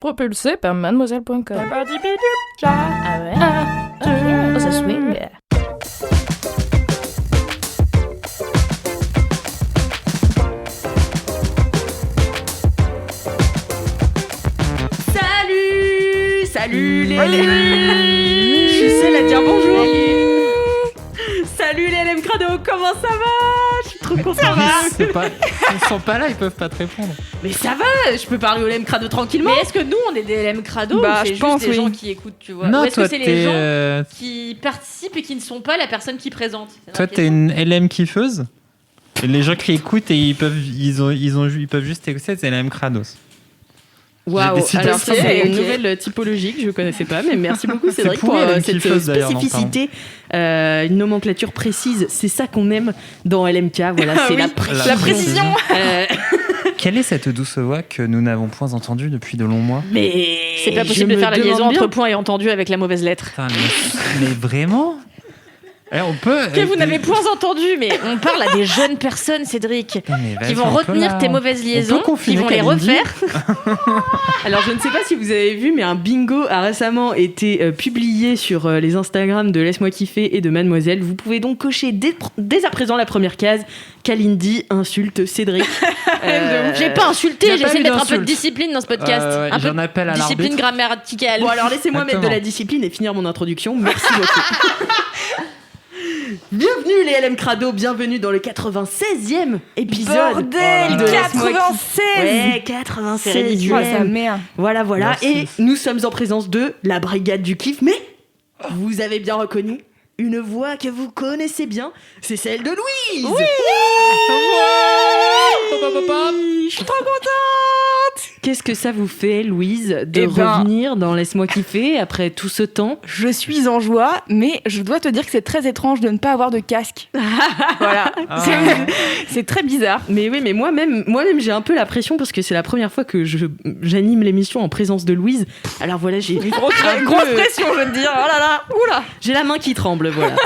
Propulsé par mademoiselle.com. Ah ouais? Oh, ça swing. Salut les LM. Je suis seule à dire bonjour. Salut les LM Crado, comment ça va? Je suis trop contente. Ils sont pas là, ils peuvent pas te répondre. Mais ça va, je peux parler aux LM Crado tranquillement. Mais est-ce que nous on est des LM Crado ou c'est juste des gens qui écoutent, tu vois? Non, ou est-ce toi, que c'est les gens qui participent et qui ne sont pas la personne qui présente? Toi, t'es une LM kiffeuse. Et les gens qui écoutent et ils peuvent juste écouter, c'est LM Crados. Waouh, alors c'est une nouvelle typologie que je connaissais pas, mais merci beaucoup Cédric pour cette spécificité, une nomenclature précise, c'est ça qu'on aime dans LMK, voilà, c'est la précision. Quelle est cette douce voix que nous n'avons point entendue depuis de longs mois? Mais c'est pas possible de faire la liaison entre point et entendu avec la mauvaise lettre. Putain, mais vraiment? On peut. Que vous n'avez point entendu, mais on parle à des jeunes personnes, Cédric, qui vont retenir tes mauvaises liaisons, qui vont les refaire. Alors, je ne sais pas si vous avez vu, mais un bingo a récemment été publié sur les Instagram de Laisse-moi kiffer et de Mademoiselle. Vous pouvez donc cocher dès à présent la première case. Kalindi insulte Cédric. J'ai pas insulté, j'essaie de mettre un peu de discipline dans ce podcast. Un peu de discipline grammaticale. Bon, alors laissez-moi mettre de la discipline et finir mon introduction. Merci beaucoup. Bienvenue les LM Crado, bienvenue dans le 96e épisode. Bordel, 96. Ouais, 96e. Voilà. Merci. Et nous sommes en présence de la brigade du kiff, mais vous avez bien reconnu une voix que vous connaissez bien, c'est celle de Louise. Oui. Je suis trop contente. Qu'est-ce que ça vous fait, Louise, de revenir dans Laisse-moi kiffer après tout ce temps? Je suis en joie, mais je dois te dire que c'est très étrange de ne pas avoir de casque. Voilà. C'est très bizarre. Mais oui, mais moi-même j'ai un peu la pression parce que c'est la première fois que j'anime l'émission en présence de Louise. Alors voilà, j'ai une grosse pression, je veux te dire. Oh là là, oula. J'ai la main qui tremble, voilà.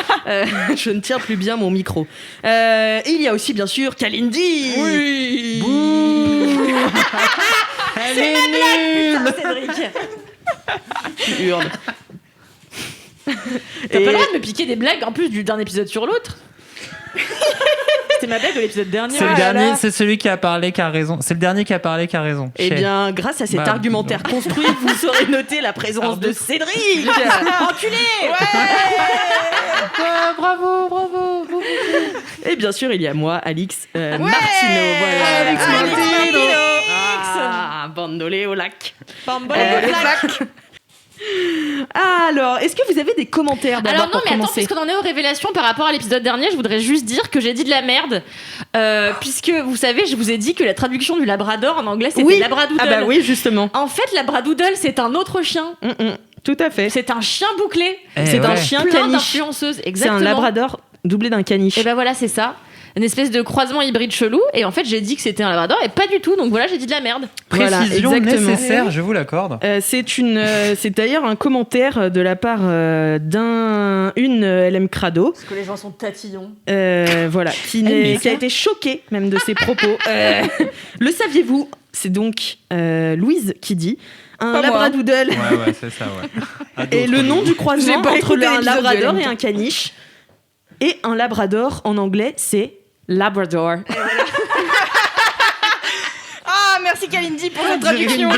Je ne tiens plus bien mon micro. Et il y a aussi, bien sûr, Kalindi. Oui. Elle c'est est ma nulle. Cédric. Tu hurles. T'as pas le droit de me piquer des blagues en plus d'un épisode sur l'autre. C'était ma blague de l'épisode dernier. C'est le dernier, c'est celui qui a parlé qui a raison. C'est le dernier qui a parlé qui a raison. Eh bien, grâce à cet argumentaire construit, vous saurez noter la présence de Cédric. Enculé. Ouais, bravo. Et bien sûr, il y a moi, Alix Martino. Voilà. Alix Martino. Ah, bandolé au lac. Bandolé au lac. Alors, est-ce que vous avez des commentaires d'abord pour commencer? Puisqu'on en est aux révélations par rapport à l'épisode dernier, je voudrais juste dire que j'ai dit de la merde. Puisque, vous savez, je vous ai dit que la traduction du labrador en anglais, c'était labradoodle. Ah bah oui, justement. En fait, labradoodle, c'est un autre chien. Tout à fait. C'est un chien bouclé. C'est un chien caniche. D'influenceuse, exactement. C'est un labrador doublé d'un caniche. Et ben voilà, c'est ça. Une espèce de croisement hybride chelou, et en fait j'ai dit que c'était un labrador et pas du tout, donc voilà, j'ai dit de la merde. Précision voilà, nécessaire, je vous l'accorde. C'est d'ailleurs un commentaire de la part d'une LM Crado. Parce que les gens sont tatillons. Voilà, qui a été choquée même de ses propos. Le saviez-vous? C'est donc Louise qui dit un labradoodle. Ouais, c'est ça, ouais. Et le nom du croisement entre un labrador et un caniche. Et un labrador en anglais, c'est Labrador. Ah, merci Kalindi pour votre traduction.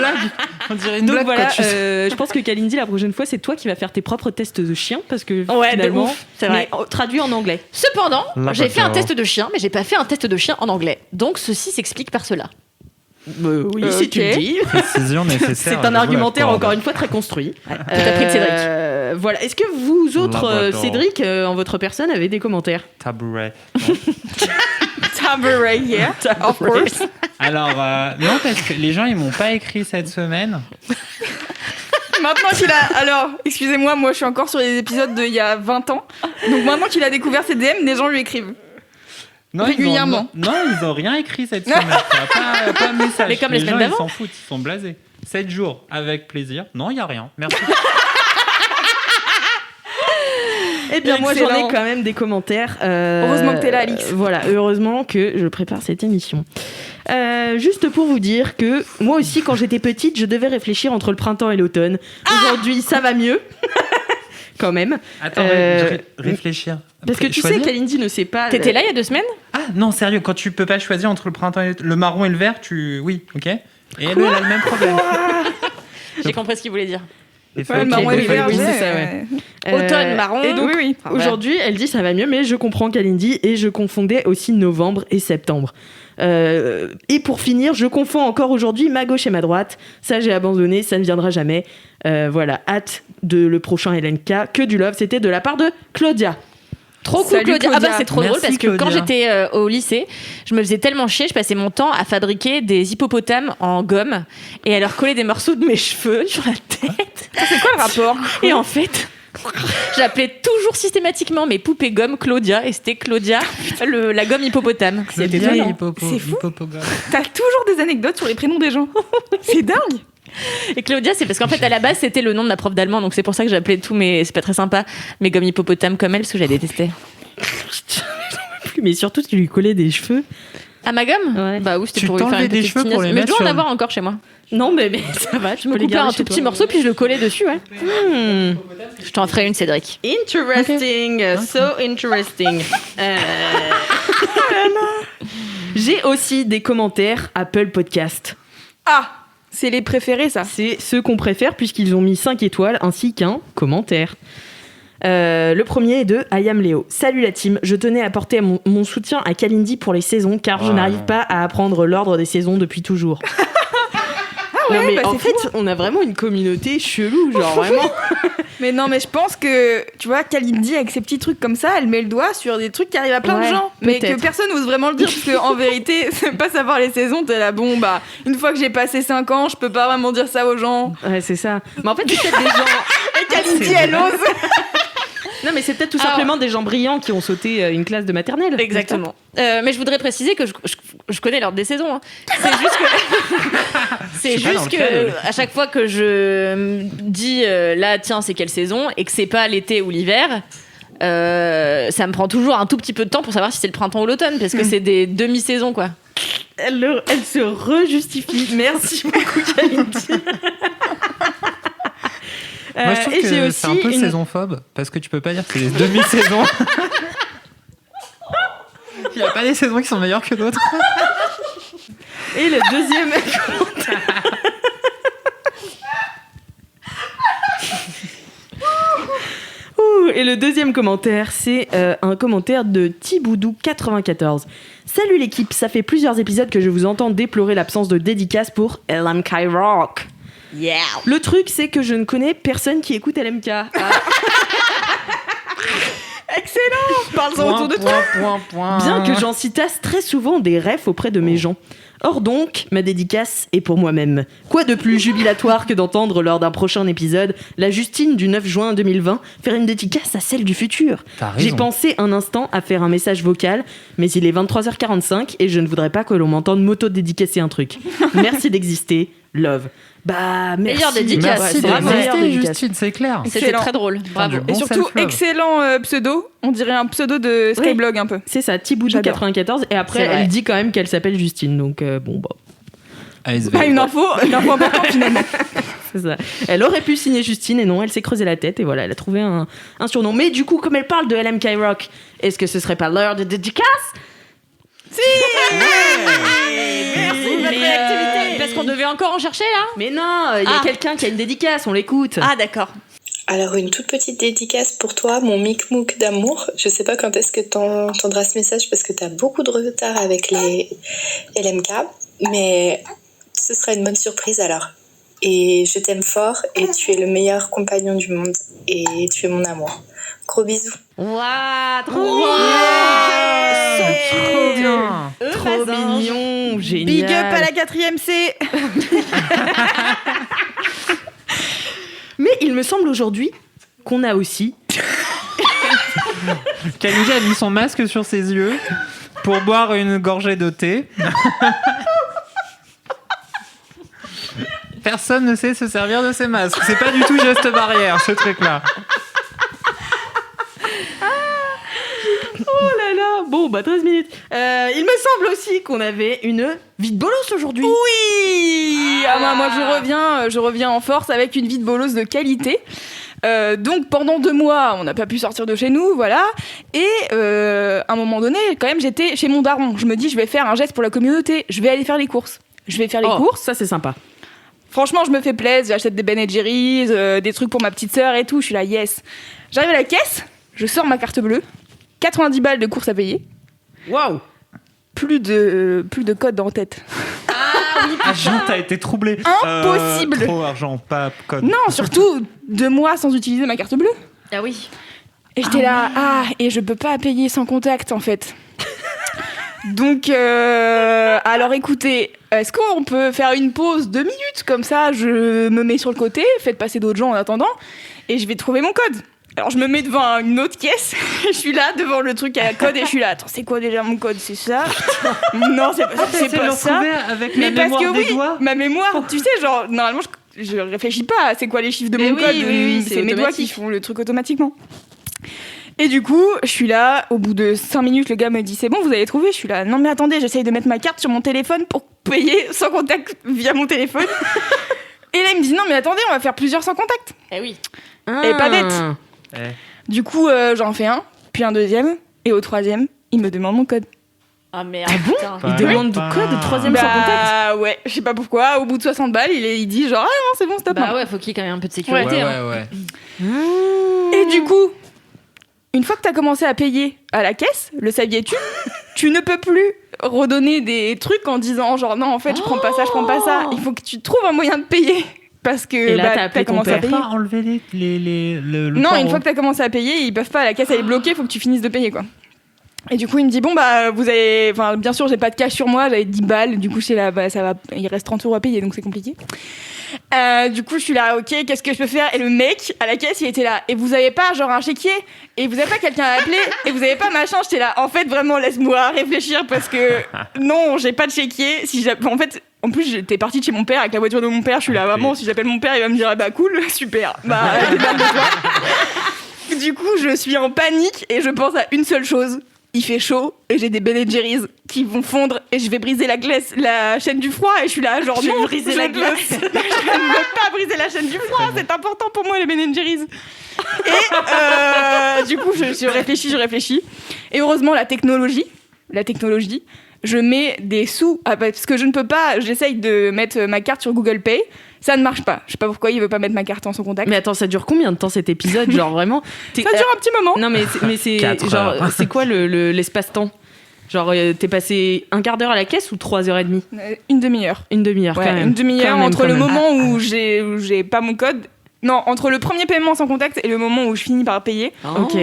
On dirait une Donc blague. voilà, je pense que Kalindi, la prochaine fois, c'est toi qui vas faire tes propres tests de chien parce que finalement, c'est vrai. Traduit en anglais. Cependant, j'ai fait un test de chien, mais j'ai pas fait un test de chien en anglais. Donc ceci s'explique par cela. Oui, si tu le dis. Précision nécessaire. C'est un argumentaire encore une fois très construit. Tout appris de Cédric. Voilà. Est-ce que vous autres, Cédric, en votre personne, avez des commentaires? Tabouret. Tabouret, yeah, of course. Alors, non, parce que les gens, ils m'ont pas écrit cette semaine. Maintenant qu'il a... Alors, excusez-moi, moi je suis encore sur les épisodes d'il y a 20 ans. Donc maintenant qu'il a découvert ses DM, des gens lui écrivent. Non, régulièrement. Ils ont rien écrit cette semaine. Pas un message. Mais comme les semaines d'avant. Ils s'en foutent, ils sont blasés. 7 jours, avec plaisir. Non, il n'y a rien. Merci. Eh bien, moi, j'en ai quand même des commentaires. Heureusement que t'es là, Alix. Voilà, heureusement que je prépare cette émission. Juste pour vous dire que moi aussi, quand j'étais petite, je devais réfléchir entre le printemps et l'automne. Aujourd'hui, ça va mieux. Quand même. Attends, réfléchir. Parce que tu sais qu'Alindy ne sait pas... T'étais là il y a 2 semaines ? Ah non, sérieux, quand tu peux pas choisir entre le printemps et le marron et le vert, oui, ok. Et elle a le même problème. J'ai compris ce qu'il voulait dire. Le marron et le vert, oui, c'est ça, ouais. Automne, marron. Et donc, oui. aujourd'hui, elle dit ça va mieux, mais je comprends Kalindi et je confondais aussi novembre et septembre. Et pour finir, je confonds encore aujourd'hui ma gauche et ma droite. Ça, j'ai abandonné, ça ne viendra jamais. Voilà, hâte de le prochain LMK. Que du love, c'était de la part de Claudia. Trop cool, Salut, Claudia. Ah bah c'est trop Merci, drôle parce que quand Claudia. j'étais au lycée, je me faisais tellement chier, je passais mon temps à fabriquer des hippopotames en gomme et à leur coller des morceaux de mes cheveux sur la tête. C'est quoi le rapport? Et en fait, j'appelais toujours systématiquement mes poupées gomme Claudia et c'était Claudia, la gomme hippopotame. C'était étonnant. C'est fou. T'as toujours des anecdotes sur les prénoms des gens. C'est dingue. Et Claudia, c'est parce qu'en fait, à la base, c'était le nom de ma prof d'allemand, donc c'est pour ça que j'appelais tous mes. C'est pas très sympa, mes gommes hippopotames comme elle, parce que je la détestais. Mais surtout, tu lui collais des cheveux. Ah, ma gomme? Ouais. Bah oui, c'était Tu pour lui faire t'enlevais une des petite cheveux pour finesse. les Mais je mettre dois en sur- avoir encore chez moi. Non, mais ça va, Je me coupais un tout petit morceau, puis je le collais dessus, ouais. Je t'en ferai une, Cédric. Interesting, so interesting. J'ai aussi des commentaires Apple Podcast. Ah, c'est les préférés, ça. C'est ceux qu'on préfère puisqu'ils ont mis 5 étoiles ainsi qu'un commentaire. Le premier est de I am Léo. Salut la team, je tenais à apporter mon soutien à Kalindi pour les saisons car je n'arrive pas à apprendre l'ordre des saisons depuis toujours. ouais, non, mais bah, en c'est fait, on a vraiment une communauté chelou, genre vraiment. Mais non, mais je pense que, tu vois, Kalindi, avec ses petits trucs comme ça, elle met le doigt sur des trucs qui arrivent à plein de Ouais, gens. Mais peut-être. que personne n'ose vraiment le dire, parce qu'en vérité, c'est pas savoir les saisons, t'es là, bon, bah, une fois que j'ai passé 5 ans, je peux pas vraiment dire ça aux gens. Ouais, c'est ça. Mais en fait, c'est peut-être des gens. Et Kalindi, elle ose. Non, mais c'est peut-être tout Alors- simplement des gens brillants qui ont sauté une classe de maternelle. Exactement. Mais je voudrais préciser que je connais l'ordre des saisons. Hein. C'est juste que, c'est Je sais pas juste dans lequel. que à chaque fois que je me dis là, tiens, c'est quelle saison et que c'est pas l'été ou l'hiver, ça me prend toujours un tout petit peu de temps pour savoir si c'est le printemps ou l'automne parce que c'est des demi-saisons quoi. Elle se re-justifie. Merci beaucoup, Kalindi. Moi, je trouve et que j'ai aussi c'est un peu saisonphobe parce que tu peux pas dire que c'est des demi-saisons. Il n'y a pas des saisons qui sont meilleures que d'autres. Et le deuxième commentaire. Ouh, et le deuxième commentaire, c'est un commentaire de Tiboudou94. Salut l'équipe, ça fait plusieurs épisodes que je vous entends déplorer l'absence de dédicace pour LMK Rock. Yeah. Le truc, c'est que je ne connais personne qui écoute LMK. Ah. Excellent. Parle-en autour de toi. Bien que j'en citasse très souvent des refs auprès de mes gens. Or donc, ma dédicace est pour moi-même. Quoi de plus jubilatoire que d'entendre lors d'un prochain épisode la Justine du 9 juin 2020 faire une dédicace à celle du futur. T'as raison. J'ai pensé un instant à faire un message vocal, mais il est 23h45 et je ne voudrais pas que l'on m'entende m'auto-dédicacer un truc. Merci d'exister, love. Bah, merci. Meilleure dédicace. Merci Ouais, c'est la meilleure d'exister, dédicace. Justine, c'est clair. C'était Excellent. très drôle. Bravo. du bon Et surtout, self-love. excellent pseudo. On dirait un pseudo de Skyblog un peu. C'est ça, Tiboudou94. Et après, C'est vrai. elle dit quand même qu'elle s'appelle Justine. Donc, bon, bah, ASV. Pas une info importante finalement. c'est ça. Elle aurait pu signer Justine et non, elle s'est creusé la tête et voilà, elle a trouvé un surnom. Mais du coup, comme elle parle de LMK Rock, est-ce que ce serait pas l'heure de dédicace? Merci de votre Mais, réactivité. parce qu'on devait encore en chercher là. Mais non, il y a Ah. quelqu'un qui a une dédicace, on l'écoute. Ah d'accord. Alors une toute petite dédicace pour toi, mon micmouk d'amour. Je sais pas quand est-ce que t'entendras ce message parce que t'as beaucoup de retard avec les LMK, mais ce sera une bonne surprise alors. Et je t'aime fort et tu es le meilleur compagnon du monde et tu es mon amour. Gros bisous. Waouh, trop Trop bien. Trop mignon, génial. Big up à la 4ème C. Mais il me semble aujourd'hui qu'on a aussi... Kalindi a mis son masque sur ses yeux pour boire une gorgée de thé. Personne ne sait se servir de ses masques. C'est pas du tout geste barrière, ce truc-là. Oh là là. Bon, 13 minutes. Il me semble aussi qu'on avait une vide bolos aujourd'hui. Oui. Moi, je reviens en force avec une vie de bolos de qualité. Donc pendant 2 mois, on n'a pas pu sortir de chez nous, voilà. Et à un moment donné, quand même, j'étais chez mon daron. Je me dis, je vais faire un geste pour la communauté. Je vais aller faire les courses. Ça c'est sympa. Franchement, je me fais plaisir. J'achète des Ben & Jerry's, des trucs pour ma petite sœur et tout. Je suis là, yes. J'arrive à la caisse, je sors ma carte bleue. 90 balles de courses à payer. Waouh. Plus de code dans la tête. Jean, t'as été troublé. Impossible. Trop argent, pas code. Non, surtout 2 mois sans utiliser ma carte bleue. Ah oui. Et j'étais là, et je peux pas payer sans contact en fait. Donc, alors écoutez, est-ce qu'on peut faire une pause 2 minutes comme ça, je me mets sur le côté, faites passer d'autres gens en attendant, et je vais trouver mon code. Alors je me mets devant une autre caisse, je suis là devant le truc à code et je suis là, attends, c'est quoi déjà mon code, c'est ça? Non, c'est pas ça. Avec Mais la parce que mémoire des doigts. ma mémoire, tu sais, genre normalement je réfléchis pas à c'est quoi les chiffres de mon code, c'est mes doigts qui font le truc automatiquement. Et du coup, je suis là, au bout de 5 minutes, le gars me dit c'est bon, vous avez trouvé? Je suis là, non mais attendez, j'essaye de mettre ma carte sur mon téléphone pour payer sans contact via mon téléphone. Et là, il me dit non mais attendez, on va faire plusieurs sans contact. Eh oui. Et pas bête. Du coup, j'en fais un, puis un deuxième, et au 3e, il me demande mon code. Ah merde. Il demande du code, 3e sans contact. Bah ouais, je sais pas pourquoi, au bout de 60 balles, il dit genre ah non, c'est bon, stop. Bah ouais, faut qu'il y ait quand même un peu de sécurité. Ouais. Et du coup, une fois que t'as commencé à payer à la caisse, le saviez-tu, tu ne peux plus redonner des trucs en disant genre non, en fait, je prends pas ça. Il faut que tu trouves un moyen de payer. Parce que et là, t'as commencé à payer. Pas enlever le Non, une fois que t'as commencé à payer, ils peuvent pas, la caisse elle est bloquée, faut que tu finisses de payer quoi. Et du coup, il me dit bon bah vous avez, enfin bien sûr j'ai pas de cash sur moi, j'avais 10 balles, du coup je suis là, bah ça va, il reste 30 € à payer donc c'est compliqué. Du coup je suis là, ok, qu'est-ce que je peux faire? Et le mec à la caisse il était là, et vous avez pas genre un chéquier? Et vous avez pas quelqu'un à appeler? Et vous avez pas machin? J'étais là, en fait vraiment laisse-moi réfléchir parce que non, j'ai pas de chéquier. En fait, en plus j'étais partie de chez mon père avec la voiture de mon père, je suis là vraiment, si j'appelle mon père il va me dire bah cool, super, bah démerde-toi. Du coup je suis en panique et je pense à une seule chose. Il fait chaud et j'ai des Ben & Jerry's qui vont fondre et je vais briser la chaîne du froid et je suis là genre non, briser la glace. Je ne veux pas briser la chaîne du froid, c'est important pour moi les Ben & Jerry's. Et du coup je réfléchis et heureusement la technologie, je mets des sous parce que je ne peux pas, j'essaye de mettre ma carte sur Google Pay. Ça ne marche pas. Je sais pas pourquoi il veut pas mettre ma carte en son contact. Mais attends, ça dure combien de temps cet épisode? Genre vraiment ça dure un petit moment. Non mais c'est genre c'est quoi l'espace-temps? Genre t'es passé un quart d'heure à la caisse ou 3h30? Une demi-heure. Une demi-heure ouais, quand même. Une demi-heure entre le moment où j'ai pas mon code. Non, entre le premier paiement sans contact et le moment où je finis par payer. Ok.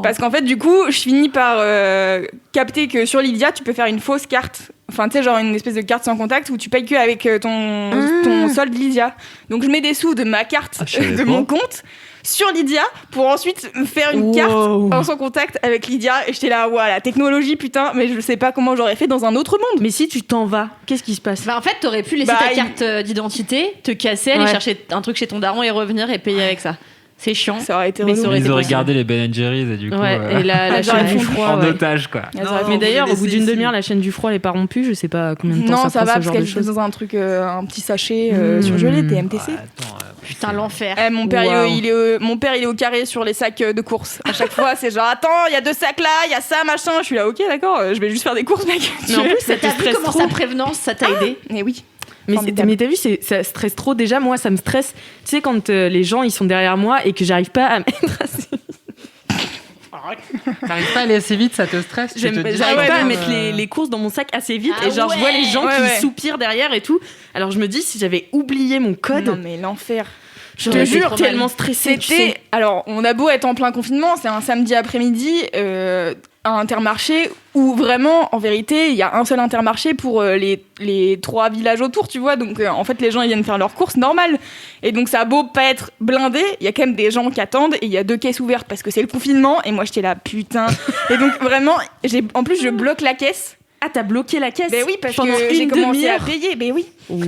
Parce qu'en fait, du coup, je finis par capter que sur Lydia, tu peux faire une fausse carte. Enfin, tu sais, genre une espèce de carte sans contact où tu payes que avec ton solde Lydia. Donc, je mets des sous de ma carte, de mon compte, sur Lydia pour ensuite faire une carte en sans contact avec Lydia. Et j'étais là, ouais, la technologie, putain, mais je sais pas comment j'aurais fait dans un autre monde. Mais si tu t'en vas, qu'est-ce qui se passe? Bah en fait, t'aurais pu laisser ta carte d'identité, te casser, aller chercher un truc chez ton daron et revenir et payer avec ça. C'est chiant. Ça aurait été Ils auraient gardé les Ben & Jerry's et du coup et la chaîne du froid en otage quoi. Mais d'ailleurs au bout d'une demi-heure la chaîne du froid elle est pas rompue, je sais pas combien de temps ça va prend parce qu'elle est dans un truc un petit sachet surgelé TMTC. Putain l'enfer. Mon père il est au carré sur les sacs de courses. À chaque fois c'est genre attends, il y a 2 sacs là, il y a ça machin, je suis là OK d'accord, je vais juste faire des courses mec. Mais en plus ça te stresse comment trop. sa prévenance ça t'a aidé? Mais oui. Mais t'as vu, ça stresse trop. Déjà, moi, ça me stresse. Tu sais, quand les gens, ils sont derrière moi et que j'arrive pas à mettre assez... T'arrives pas à aller assez vite, ça te stresse? J'arrive pas à mettre les courses dans mon sac assez vite. Et genre, je vois les gens qui soupirent derrière et tout. Alors, je me dis, si j'avais oublié mon code... Non, mais l'enfer. Je te jure, tellement stressée. Alors, on a beau être en plein confinement, c'est un samedi après-midi... un Intermarché où vraiment, en vérité, il y a un seul Intermarché pour les 3 villages autour, tu vois. Donc, en fait, les gens, ils viennent faire leurs courses normales. Et donc, ça a beau pas être blindé, il y a quand même des gens qui attendent et il y a 2 caisses ouvertes parce que c'est le confinement. Et moi, j'étais là, putain. Et donc, vraiment, en plus, je bloque la caisse Ah, t'as bloqué la caisse? Ben oui, parce pendant que j'ai une commencé à demi-heure. payer. Ben oui. Wow.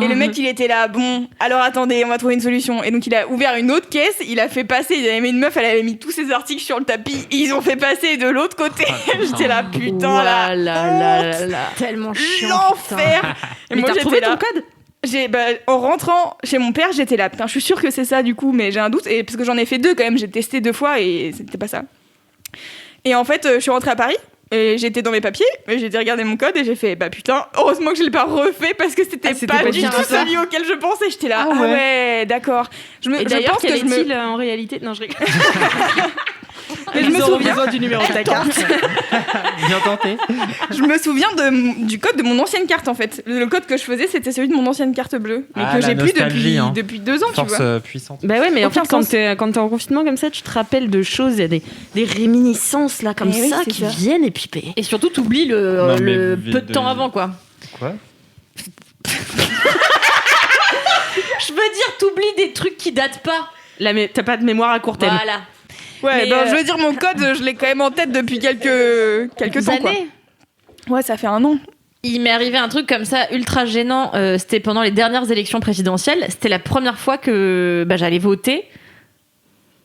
Et le mec, il était là. Bon, alors attendez, on va trouver une solution. Et donc il a ouvert une autre caisse. Il a fait passer. Il avait mis une meuf. Elle avait mis tous ses articles sur le tapis. Et ils ont fait passer de l'autre côté. J'étais là, putain là. Tellement chiant. L'enfer. Et Mais moi, t'as j'étais retrouvé là. ton code? En rentrant chez mon père, j'étais là. Putain, je suis sûre que c'est ça du coup, mais j'ai un doute. Et parce que j'en ai fait 2 quand même. J'ai testé 2 fois et c'était pas ça. Et en fait, je suis rentrée à Paris. Et j'étais dans mes papiers, et j'ai regardé mon code et j'ai fait putain, heureusement que je l'ai pas refait parce que c'était pas du tout celui auquel je pensais. J'étais là, ah ouais, d'accord. Et d'ailleurs, quel est-il en réalité? Non, je rigole. Mais je me souviens besoin du numéro de ta carte. Bien tenté. Je me souviens du code de mon ancienne carte en fait. Le code que je faisais, c'était celui de mon ancienne carte bleue, mais que j'ai plus depuis 2 ans, Force tu vois. Puissante. Bah ouais, mais en Aucun fait, quand t'es en confinement comme ça, tu te rappelles de choses, il y a des réminiscences là comme ça qui viennent et puis. Et surtout, t'oublies le peu de temps avant, quoi. Quoi? Je veux dire, t'oublies des trucs qui datent pas. T'as pas de mémoire à court terme. Voilà. Ouais, Mais, je veux dire, mon code, je l'ai quand même en tête depuis quelques temps, quoi. Années. Ouais, ça fait 1 an. Il m'est arrivé un truc comme ça ultra gênant. C'était pendant les dernières élections présidentielles. C'était la première fois que j'allais voter.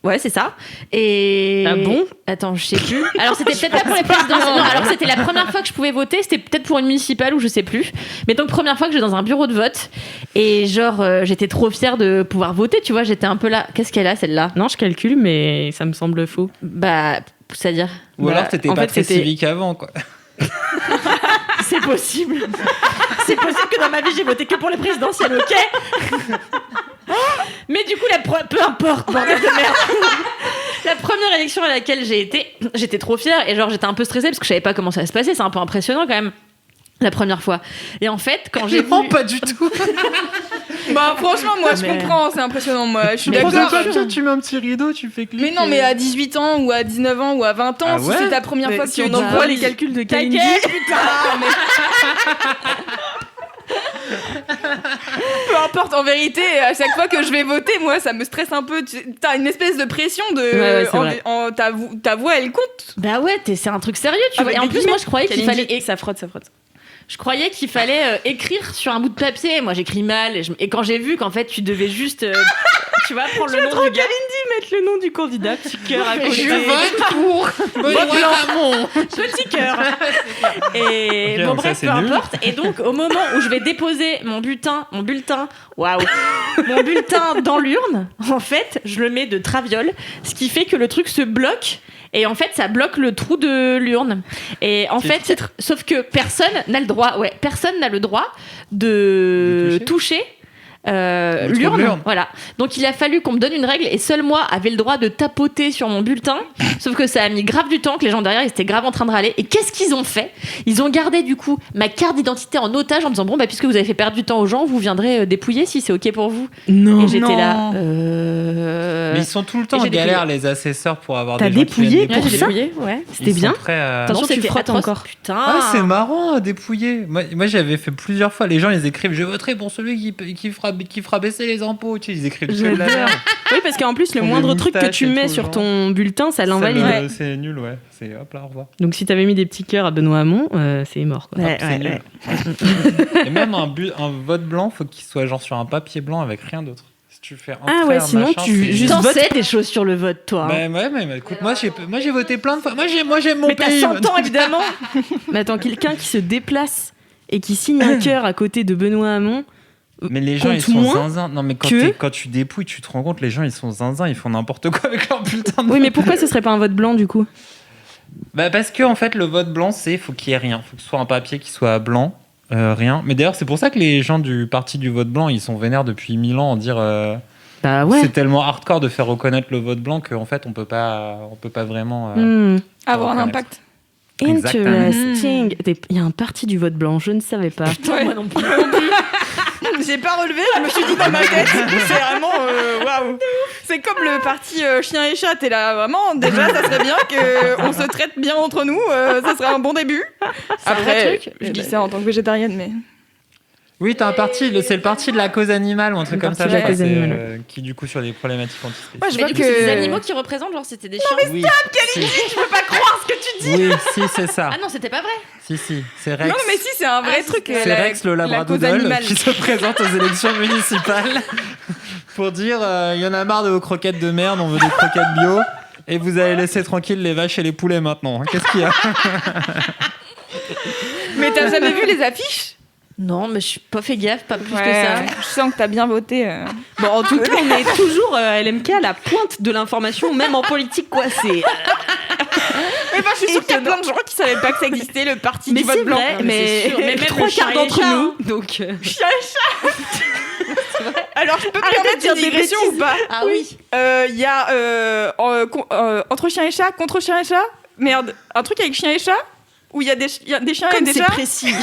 Ouais, c'est ça. Et ah bon? Attends, je sais plus. Alors c'était peut-être pas pour les présidentielles. Non, alors c'était la première fois que je pouvais voter. C'était peut-être pour une municipale ou je sais plus. Mais donc première fois que j'étais dans un bureau de vote et j'étais trop fière de pouvoir voter. Tu vois, j'étais un peu là. Qu'est-ce qu'elle a celle-là? Non, je calcule, mais ça me semble faux. C'est-à-dire. Ou alors t'étais pas très civique avant, quoi. C'est possible. C'est possible que dans ma vie j'ai voté que pour les présidentielles, ok? Mais du coup, peu importe, bordel de merde. La première élection à laquelle j'ai été, j'étais trop fière et j'étais un peu stressée parce que je savais pas comment ça allait se passer. C'est un peu impressionnant quand même. La première fois. Et en fait, quand j'ai Non, pas du tout. Franchement, moi, je comprends, c'est impressionnant, moi. Je suis d'accord. Tu mets un petit rideau, tu fais cliquer. Mais non, mais à 18 ans, ou à 19 ans, ou à 20 ans, si c'est ta première fois que si tu on envoie les calculs de Kalindi. putain, Peu importe, en vérité, à chaque fois que je vais voter, moi, ça me stresse un peu. T'as une espèce de pression de... ta voix, elle compte. Bah ouais, c'est un truc sérieux, tu vois. Et en plus, moi, je croyais qu'il fallait... Ça frotte. Je croyais qu'il fallait écrire sur un bout de papier. Moi, j'écris mal. Et quand j'ai vu qu'en fait, tu devais juste... tu vois, prendre le nom du gars. Mettre le nom du candidat, petit cœur à côté. Je vote pour Benoît Hamon. Petit cœur. Et okay, bon, bref, peu importe. Et donc, au moment où je vais déposer mon bulletin dans l'urne, en fait, je le mets de traviole, ce qui fait que le truc se bloque. Et en fait, ça bloque le trou de l'urne. Et en fait, sauf que personne n'a le droit de toucher l'urne. Voilà. Donc il a fallu qu'on me donne une règle et seul moi avait le droit de tapoter sur mon bulletin. Sauf que ça a mis grave du temps, que les gens derrière ils étaient grave en train de râler. Et qu'est-ce qu'ils ont fait? Ils ont gardé du coup ma carte d'identité en otage en me disant puisque vous avez fait perdre du temps aux gens, vous viendrez dépouiller si c'est ok pour vous. Non. Et j'étais là. Mais ils sont tout le temps en galère les assesseurs pour avoir des gens dépouillé pour ça. Ouais. C'était bien. Attention, tu frottes encore. Putain. Ah, c'est marrant à dépouiller. Moi j'avais fait plusieurs fois. Les gens ils écrivent je voterai pour celui qui fera baisser les impôts. Tu sais, ils écrivent que de la merde. Oui, parce qu'en plus, le moindre truc que tu mets sur ton bulletin, ça l'invalide. C'est nul, ouais. C'est hop là, au revoir. Donc si t'avais mis des petits cœurs à Benoît Hamon, c'est mort. Quoi. C'est nul. Et même un vote blanc, faut qu'il soit genre sur un papier blanc avec rien d'autre. Si tu fais sinon tu juste votes. T'en sais des choses sur le vote, toi. Mais écoute, moi j'ai voté plein de fois. Moi j'aime mon pays. Mais t'as 100 ans, évidemment. Mais attends, quelqu'un qui se déplace et qui signe un cœur à côté de Benoît Hamon. Mais les gens ils sont zinzins. Non mais quand tu dépouilles, tu te rends compte, les gens ils sont zinzins, ils font n'importe quoi avec leur bulletin. Oui, mais pourquoi ce serait pas un vote blanc du coup? Parce que en fait le vote blanc faut qu'il y ait rien, faut que ce soit un papier qui soit blanc, rien. Mais d'ailleurs c'est pour ça que les gens du parti du vote blanc ils sont vénères depuis 1000 ans en dire. C'est tellement hardcore de faire reconnaître le vote blanc qu'en fait on peut pas vraiment avoir un impact. Interesting. Il y a un parti du vote blanc, je ne savais pas. Putain, moi non plus. J'ai pas relevé, je me suis dit dans ma tête, c'est vraiment waouh. C'est comme le parti chien et chat, t'es là vraiment, déjà ça serait bien qu'on se traite bien entre nous, ça serait un bon début. Après, je dis ça en tant que végétarienne, mais... Oui, t'as un parti, c'est le parti de la cause animale ou un truc comme ça, je crois, qui du coup sur les problématiques antispécistes. Ouais, je vois que c'est des animaux qui représentent, genre c'était des chiens. Non mais stop, Kalindi, je peux pas croire ce que tu dis. Oui, si, c'est ça. Ah non, c'était pas vrai. Si, c'est Rex. Non mais si, c'est un vrai truc. C'est Rex le labradoodle qui se présente aux élections municipales pour dire il y en a marre de vos croquettes de merde, on veut des croquettes bio et vous allez laisser tranquille les vaches et les poulets maintenant. Qu'est-ce qu'il y a? Mais t'as jamais vu les affiches? Non, mais je suis pas fait gaffe, pas plus que ça. Je sens que t'as bien voté. Bon, en tout cas, on est toujours à LMK à la pointe de l'information, même en politique, quoi. C'est. Mais bah, je suis sûre qu'il y a plein de gens qui savaient pas que ça existait, le parti du vote blanc. Mais même 3/4 d'entre nous. Donc. Chien et chat. Alors, je peux me permettre de dire des digression ou pas? Ah oui. Il y a entre chien et chat, contre chien et chat. Merde, un truc avec chien et chat où il y a des chiens et des chats. C'est précis.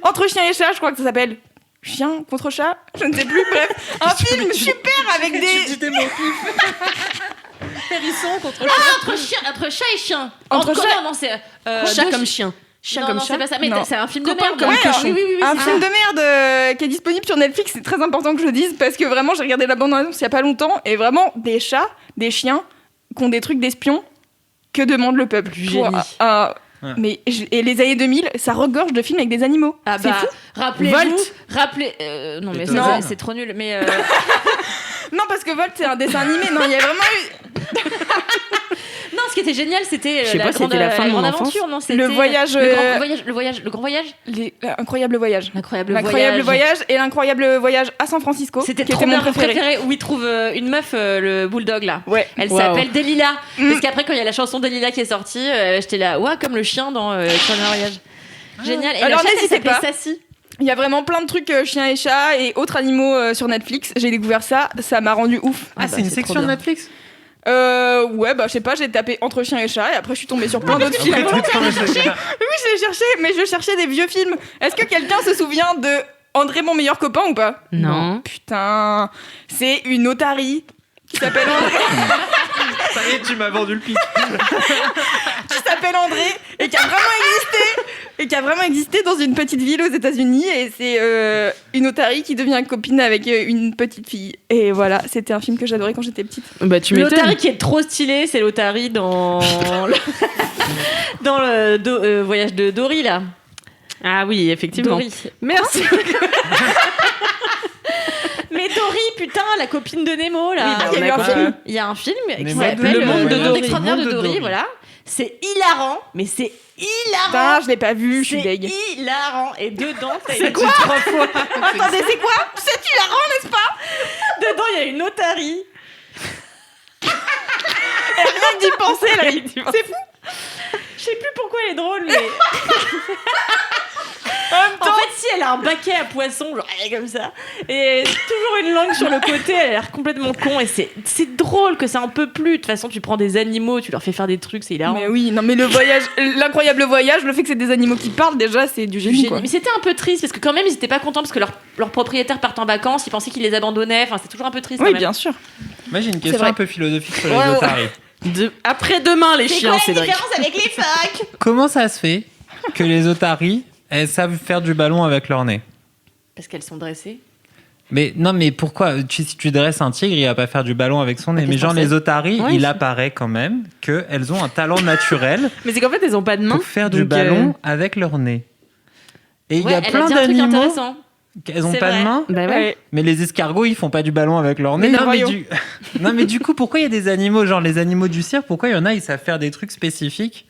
Entre chien et chat, je crois que ça s'appelle Chien contre chat, je ne sais plus. Bref, un film super avec des. Tu dis des mots Hérisson contre chat. Entre chat et chien. Entre chat. Non, c'est Chat comme chien. Chien comme non, chat. c'est pas ça. Mais Non. c'est un film de Copain merde. comme cochon. Oui. Un film de merde qui est disponible sur Netflix. C'est très important que je le dise parce que vraiment, j'ai regardé la bande-annonce il y a pas longtemps et vraiment des chats, des chiens qui ont des trucs d'espions. Que demande le peuple? Génie. Ouais. Mais et les années 2000, ça regorge de films avec des animaux. Ah c'est bah, fou. non mais Non. c'est trop nul. Mais Non, parce que Volt, c'est un dessin animé. Non, il y a vraiment eu non, ce qui était génial, c'était Je sais pas si c'était la fin de mon enfance. aventure, non? C'était le voyage, le grand voyage, l'incroyable voyage. l'incroyable Voyage et l'incroyable voyage à San Francisco. C'était qui trop était bien. mon Mon préféré. préféré où il trouve une meuf, le bulldog là. Ouais. Elle Wow. s'appelle Delilah. Parce qu'après, quand il y a la chanson Delilah qui est sortie, j'étais là, ouah, comme le chien dans Incroyable voyage. Génial. Et Alors, la chatte, elle n'hésitez s'appelait pas. Sassy. Il y a vraiment plein de trucs chiens et chats et autres animaux sur Netflix. J'ai découvert ça m'a rendu ouf. Ah, c'est une c'est section trop de bien. Netflix? Ouais, bah je sais pas, j'ai tapé entre chien et chat et après je suis tombée sur plein d'autres films. Oui, je l'ai cherché, mais je cherchais des vieux films. Est-ce que quelqu'un se souvient de André mon meilleur copain ou pas? Non. Putain, c'est une otarie qui s'appelle André. Ça y est, tu m'as vendu le pitch. Qui s'appelle André et qui a vraiment existé dans une petite ville aux États-Unis et c'est une otarie qui devient copine avec une petite fille et voilà, c'était un film que j'adorais quand j'étais petite. Bah, tu m'étonnes. L'Otari qui est trop stylé, c'est l'Otari dans le voyage de Dory là. Ah oui, effectivement. Dory. Merci. Mais Dory, putain, la copine de Nemo là. Oui, bah, il y a eu un film. Il y a un film qui Nemo, s'appelle Le Monde de Le Monde Dory. extraordinaire de Le Monde de Dory, Dory. voilà. C'est hilarant, mais c'est hilarant. Putain, je l'ai pas vu, je suis C'est deg. hilarant. Et dedans, t'as C'est une... quoi? Attendez, c'est quoi? C'est hilarant, n'est-ce pas? dedans, il y a une otarie. Rien que d'y penser là, c'est fou. Je sais plus pourquoi elle est drôle, mais. En fait, si elle a un baquet à poisson, genre elle est comme ça, et toujours une langue sur le côté, elle a l'air complètement con, et c'est drôle que ça en peut plus. De toute façon, tu prends des animaux, tu leur fais faire des trucs, c'est hilarant. Mais oui, non mais le voyage, l'incroyable voyage, le fait que c'est des animaux qui parlent déjà, c'est du génie quoi. Mais c'était un peu triste parce que quand même ils étaient pas contents parce que leur propriétaire part en vacances, ils pensaient qu'ils les abandonnaient, enfin c'est toujours un peu triste. Oui, quand même. bien sûr. Moi, j'ai une question vrai. un peu philosophique sur les Ouais, ouais. otaries. Après-demain, les C'est chiens, quoi la Cédric. différence avec les phoques? Comment ça se fait que les otaries, elles savent faire du ballon avec leur nez? Parce qu'elles sont dressées. Mais non, mais pourquoi si tu dresses un tigre, il va pas faire du ballon avec son nez. Mais qu'est-ce genre qu'on sait les otaries, Ouais, il c'est- apparaît quand même qu'elles ont un talent naturel Mais c'est qu'en fait, elles ont pas de main. pour faire du donc, ballon avec leur nez. Et il y a elle plein dit un truc d'animaux, intéressant. elles ont C'est pas vrai. de main. Bah ouais. Ouais. Mais les escargots, ils font pas du ballon avec leur nez. Mais les Non, mais royaux. non, mais du coup, pourquoi il y a des animaux, genre les animaux du cirque, pourquoi il y en a, ils savent faire des trucs spécifiques,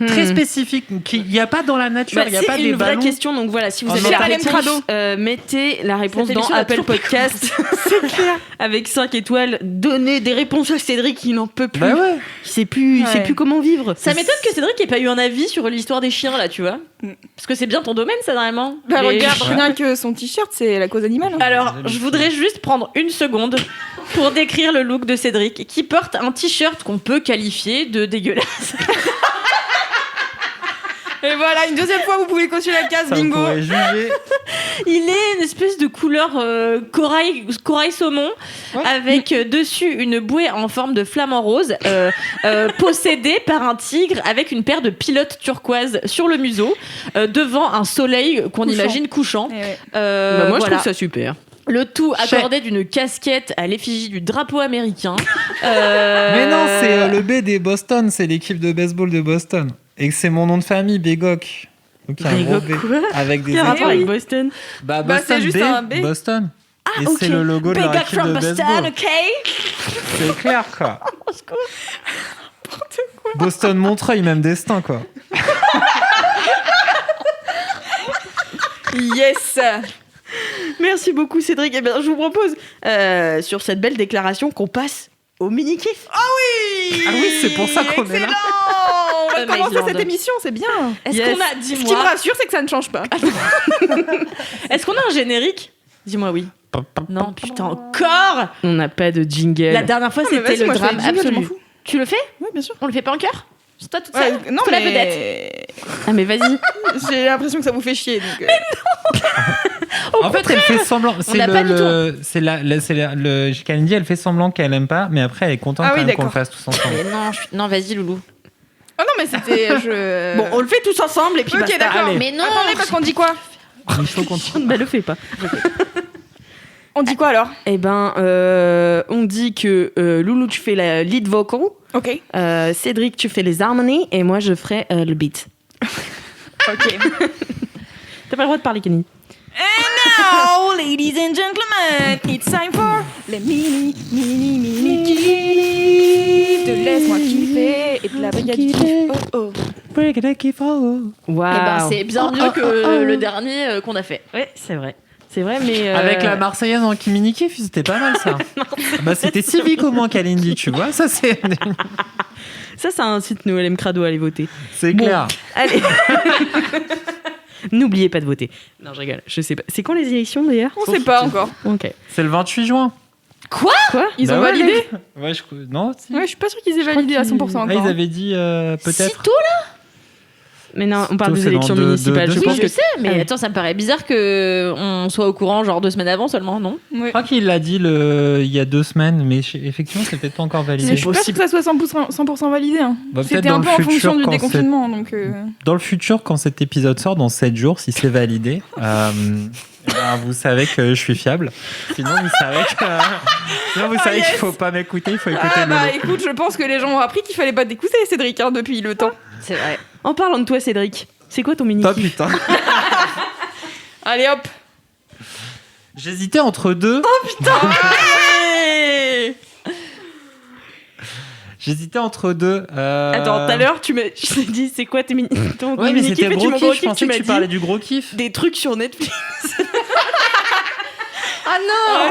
très spécifiques, qu'il n'y a pas dans la nature, Bah, il n'y a pas c'est des une vraie ballons. question, donc voilà, si vous Oh avez non. la Cher réponse, Crado. mettez la réponse Cette dans émission a Apple toujours pas Podcast. C'est clair. Avec 5 étoiles, donnez des réponses à Cédric, il n'en peut plus. Bah ouais. Il sait plus, il sait Ouais. plus comment vivre. Ça m'étonne que Cédric ait pas eu un avis sur l'histoire des chiens là, tu vois. Mm. Parce que c'est bien ton domaine, ça normalement. Bah Les- regarde, rien que son t-shirt, c'est la cause animale. hein. Alors, je voudrais juste prendre une seconde pour décrire le look de Cédric, qui porte un t-shirt qu'on peut qualifier de dégueulasse. Et voilà, une deuxième fois, vous pouvez cocher la case, bingo. Juger. Il est une espèce de couleur corail saumon, avec dessus une bouée en forme de flamant rose, possédée par un tigre avec une paire de pilotes turquoise sur le museau, devant un soleil qu'on imagine couchant. Moi, je trouve ça super. Le tout accordé d'une casquette à l'effigie du drapeau américain. Mais non, c'est le B des Boston, c'est l'équipe de baseball de Boston. Et c'est mon nom de famille, Bégoc. Donc, Bégoc quoi ? Avec des rapport avec Boston. Boston, c'est juste un B. Boston. Ah, et ok. c'est le logo de leur Bégoc équipe from de Boston, baseball. ok. C'est clair, quoi. Boston Montreuil, même destin, quoi. Yes. Merci beaucoup, Cédric. Eh bien, je vous propose, sur cette belle déclaration, qu'on passe au mini-kiff. Ah oui, c'est pour ça qu'on est là. On va commencer cette émission, c'est bien. Est-ce qu'on a, Ce qui me rassure, c'est que ça ne change pas. Est-ce qu'on a un générique ? Dis-moi oui. Non, putain, encore ? On n'a pas de jingle. La dernière fois, c'était le drame absolu. Tu le fais ? Oui, bien sûr. On le fait pas en chœur ? C'est toi toute seule ? Non, Toi, mais... la vedette. Ah, mais vas-y. J'ai l'impression que ça vous fait chier. Donc, En fait, elle fait semblant. n'a pas du tout. C'est le Kalindi, elle fait semblant qu'elle aime pas, mais après, elle est contente quand même qu'on le fasse tous ensemble. Mais non, vas-y, Loulou. Oh non, mais c'était... Bon, on le fait tous ensemble et puis ok, basta. d'accord. Allez. Mais non. Attendez, parce qu'on dit quoi ? Il faut continuer. Bah, le fais pas. On dit quoi alors ? Eh ben, on dit que Loulou, tu fais la lead vocal. Ok. Cédric, tu fais les harmonies et moi, je ferai le beat. Ok. T'as pas le droit de parler, Kenny. And now, ladies and gentlemen, it's time for les mini kiff de laisse-moi kiffer et de la brigade du kiff. Waouh. Eh ben, c'est bien mieux que le dernier qu'on a fait. Ouais, c'est vrai. C'est vrai, mais... Avec la Marseillaise en Kimini Kiff, c'était pas mal ça. Bah, c'était civique au moins, Kalindi, tu vois. Ça, c'est incite nous, LM Crado, à aller voter. C'est clair. Allez. N'oubliez pas de voter. Non, je rigole. Je sais pas. C'est quand les élections d'ailleurs ? On sait pas encore. Ok. C'est le 28 juin. Quoi ? Ils Bah ont ouais, validé ? Ouais, non, si. Ouais, je suis pas sûre qu'ils aient validé à 100% encore. Ah, ils avaient dit peut-être. Si tôt là ? Mais non, on parle Tôt, des c'est élections dans municipales. deux Je Oui, pense je que sais, mais Ah oui. attends, ça me paraît bizarre qu'on soit au courant genre 2 semaines avant seulement, non ? Ouais. Je crois qu'il l'a dit il y a 2 semaines, mais effectivement, c'est peut-être pas encore validé. Mais je suis pas sûre que ça soit 100% validé. Hein. Bah, peut-être C'était dans un le peu en futur, fonction du quand déconfinement. Donc, Dans le futur, quand cet épisode sort, dans 7 jours, si c'est validé, vous savez que je suis fiable. Sinon, vous savez qu'il faut pas m'écouter, il faut écouter Ah bah Lolo. écoute, je pense que les gens ont appris qu'il fallait pas t'écouter, Cédric, hein, depuis le temps. C'est vrai. En parlant de toi, Cédric, c'est quoi ton mini-kiff ? Oh putain. Allez hop. J'hésitais entre deux. J'hésitais entre deux. Attends, tout à l'heure, je t'ai dit, c'est quoi ton Ouais, mais mini-kiff c'était et tu gros m'as kiff. Je tu pensais que m'as tu dit parlais du gros kiff. des trucs sur Netflix. Ah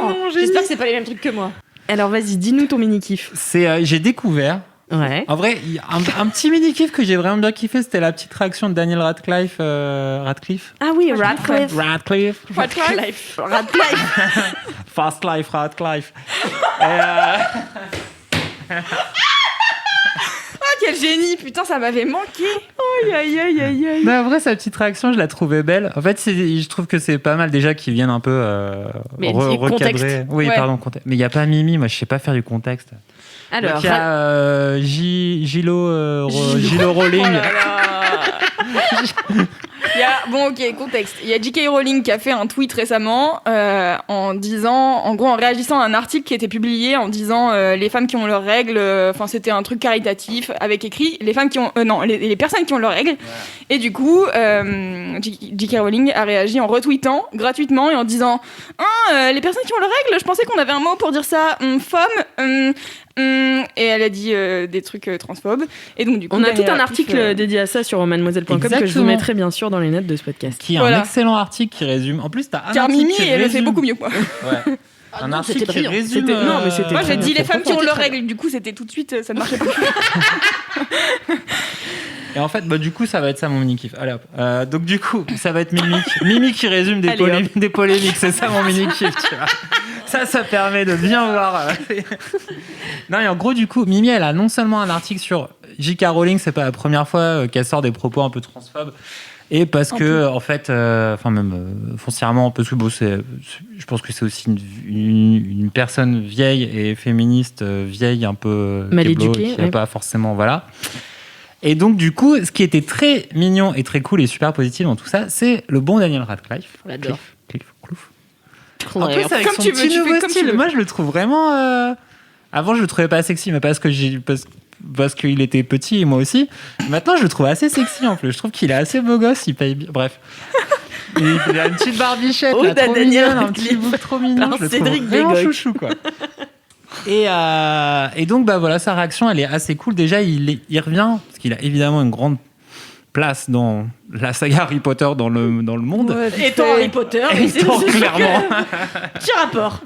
non, non, j'espère que c'est pas les mêmes trucs que moi. Alors vas-y, dis-nous ton mini-kiff. J'ai découvert. Ouais. En vrai, il y a un petit mini-kiff que j'ai vraiment bien kiffé, c'était la petite réaction de Daniel Radcliffe. Radcliffe. Ah oui, Radcliffe. Radcliffe. Radcliffe. Fast Life, Radcliffe. Ah, quel génie. Putain, ça m'avait manqué. Aïe, aïe, aïe, aïe. Mais en vrai, sa petite réaction, je la trouvais belle. En fait, je trouve que c'est pas mal déjà qu'ils viennent un peu Mais recadrer. contexte. Oui, Ouais. pardon, contexte. Mais il n'y a pas Mimi, moi je sais pas faire du contexte. Alors, Donc, il y a Gilo Rowling. Oh là là. Bon, ok, contexte. Il y a J.K. Rowling qui a fait un tweet récemment en disant, en gros, en réagissant à un article qui était publié en disant les femmes qui ont leurs règles, enfin, c'était un truc caritatif avec écrit les femmes qui ont, les personnes qui ont leurs règles. Ouais. Et du coup, J.K. Rowling a réagi en retweetant gratuitement et en disant les personnes qui ont leurs règles, je pensais qu'on avait un mot pour dire ça, femme. Et elle a dit des trucs transphobes. Et donc, du coup, On a tout Daniel un article dédié à ça sur mademoiselle.com que je vous mettrai bien sûr dans les notes de ce podcast. Qui est un excellent article qui résume. En plus, t'as un car article Mimi, qui elle le fait beaucoup mieux, quoi. Ouais. Un article qui brillant. résume. Non, mais c'était Moi, j'ai dit les femmes qui ont leurs très règles. Du coup, c'était tout de suite, ça ne marchait plus. Et en fait, du coup, ça va être ça mon mini-kiff. Allez hop. Donc du coup, ça va être Mimi qui résume des polémiques. C'est ça mon mini-kiff, tu vois. Ça permet de bien voir. Non, et en gros, du coup, Mimi, elle a non seulement un article sur J.K. Rowling, c'est pas la première fois qu'elle sort des propos un peu transphobes. Et parce que, en fait, foncièrement, parce que je pense que c'est aussi une personne vieille et féministe, vieille, un peu mal éduquée, qui n'a pas forcément, voilà. Et donc, du coup, ce qui était très mignon et très cool et super positif dans tout ça, c'est le bon Daniel Radcliffe. On l'adore. Clouf. En plus, avec son petit nouveau style, moi, je le trouve vraiment. Avant, je le trouvais pas sexy, mais parce qu'il était petit et moi aussi. Maintenant, je le trouve assez sexy en plus. Je trouve qu'il est assez beau gosse, il paye bien. Bref. Il a une petite barbichette, là, trop mignonne, un petit bout trop mignon. Je le trouve vraiment chouchou, quoi. Et donc, voilà, sa réaction, elle est assez cool. Déjà, il revient, parce qu'il a évidemment une grande place dans la saga Harry Potter dans le monde. Ouais, étant Harry Potter, clairement. Petit rapport.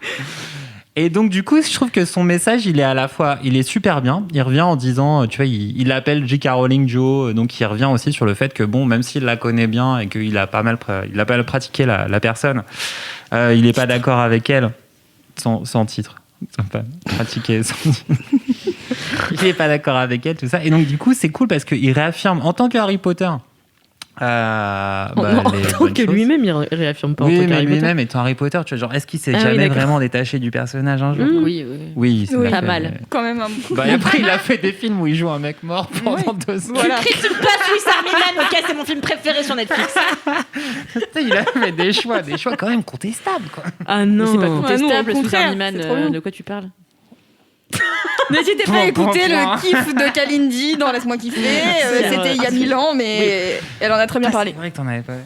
Et donc, du coup, je trouve que son message, il est super bien. Il revient en disant, tu vois, il appelle J.K. Rowling Joe, donc il revient aussi sur le fait que, bon, même s'il la connaît bien et qu'il a pas mal pratiqué la personne, il n'est pas d'accord avec elle, sans titre. Enfin, pratiquer sans titre. Il n'est pas d'accord avec elle, tout ça. Et donc, du coup, c'est cool parce qu'il réaffirme, en tant que Harry Potter, en tant que lui-même, il réaffirme pas en tant qu'Harry Potter. lui-même étant Harry Potter, tu vois, genre, est-ce qu'il s'est jamais vraiment détaché du personnage un jour? Oui, pas mal. Quand même. Et après, il a fait des films où il joue un mec mort pendant 2 ans. Voilà. Tu cries, tu me places Louis Arminan, ok, c'est mon film préféré sur Netflix. Il a fait des choix quand même contestables, quoi. Ah non, c'est pas contestable, Louis Louis Arminan, de quoi tu parles? N'hésitez pas à écouter le kiff de Kalindi dans Laisse-moi kiffer. C'était il y a 1000 ans, mais elle en a très bien parlé. C'est vrai que t'en avais pas vu.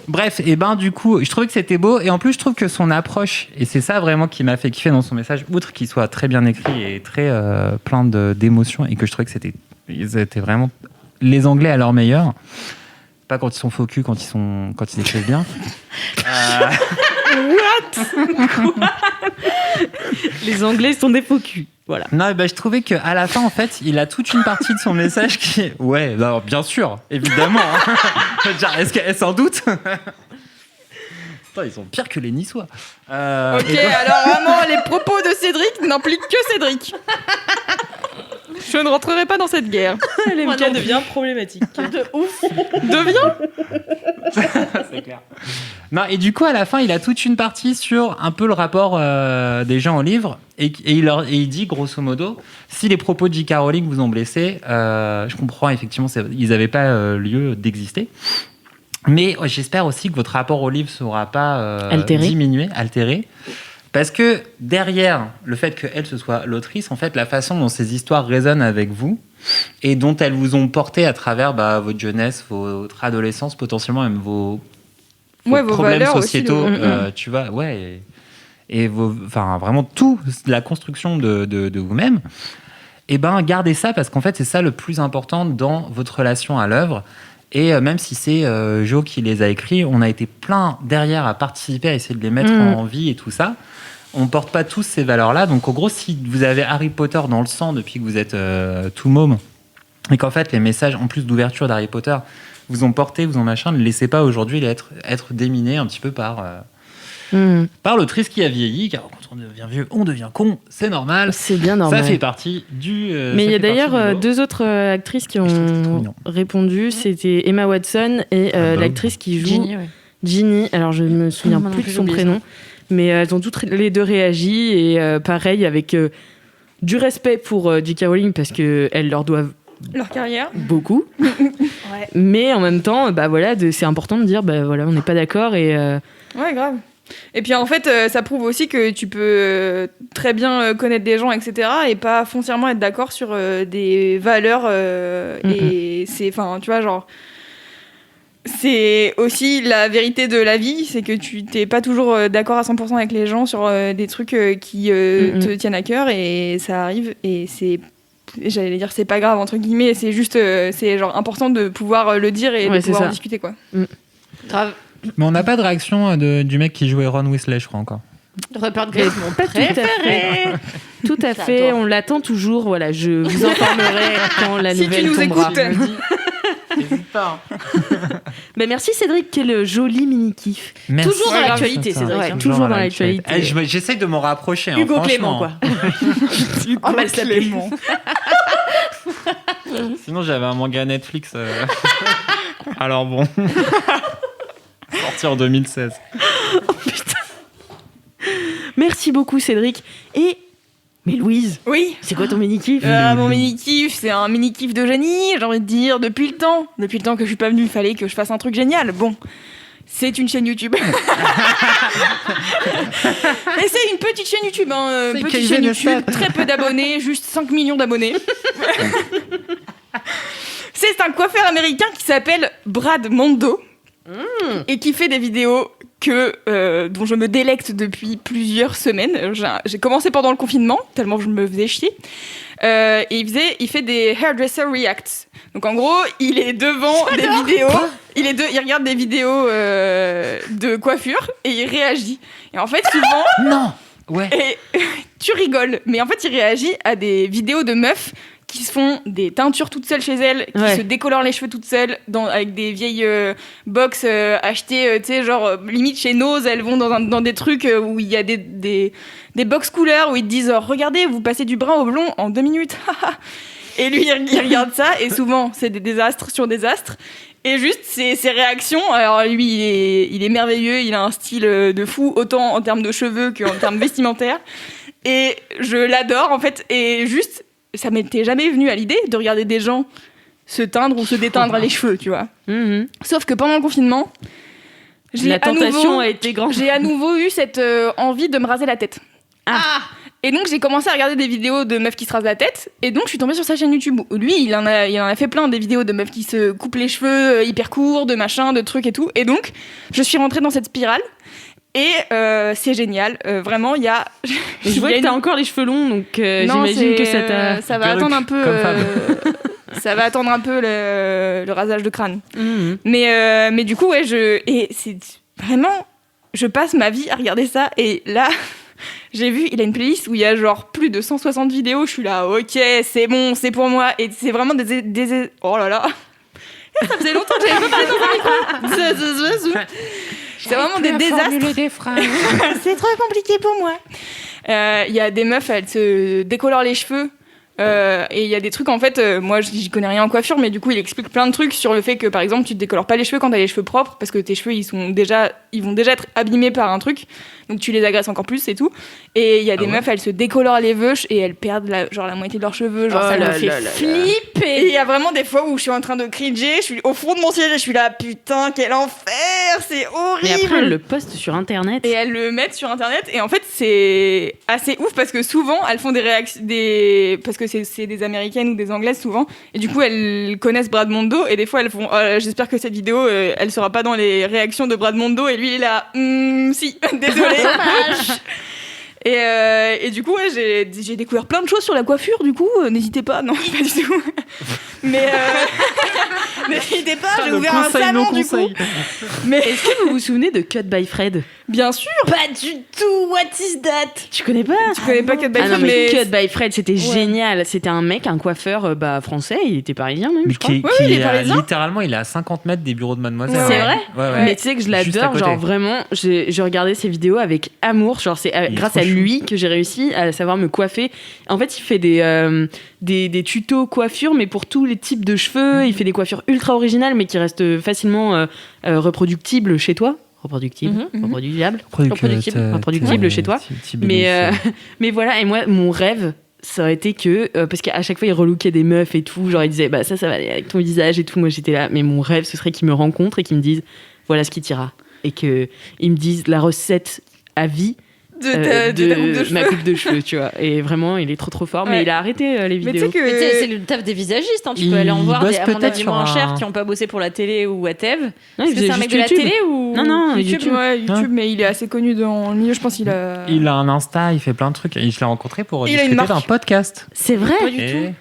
Bref, et du coup, je trouvais que c'était beau. Et en plus, je trouve que son approche, et c'est ça vraiment qui m'a fait kiffer dans son message, outre qu'il soit très bien écrit et très plein d'émotions, et que je trouvais que ils étaient vraiment les Anglais à leur meilleur. Pas quand ils sont faux cul, quand ils écrivent bien. What? Les Anglais sont des faux culs. Voilà. Non, je trouvais qu'à la fin, en fait, il a toute une partie de son message qui est... Ouais, non, bien sûr, évidemment. Est-ce qu'elle s'en doute? Ils sont pires que les Niçois. Ok, alors vraiment, les propos de Cédric n'impliquent que Cédric. Je ne rentrerai pas dans cette guerre. LMK devient problématique. De ouf. Devient. C'est clair. Non, et du coup, à la fin, il a toute une partie sur un peu le rapport des gens au livre. Et il dit, grosso modo, si les propos de J.K. Rowling vous ont blessé, je comprends, effectivement, ils n'avaient pas lieu d'exister. Mais j'espère aussi que votre rapport au livre ne sera pas diminué, altéré. Parce que derrière le fait qu'elle ce soit l'autrice, en fait, la façon dont ces histoires résonnent avec vous et dont elles vous ont porté à travers votre jeunesse, votre adolescence, potentiellement même vos problèmes sociétaux, tu vois, et vraiment tout, la construction de vous-même, gardez ça parce qu'en fait, c'est ça le plus important dans votre relation à l'œuvre. Et même si c'est Jo qui les a écrits, on a été plein derrière à participer, à essayer de les mettre en vie et tout ça. On ne porte pas tous ces valeurs-là. Donc, en gros, si vous avez Harry Potter dans le sang depuis que vous êtes tout môme, et qu'en fait, les messages, en plus d'ouverture d'Harry Potter, vous ont porté, vous ont machin, ne laissez pas aujourd'hui être déminés un petit peu par l'autrice qui a vieilli, car quand on devient vieux, on devient con, c'est normal. C'est bien normal. Ça fait partie du... Mais il y a d'ailleurs 2 autres actrices qui ont répondu. C'était Emma Watson et l'actrice qui joue Ginny. Alors, je me souviens plus de son prénom. Mais elles ont toutes les deux réagi. Et pareil, avec du respect pour J.K. Rowling, parce qu'elles leur doivent leur carrière beaucoup. Ouais. Mais en même temps, c'est important de dire, on n'est pas d'accord. Et, ouais, grave. Et puis en fait, ça prouve aussi que tu peux très bien connaître des gens, etc. et pas foncièrement être d'accord sur des valeurs. Et c'est, tu vois, genre... C'est aussi la vérité de la vie, c'est que tu t'es pas toujours d'accord à 100% avec les gens sur des trucs qui te tiennent à cœur, et ça arrive, et j'allais dire c'est pas grave entre guillemets, c'est juste c'est genre important de pouvoir le dire et de pouvoir en discuter, quoi. Grave. Mais on n'a pas de réaction du mec qui jouait Ron Weasley, je crois, encore. Rupert Grint, mon préféré. Tout à fait, on l'attend toujours. Voilà, je vous informerai quand la nouvelle tombera. n'hésite pas. Merci Cédric, quel joli mini-kiff. Toujours dans l'actualité, Cédric. Ouais, toujours dans l'actualité. J'essaye de m'en rapprocher. Hugo Clément, quoi. Hugo Clément. Sinon, j'avais un manga Netflix. Alors bon. Sorti en 2016. Oh putain. Merci beaucoup, Cédric. Mais Louise, oui. C'est quoi ton mini-kiff Mon mini-kiff, c'est un mini-kiff de génie, j'ai envie de dire, depuis le temps que je suis pas venue, il fallait que je fasse un truc génial. Bon, c'est une chaîne YouTube. Mais c'est une petite chaîne YouTube, petite chaîne YouTube, très peu d'abonnés, juste 5 millions d'abonnés. C'est un coiffeur américain qui s'appelle Brad Mondo et qui fait des vidéos dont je me délecte depuis plusieurs semaines. J'ai commencé pendant le confinement, tellement je me faisais chier. Et il fait des hairdresser reacts. Donc en gros, il est devant des vidéos, il regarde des vidéos de coiffure et il réagit. Et en fait, souvent... Non. Ouais. Et tu rigoles, mais en fait, il réagit à des vidéos de meufs qui se font des teintures toutes seules chez elles, qui se décolorent les cheveux toutes seules, avec des vieilles box achetées, tu sais, genre limite chez Nose, elles vont dans des trucs où il y a des box couleurs, où ils te disent regardez, vous passez du brun au blond en 2 minutes. Et lui, il regarde ça, et souvent, c'est des désastres sur désastres. Et juste, ses réactions, alors lui, il est merveilleux, il a un style de fou, autant en termes de cheveux qu'en termes vestimentaires. Et je l'adore, en fait, et juste... Ça m'était jamais venu à l'idée de regarder des gens se teindre ou se déteindre les cheveux, tu vois. Mm-hmm. Sauf que pendant le confinement, la tentation a été grande. J'ai à nouveau eu cette envie de me raser la tête. Et donc j'ai commencé à regarder des vidéos de meufs qui se rasent la tête. Et donc je suis tombée sur sa chaîne YouTube. Lui, il en a fait plein des vidéos de meufs qui se coupent les cheveux hyper courts, de machins, de trucs et tout. Et donc je suis rentrée dans cette spirale. Et c'est génial, vraiment, il y a... Je vois que t'as encore les cheveux longs, donc j'imagine que ça t'a... Ça va attendre un peu... ça va attendre un peu le rasage de crâne. Mm-hmm. Mais du coup, et c'est vraiment... Je passe ma vie à regarder ça, et là, j'ai vu, il a une playlist où il y a genre plus de 160 vidéos, je suis là, ok, c'est bon, c'est pour moi, et c'est vraiment des... Oh là là. Ça faisait longtemps que j'avais pas parlé dans un micro. C'est vraiment des désastres. C'est trop compliqué pour moi. Il y a des meufs, elles se décolorent les cheveux. Et il y a des trucs, en fait, moi j'y connais rien en coiffure, mais du coup il explique plein de trucs sur le fait que par exemple tu te décolores pas les cheveux quand t'as les cheveux propres, parce que tes cheveux ils vont déjà être abîmés par un truc, donc tu les agresses encore plus et tout. Et il y a des meufs, elles se décolorent les veuches et elles perdent la moitié de leurs cheveux, genre ça me fait flipper. Et il y a vraiment des fois où je suis en train de cringer, je suis au fond de mon siège et je suis là, putain quel enfer, c'est horrible. Et après elles le postent sur internet. Et elles le mettent sur internet, et en fait c'est assez ouf parce que souvent elles font des réactions, parce que c'est des américaines ou des anglaises souvent, et du coup elles connaissent Brad Mondo, et des fois elles font j'espère que cette vidéo elle sera pas dans les réactions de Brad Mondo, et lui il est là si désolé. Et du coup j'ai découvert plein de choses sur la coiffure, du coup n'hésitez pas, non pas du tout, mais n'hésitez pas, j'ai ouvert un salon du coup. Mais est-ce que vous vous souvenez de Cut by Fred? Bien sûr. Pas du tout. What is that? Tu connais pas? Tu connais pas Cut by Fred? Non, mais Cut by Fred, c'était génial. C'était un mec, un coiffeur français. Il était parisien même, je crois. Il est parisien. Littéralement, il est à 50 mètres des bureaux de Mademoiselle. C'est vrai? Ouais. Mais tu sais que je l'adore. Genre vraiment, je regardais ses vidéos avec amour. Genre c'est grâce à lui que j'ai réussi à savoir me coiffer. En fait, il fait des tutos coiffure, mais pour tous les types de cheveux. Il fait des coiffures ultra originales, mais qui restent facilement reproductibles chez toi. Reproductible chez toi. Mais voilà, et moi, mon rêve, ça aurait été que... parce qu'à chaque fois, il relookait des meufs et tout. Genre, il disait, bah ça va aller avec ton visage et tout. Moi, j'étais là. Mais mon rêve, ce serait qu'ils me rencontrent et qu'ils me disent, voilà ce qui t'ira. Et qu'ils me disent la recette à vie de ma coupe de cheveux, tu vois. Et vraiment, il est trop fort. Mais il a arrêté les vidéos. C'est le taf des visagistes. Hein. Tu peux aller en voir des, à mon avis, moins chers qui n'ont pas bossé pour la télé ou whatever. Est-ce que c'est un mec de la télé ou... Non, YouTube, mais il est assez connu dans le milieu. Je pense qu'il a... Il a un Insta, il fait plein de trucs. Et je l'ai rencontré pour discuter d'un podcast. C'est vrai? Pas du tout.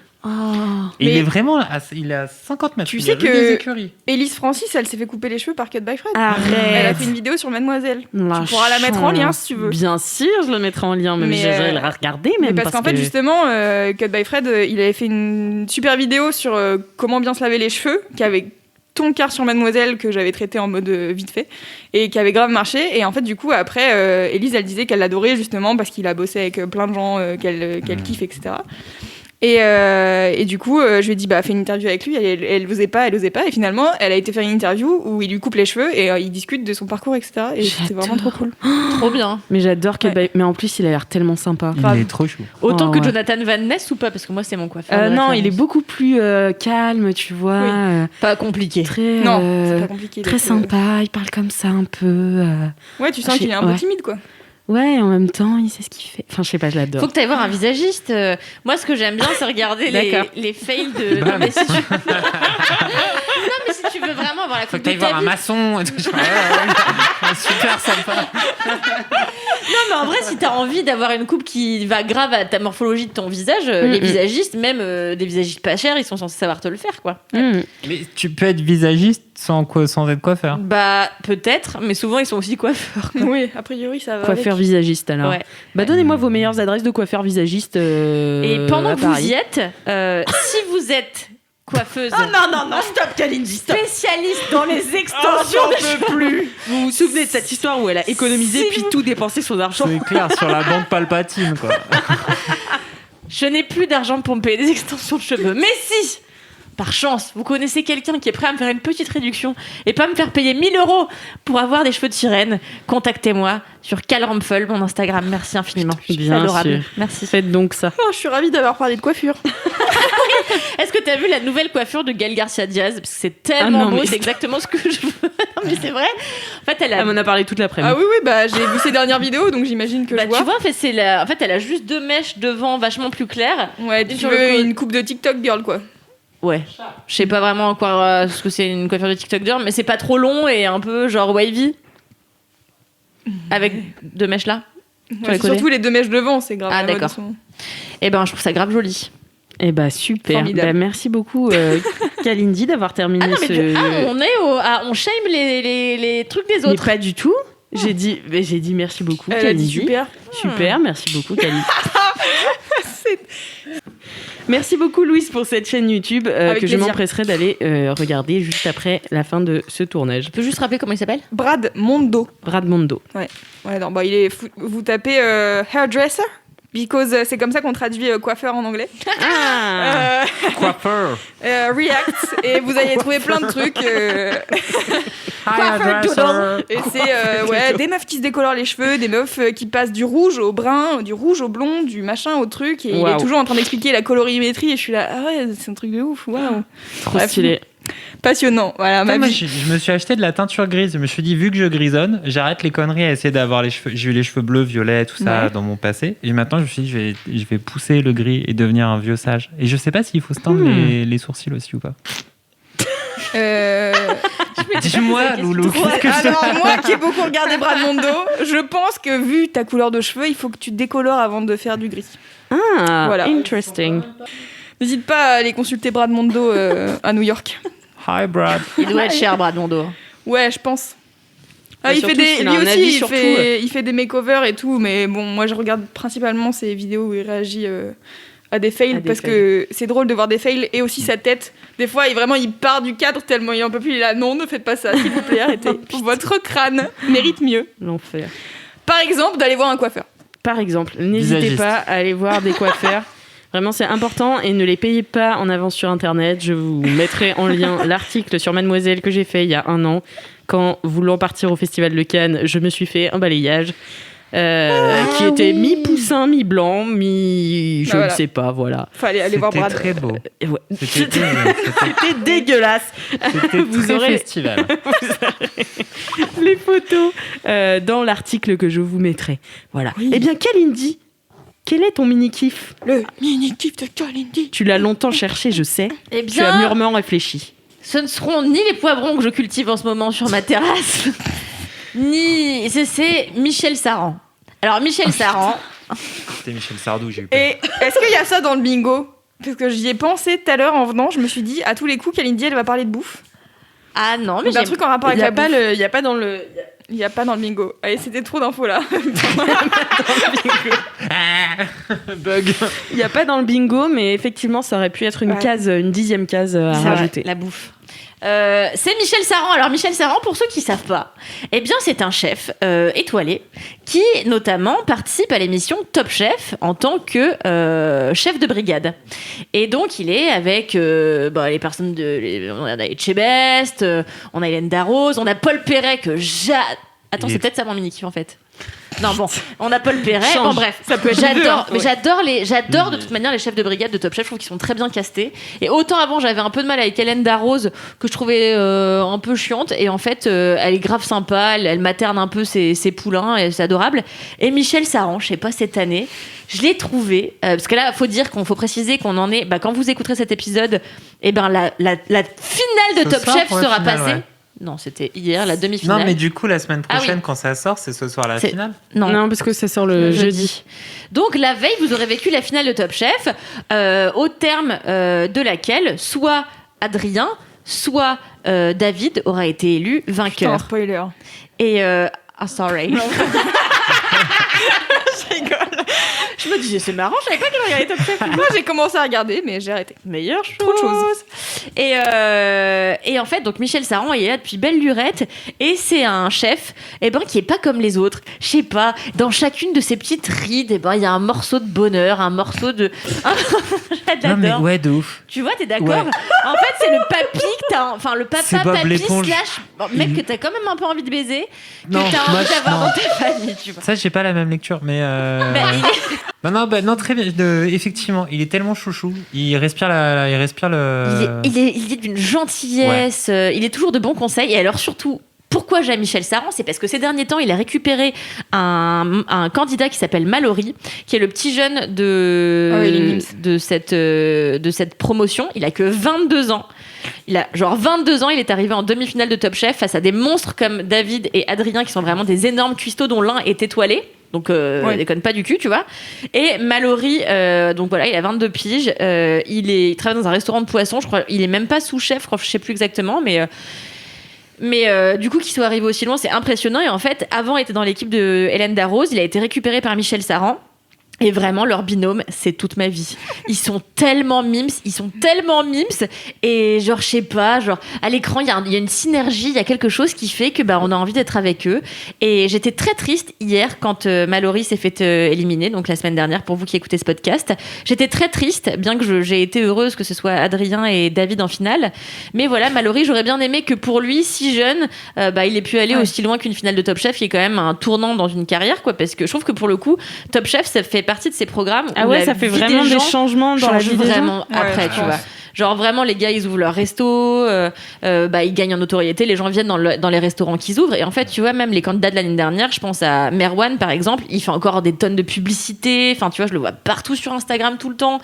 Et il est vraiment il est à 50 mètres. Tu sais que Élise Francis, elle s'est fait couper les cheveux par Cut by Fred. Arrête. Elle a fait une vidéo sur Mademoiselle. Tu pourras la mettre en lien si tu veux. Bien sûr, je la mettrai en lien, mais j'irai la regarder même. Parce qu'en fait, justement, Cut by Fred, il avait fait une super vidéo sur comment bien se laver les cheveux, qui avait ton quart sur Mademoiselle que j'avais traité en mode vite fait et qui avait grave marché. Et en fait, du coup, après, Élise, elle disait qu'elle l'adorait justement parce qu'il a bossé avec plein de gens qu'elle kiffe, etc. Et du coup, je lui ai dit, fais une interview avec lui. Elle osait pas. Et finalement, elle a été faire une interview où il lui coupe les cheveux et il discute de son parcours, etc. Et c'était vraiment trop cool. Trop bien. Mais j'adore mais en plus, il a l'air tellement sympa. Il est trop chou. Autant que Jonathan Van Ness ou pas? Parce que moi, c'est mon coiffeur. Non, il est beaucoup plus calme, tu vois. Oui. Pas compliqué. Non, c'est pas compliqué. Très sympa. Il parle comme ça un peu. Ouais, tu sens qu'il est un peu timide, quoi. Ouais, en même temps, il sait ce qu'il fait. Enfin, je sais pas, je l'adore. Faut que tu ailles voir un visagiste. Moi, ce que j'aime bien, c'est regarder les fails de. Non, mais si tu... non, mais si tu veux vraiment avoir la coupe de ta vie. Faut que tu ailles voir un maçon. Super sympa. Non, mais en vrai, si t'as envie d'avoir une coupe qui va grave à ta morphologie de ton visage, les visagistes, même des visagistes pas chers, ils sont censés savoir te le faire, quoi. Mais tu peux être visagiste sans être coiffeur? Peut-être, mais souvent ils sont aussi coiffeurs. Oui, a priori, ça va. Coiffeur visagiste, alors. Ouais. Donnez-moi vos meilleures adresses de coiffeurs visagistes. Et pendant que vous y êtes, si vous êtes coiffeuse. Non, stop, Kalindi, stop. Spécialiste dans les extensions. J'en peux plus. Vous vous souvenez de cette histoire où elle a économisé puis tout dépensé son argent? C'est clair, sur la bande Palpatine, quoi. Je n'ai plus d'argent pour me payer des extensions de cheveux. Mais si, par chance, vous connaissez quelqu'un qui est prêt à me faire une petite réduction et pas me faire payer 1 000 € pour avoir des cheveux de sirène, contactez-moi sur Calrumpfel, mon Instagram. Merci infiniment. Bien c'est adorable. Sûr. Merci. Faites donc ça. Oh, je suis ravie d'avoir parlé de coiffure. Est-ce que tu as vu la nouvelle coiffure de Gaël Garcia Diaz? Parce que c'est tellement beau, c'est exactement ce que je veux. Non, mais c'est vrai. En fait, elle m'en a parlé toute l'après-midi. Ah oui, j'ai vu ses dernières vidéos, donc j'imagine que je vois. Tu vois, en fait, elle a juste 2 mèches devant vachement plus claires. Ouais, tu veux une coupe de TikTok girl, quoi. Ouais, je sais pas vraiment encore ce que c'est une coiffure de TikTok girl, mais c'est pas trop long et un peu genre wavy. Avec 2 mèches là. Ouais, surtout les 2 mèches devant, c'est grave. Ah, d'accord. Et je trouve ça grave joli. Eh super. Merci beaucoup, Kalindi, d'avoir terminé on shame les trucs des autres. Mais pas du tout. J'ai dit merci beaucoup, Kalindi. Super, merci beaucoup, Kalindi. Merci beaucoup, Louise, pour cette chaîne YouTube que je m'empresserai d'aller regarder juste après la fin de ce tournage. Tu peux juste rappeler comment il s'appelle? Brad Mondo. Ouais. Non, vous tapez hairdresser, because c'est comme ça qu'on traduit coiffeur en anglais. Coiffeur. React, et vous allez trouver plein de trucs. Coiffeur doodle. Et c'est des meufs qui se décolorent les cheveux, des meufs qui passent du rouge au brun, du rouge au blond, du machin au truc, et il est toujours en train d'expliquer la colorimétrie, et je suis là, ah ouais, c'est un truc de ouf, waouh. Trop stylé. Passionnant, voilà. Moi, je me suis acheté de la teinture grise. Je me suis dit, vu que je grisonne, j'arrête les conneries à essayer d'avoir les cheveux. J'ai eu les cheveux bleus, violets, tout ça dans mon passé. Et maintenant, je me suis dit, je vais pousser le gris et devenir un vieux sage. Et je sais pas s'il faut se teindre les sourcils aussi ou pas. Dis-moi, Loulou. Alors, moi qui ai beaucoup regardé Brad Mondo, je pense que vu ta couleur de cheveux, il faut que tu te décolores avant de faire du gris. Voilà. Interesting. N'hésite pas à aller consulter Brad Mondo à New York. Hi, Brad. Il doit être cher, Brad Mondo. Ouais, je pense. Il fait des makeovers et tout, mais bon, moi je regarde principalement ses vidéos où il réagit à des fails parce que c'est drôle de voir des fails et aussi sa tête. Des fois, il part du cadre tellement il en peut plus. Il est là, non, ne faites pas ça, s'il vous plaît, arrêtez. Votre crâne mérite mieux. L'enfer. Par exemple, d'aller voir un coiffeur. Par exemple, n'hésitez pas à aller voir des coiffeurs. Vraiment, c'est important et ne les payez pas en avance sur Internet. Je vous mettrai en lien l'article sur Mademoiselle que j'ai fait il y a 1 an. Quand, voulant partir au Festival de Cannes, je me suis fait un balayage qui était mi-poussin, mi-blanc, je ne sais pas, voilà. Fallait aller voir Brad. C'était très beau. C'était dégueulasse. C'était vous aurez festival. Les photos dans l'article que je vous mettrai. Voilà. Oui. Eh bien, Kalindi, quel est ton mini-kiff? Le mini-kiff de Kalindi. Tu l'as longtemps cherché, je sais. Eh bien, tu as mûrement réfléchi. Ce ne seront ni les poivrons que je cultive en ce moment sur ma terrasse, ni... C'est Michel Saran. Alors, Michel Saran... C'était Michel Sardou, j'ai eu peur. Et est-ce qu'il y a ça dans le bingo? Parce que j'y ai pensé tout à l'heure en venant, je me suis dit, à tous les coups, Kalindi, elle va parler de bouffe. Ah non, mais j'ai un truc en rapport avec la bouffe. Il n'y a pas dans le... Il n'y a pas dans le bingo. Allez, c'était trop d'infos là. Bug. Il n'y a pas dans le bingo, mais effectivement, ça aurait pu être une case, une 10e case à rajouter. La bouffe. C'est Michel Saran. Alors Michel Saran, pour ceux qui ne savent pas, eh bien c'est un chef étoilé qui notamment participe à l'émission Top Chef en tant que chef de brigade. Et donc il est avec les personnes on a Etchebest, on a Hélène Darroze, on a Paul Perret que Attends, c'est peut-être ça mon mini-kiff en fait. Non, bon, on a Paul Perret. Bon, bref, ça peut être j'adore, mais j'adore de toute manière les chefs de brigade de Top Chef. Je trouve qu'ils sont très bien castés. Et autant avant, j'avais un peu de mal avec Hélène Darroze que je trouvais un peu chiante. Et en fait, elle est grave sympa. Elle materne un peu ses poulains et c'est adorable. Et Michel Saran, je sais pas, cette année, je l'ai trouvé parce que là, faut préciser qu'on en est. Quand vous écouterez cet épisode, la finale de Top Chef sera passée. Ouais. Non, c'était hier, la demi-finale. Non, mais du coup, la semaine prochaine, quand ça sort, c'est ce soir la finale. Non, parce que ça sort le jeudi. Donc, la veille, vous aurez vécu la finale de Top Chef, au terme de laquelle, soit Adrien, soit David aura été élu vainqueur. Putain, spoiler. Et... sorry. Je rigole. Je me disais, c'est marrant, je savais pas qu'il regardait Top Chef. Moi, j'ai commencé à regarder, mais j'ai arrêté. Meilleure chose. Trop de choses. Et en fait, donc Michel Saran, il est là depuis belle lurette. Et c'est un chef qui est pas comme les autres. Je sais pas, dans chacune de ces petites rides, il y a un morceau de bonheur, un morceau de... Non, mais ouais, de ouf. Tu vois, t'es d'accord? Ouais. En fait, c'est le papy que t'as... Enfin, le papa papy slash... mec que t'as quand même un peu envie de baiser, que t'as envie d'avoir dans ta famille, tu vois. Ça, j'ai pas la même lecture, mais... Non, très bien. Effectivement, il est tellement chouchou. Il respire le... Il est d'une gentillesse. Ouais. Il est toujours de bons conseils. Et alors, surtout... Pourquoi j'aime Michel Saran? C'est parce que ces derniers temps, il a récupéré un candidat qui s'appelle Mallory, qui est le petit jeune de cette promotion. Il a que 22 ans. Il a genre 22 ans, il est arrivé en demi-finale de Top Chef face à des monstres comme David et Adrien qui sont vraiment des énormes cuistots dont l'un est étoilé. Donc, déconne pas du cul, tu vois. Et Mallory, donc voilà, il a 22 piges. Il travaille dans un restaurant de poissons, je crois. Il est même pas sous-chef, je sais plus exactement, mais du coup, qu'il soit arrivé aussi loin, c'est impressionnant. Et en fait, avant, il était dans l'équipe de Hélène Darroze. Il a été récupéré par Michel Saran. Et vraiment, leur binôme, c'est toute ma vie. Ils sont tellement mimes. Et genre, je sais pas, genre, à l'écran, il y a une synergie, il y a quelque chose qui fait que on a envie d'être avec eux. Et j'étais très triste hier quand Mallory s'est fait éliminer, donc la semaine dernière, pour vous qui écoutez ce podcast. J'étais très triste, bien que j'ai été heureuse que ce soit Adrien et David en finale. Mais voilà, Mallory, j'aurais bien aimé que pour lui, si jeune, il ait pu aller aussi loin qu'une finale de Top Chef, qui est quand même un tournant dans une carrière, quoi. Parce que je trouve que pour le coup, Top Chef, ça fait partie de ces programmes où ça fait vraiment des changements dans la vie des gens. Après, tu vois. Genre vraiment, les gars, ils ouvrent leur resto, ils gagnent en notoriété, les gens viennent dans les restaurants qu'ils ouvrent. Et en fait, tu vois, même les candidats de l'année dernière, je pense à Merwan, par exemple, il fait encore des tonnes de publicité. Enfin, tu vois, je le vois partout sur Instagram tout le temps.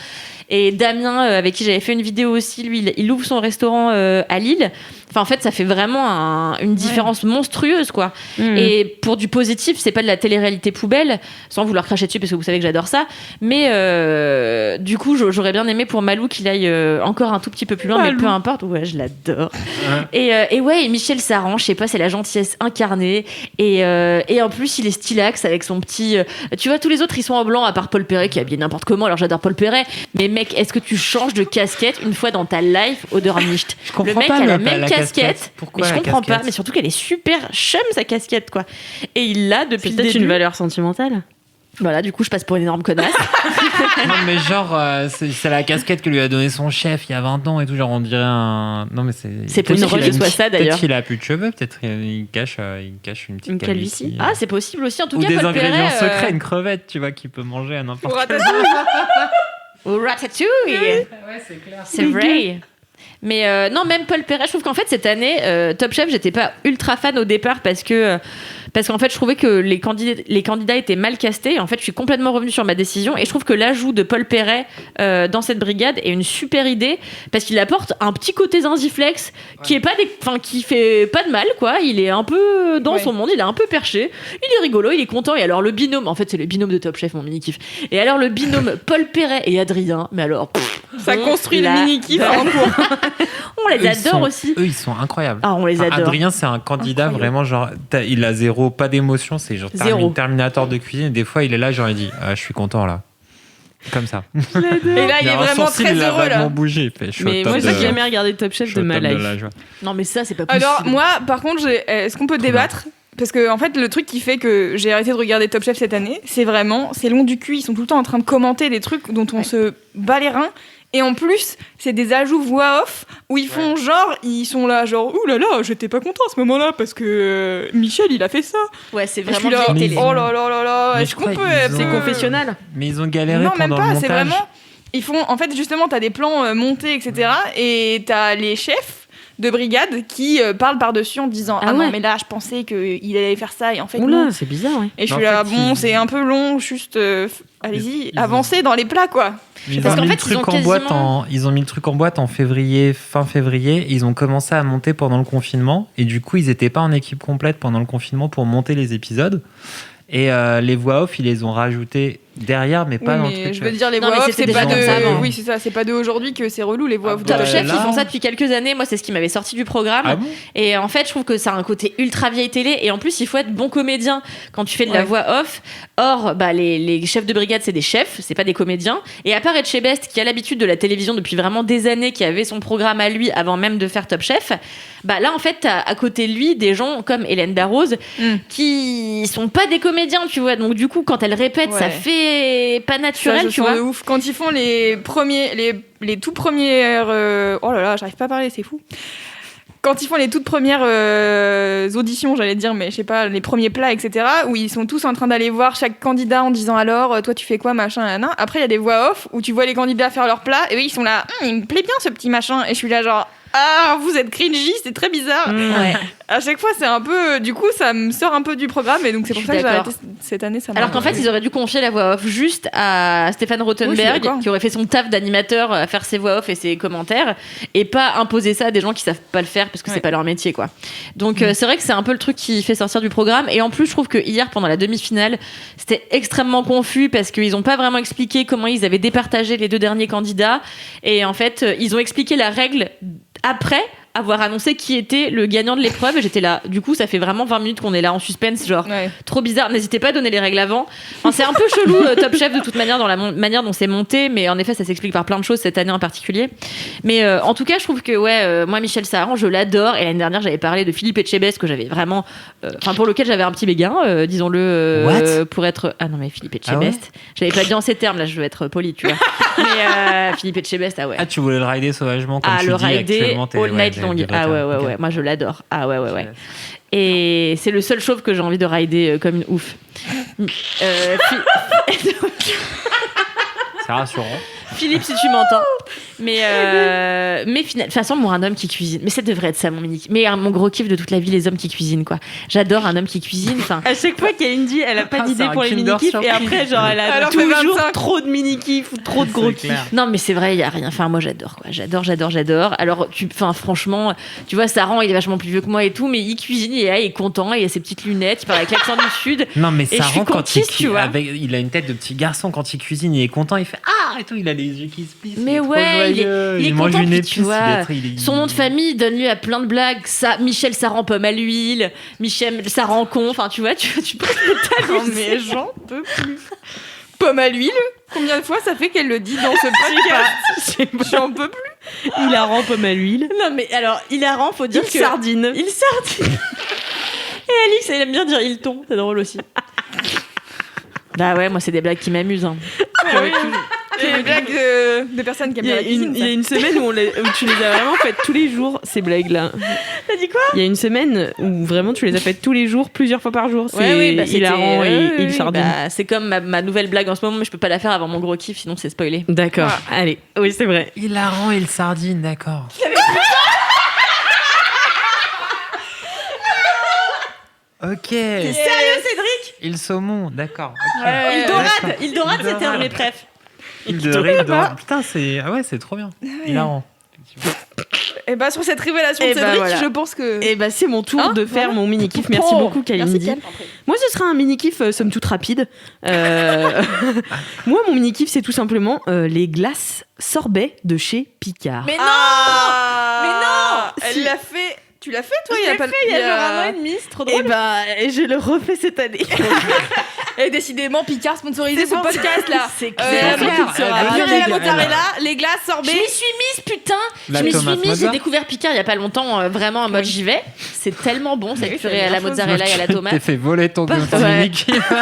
Et Damien, avec qui j'avais fait une vidéo aussi, lui, il ouvre son restaurant à Lille. Enfin, en fait, ça fait vraiment une différence monstrueuse, quoi. Et pour du positif, c'est pas de la télé-réalité poubelle, sans vouloir cracher dessus, parce que vous savez que j'adore ça. Mais du coup, j'aurais bien aimé pour Malou qu'il aille encore un tout petit peu plus loin, mais peu importe. Ouais, je l'adore. Et Michel Saran, je sais pas, c'est la gentillesse incarnée. Et en plus, il est stylax avec son petit... tu vois, tous les autres, ils sont en blanc, à part Paul Perret, qui est habillé n'importe comment. Alors, j'adore Paul Perret. Mais mec, est-ce que tu changes de casquette une fois dans ta life Odernicht? Le mec a la même casquette. Pourquoi mais je comprends pas, mais surtout qu'elle est super chum, sa casquette, quoi. Et il l'a depuis le début. C'est peut-être une valeur sentimentale. Voilà, du coup, je passe pour une énorme connasse. Non, mais genre, c'est la casquette que lui a donné son chef il y a 20 ans et tout. Genre, on dirait un. Non, mais c'est possible que ce soit ça, d'ailleurs. Peut-être qu'il a plus de cheveux, peut-être il cache une petite calvitie. Ah, c'est possible aussi. En tout ou cas, des Paul ingrédients Perret, secrets, une crevette, tu vois, qu'il peut manger à n'importe quel Ou ratatouille. Ouais, c'est clair. C'est vrai. Mais non, même Paul Perret, je trouve qu'en fait, cette année, Top Chef, j'étais pas ultra fan au départ parce qu'en fait, je trouvais que les candidats étaient mal castés. En fait, je suis complètement revenue sur ma décision et je trouve que l'ajout de Paul Perret dans cette brigade est une super idée parce qu'il apporte un petit côté zinziflex qui fait pas de mal, quoi. Il est un peu dans son monde, il est un peu perché, il est rigolo, il est content. Et alors le binôme, en fait, c'est le binôme de Top Chef, mon mini kiff. Et alors le binôme Paul Perret et Adrien, mais alors ça construit le mini kiff. On les adore aussi. Eux, ils sont incroyables. Ah, on les adore. Adrien, c'est un candidat vraiment genre, il a zéro, pas d'émotion, c'est genre Terminator de cuisine. Et des fois, il est là, genre, il dit, je suis content là. Comme ça. Et là, il est vraiment très heureux là. Bougé. Mais moi, j'ai jamais regardé Top Chef de ma life. Non, mais ça, c'est pas possible. Alors, moi, par contre, est-ce qu'on peut débattre ? Parce que, en fait, le truc qui fait que j'ai arrêté de regarder Top Chef cette année, c'est long du cul. Ils sont tout le temps en train de commenter des trucs dont on se bat les reins. Et en plus, c'est des ajouts voix off où ils font ils sont là, genre, ouh là là, j'étais pas content à ce moment-là parce que Michel, il a fait ça. Ouais, c'est vraiment là, télé. oh là là là là, est-ce qu'on peut. C'est confessionnal. Mais ils ont galéré non, pendant même pas, le montage. c'est vraiment. Ils font, en fait, justement, t'as des plans montés, etc. Et t'as les chefs de brigade qui parlent par-dessus en disant non mais là je pensais qu'il allait faire ça et en fait Oula, non. c'est bizarre, ouais. Et je suis là c'est un peu long, juste allez-y, avancez dans les plats quoi. Parce qu'en fait ils ont mis le truc en boîte en février, fin février, et ils ont commencé à monter pendant le confinement et du coup ils étaient pas en équipe complète pendant le confinement pour monter les épisodes. Et les voix off, ils les ont rajoutées derrière, mais pas dans le truc. Je veux dire, les voix off, c'est pas de. Oui, c'est ça, c'est pas d'aujourd'hui que c'est relou, les voix off. Top Chef, ils font ça depuis quelques années. Moi, c'est ce qui m'avait sorti du programme. Ah bon et en fait, je trouve que ça a un côté ultra vieille télé. Et en plus, il faut être bon comédien quand tu fais de la voix off. Or, les chefs de brigade, c'est des chefs, c'est pas des comédiens. Et à part Etchebest, qui a l'habitude de la télévision depuis vraiment des années, qui avait son programme à lui avant même de faire Top Chef, là, en fait, t'as à côté de lui des gens comme Hélène Darroze qui sont pas des comédiens, tu vois. Donc, du coup, quand elle répète, ça fait pas naturel, tu vois. De ouf. Quand ils font les tout premières oh là là, j'arrive pas à parler, c'est fou. Quand ils font les toutes premières auditions, j'allais dire, mais je sais pas, les premiers plats, etc., où ils sont tous en train d'aller voir chaque candidat en disant alors, toi tu fais quoi, machin, nan. Après il y a des voix off où tu vois les candidats faire leur plat et eux ils sont là, il me plaît bien ce petit machin, et je suis là genre vous êtes cringy, c'est très bizarre. Ouais. À chaque fois, c'est un peu. Du coup, ça me sort un peu du programme, et donc c'est pour ça que j'ai arrêté cette année. Alors qu'en fait, ils auraient dû confier la voix off juste à Stéphane Rothenberg, qui aurait fait son taf d'animateur à faire ses voix off et ses commentaires, et pas imposer ça à des gens qui savent pas le faire parce que c'est pas leur métier, quoi. Donc c'est vrai que c'est un peu le truc qui fait sortir du programme. Et en plus, je trouve que hier, pendant la demi-finale, c'était extrêmement confus parce qu'ils ont pas vraiment expliqué comment ils avaient départagé les deux derniers candidats. Et en fait, ils ont expliqué la règle après avoir annoncé qui était le gagnant de l'épreuve, et j'étais là, du coup ça fait vraiment 20 minutes qu'on est là en suspense, genre trop bizarre. N'hésitez pas à donner les règles avant. Enfin, c'est un peu chelou Top Chef de toute manière dans la manière dont c'est monté, mais en effet ça s'explique par plein de choses cette année en particulier. Mais en tout cas je trouve que moi Michel Saran je l'adore, et l'année dernière j'avais parlé de Philippe Etchebest que j'avais vraiment pour lequel j'avais un petit béguin, disons-le, pour être mais Philippe Etchebest, j'avais pas dit en ces termes là, je veux être poli, tu vois. Mais Philippe Etchebest, tu voulais le rider sauvagement comme tu dis actuellement, all night long. Ouais, moi je l'adore. Ouais. Et c'est le seul chauve que j'ai envie de rider comme une ouf. C'est rassurant. Philippe, si tu m'entends. Mais de toute façon, moi, un homme qui cuisine. Mais ça devrait être ça, mon mini. Mais mon gros kiff de toute la vie, les hommes qui cuisinent, quoi. J'adore un homme qui cuisine. À chaque fois qu'Alindy, elle a pas d'idée pour les mini-kiffs, et après, genre, elle a toujours trop de mini-kiffs ou trop de gros kiffs. Non, mais c'est vrai, il y a rien. Enfin, moi, j'adore, quoi. J'adore. Alors, franchement, tu vois, Saran, il est vachement plus vieux que moi et tout, mais il cuisine, il est content, il a ses petites lunettes, il parle avec l'accent du Sud. Non, mais Saran, quand il a une tête de petit garçon, quand il cuisine, il est content, il fait et tout, il a les yeux qui se plissent. Mais ouais, il est content, une épice, tu vois. Son nom de famille donne lieu à plein de blagues. Michel Saran pomme à l'huile, Michel Saran con. Enfin, tu vois, tu peux t'amuser. Mais j'en peux plus. Pomme à l'huile. Combien de fois ça fait qu'elle le dit dans ce podcast? J'en peux plus. Hilarant pomme à l'huile. Non, mais alors hilarant, faut dire il sardine. Il sardine. Et Alix, elle aime bien dire il ton. C'est drôle aussi. Bah ouais, moi c'est des blagues qui m'amusent. Des blagues de personnes qui aiment bien la cuisine. Il y a une semaine où tu les as vraiment faites tous les jours, ces blagues-là. T'as dit quoi? Il y a une semaine où vraiment tu les as faites tous les jours, plusieurs fois par jour. C'est hilarant et il sardine. C'est comme ma nouvelle blague en ce moment, mais je peux pas la faire avant mon gros kiff, sinon c'est spoilé. D'accord, allez. Oui, c'est vrai. Hilarant et le sardine, d'accord. Ok. T'es sérieux, Cédric? Il saumon, d'accord. Okay. Il dorade, c'était un de mes préfs. Putain, c'est trop bien. Hilarant. Et sur cette révélation de Cédric, je pense que. C'est mon tour de faire mon mini kiff. Merci beaucoup, Kalindi. Moi, ce sera un mini kiff somme toute rapide. Moi, mon mini kiff, c'est tout simplement les glaces sorbet de chez Picard. Mais non, mais non. Elle l'a fait. Tu l'as fait, toi? Il y a genre un an et demi, c'est trop drôle. Et je le refais cette année. Et décidément, Picard sponsorisé ce podcast là. C'est clair. Purée à la mozzarella, les glaces, sorbet. Je m'y suis mise, putain. Je m'y suis mise. J'ai découvert Picard il y a pas longtemps, vraiment en mode j'y vais. C'est tellement bon cette purée à la mozzarella et à la tomate. T'es fait voler ton mini-kiff.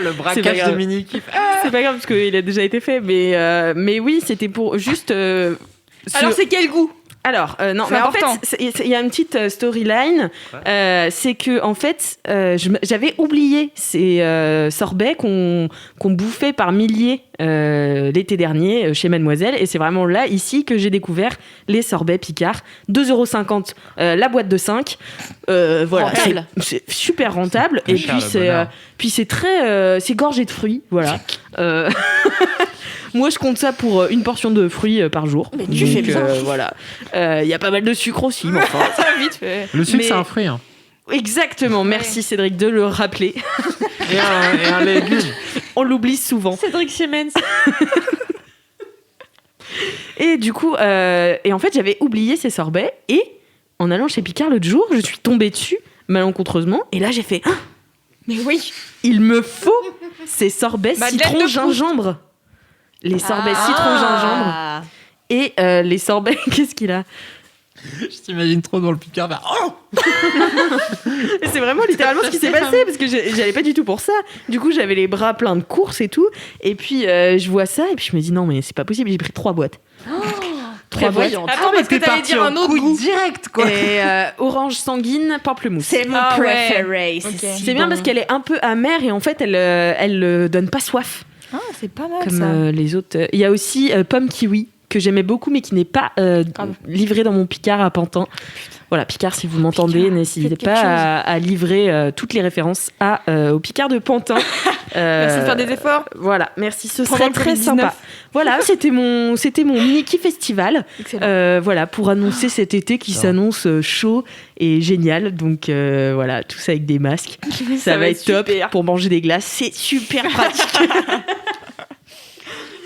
Le braquage de mini-kiff. C'est pas grave parce qu'il a déjà été fait, mais oui, c'était pour juste. Alors c'est quel goût? Alors, non, mais important. En fait, il y a une petite storyline. C'est que, en fait, j'avais oublié ces sorbets qu'on bouffait par milliers l'été dernier chez Mademoiselle. Et c'est vraiment là, ici, que j'ai découvert les sorbets Picard. 2,50 € la boîte de 5. Voilà, c'est super rentable. Et puis, c'est très. C'est gorgé de fruits. Voilà. Moi, je compte ça pour une portion de fruits par jour. Mais tu fais bien. Voilà. Il y a pas mal de sucre aussi, mais enfin. Ça vite fait. Le sucre, c'est un fruit. Hein. Exactement. Merci Cédric de le rappeler. Et un légume. On l'oublie souvent. Cédric Siemens. Et du coup, et en fait, j'avais oublié ces sorbets. Et en allant chez Picard l'autre jour, je suis tombée dessus malencontreusement. Et là, j'ai fait. Ah, mais oui, il me faut ces sorbets citron-gingembre. Les sorbets citron-gingembre. Et les sorbets, qu'est-ce qu'il a? Je t'imagine trop dans le Picard. Et c'est vraiment littéralement ce qui s'est passé parce que j'allais pas du tout pour ça. Du coup, j'avais les bras pleins de courses et tout. Et puis, je vois ça et puis je me dis non, mais c'est pas possible. J'ai pris 3 boîtes. 3 boîtes. Attends, parce que t'allais dire un autre goût direct, quoi. Et orange sanguine, pamplemousse. C'est mon préféré. C'est bien parce qu'elle est un peu amère et en fait, elle donne pas soif. Ah, c'est pas mal comme ça. Les autres. Il y a aussi pomme kiwi que j'aimais beaucoup mais qui n'est pas livré dans mon Picard à Pantin. Voilà, Picard, si vous m'entendez, n'hésitez pas à livrer toutes les références au Picard de Pantin. Merci de faire des efforts. Voilà, merci, ce serait très sympa. Voilà, c'était mon mini-kiff festival. Voilà, pour annoncer cet été qui s'annonce chaud et génial. Donc voilà, tout ça avec des masques. Ça va être top pour manger des glaces. C'est super pratique.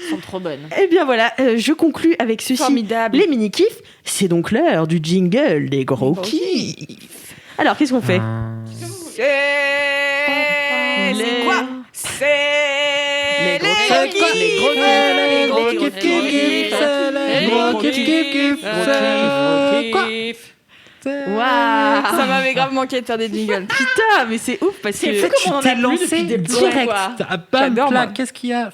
Sont trop bonnes. Et bien voilà, je conclus avec ceci. Formidable. Les mini-kiffs, c'est donc l'heure du jingle des gros kiffs. Alors, qu'est-ce qu'on fait C'est quoi? C'est les gros kiffs. Waouh, ça m'avait grave manqué de faire des jingles. Putain, mais c'est ouf parce que tu t'es lancé direct. Qu'est-ce qu'il y a?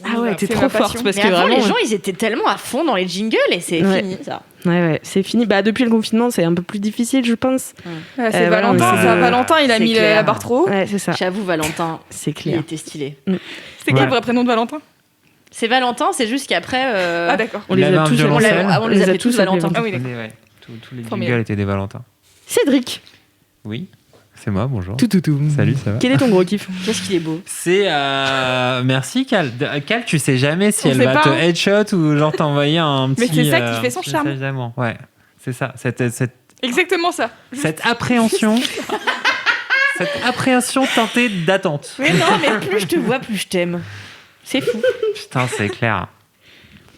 Ah ouais, t'es trop forte parce mais que avant, vraiment les gens ils étaient tellement à fond dans les jingles et c'est fini ça. Ouais, c'est fini. Bah depuis le confinement, c'est un peu plus difficile, je pense. C'est Valentin. Valentin, il a mis la barre trop haut. Ouais, c'est ça. J'avoue, Valentin, c'est clair. Il était stylé. C'est quoi le vrai prénom de Valentin? C'est Valentin, c'est juste qu'après. Ah d'accord. On les a tous Valentin. Ah oui, d'accord. Tous les jingles étaient des Valentins. Cédric. Oui. C'est moi, bonjour. Tout. Salut, ça va? Quel est ton gros kiff? Qu'est-ce qu'il est beau. C'est... Merci, Cal. Cal, tu sais jamais si elle va te headshot ou genre t'envoyer un petit... Mais c'est ça qui fait son charme. Ouais, c'est ça. Exactement ça. Cette appréhension... cette appréhension teintée d'attente. Mais non, mais plus je te vois, plus je t'aime. C'est fou. Putain, c'est clair.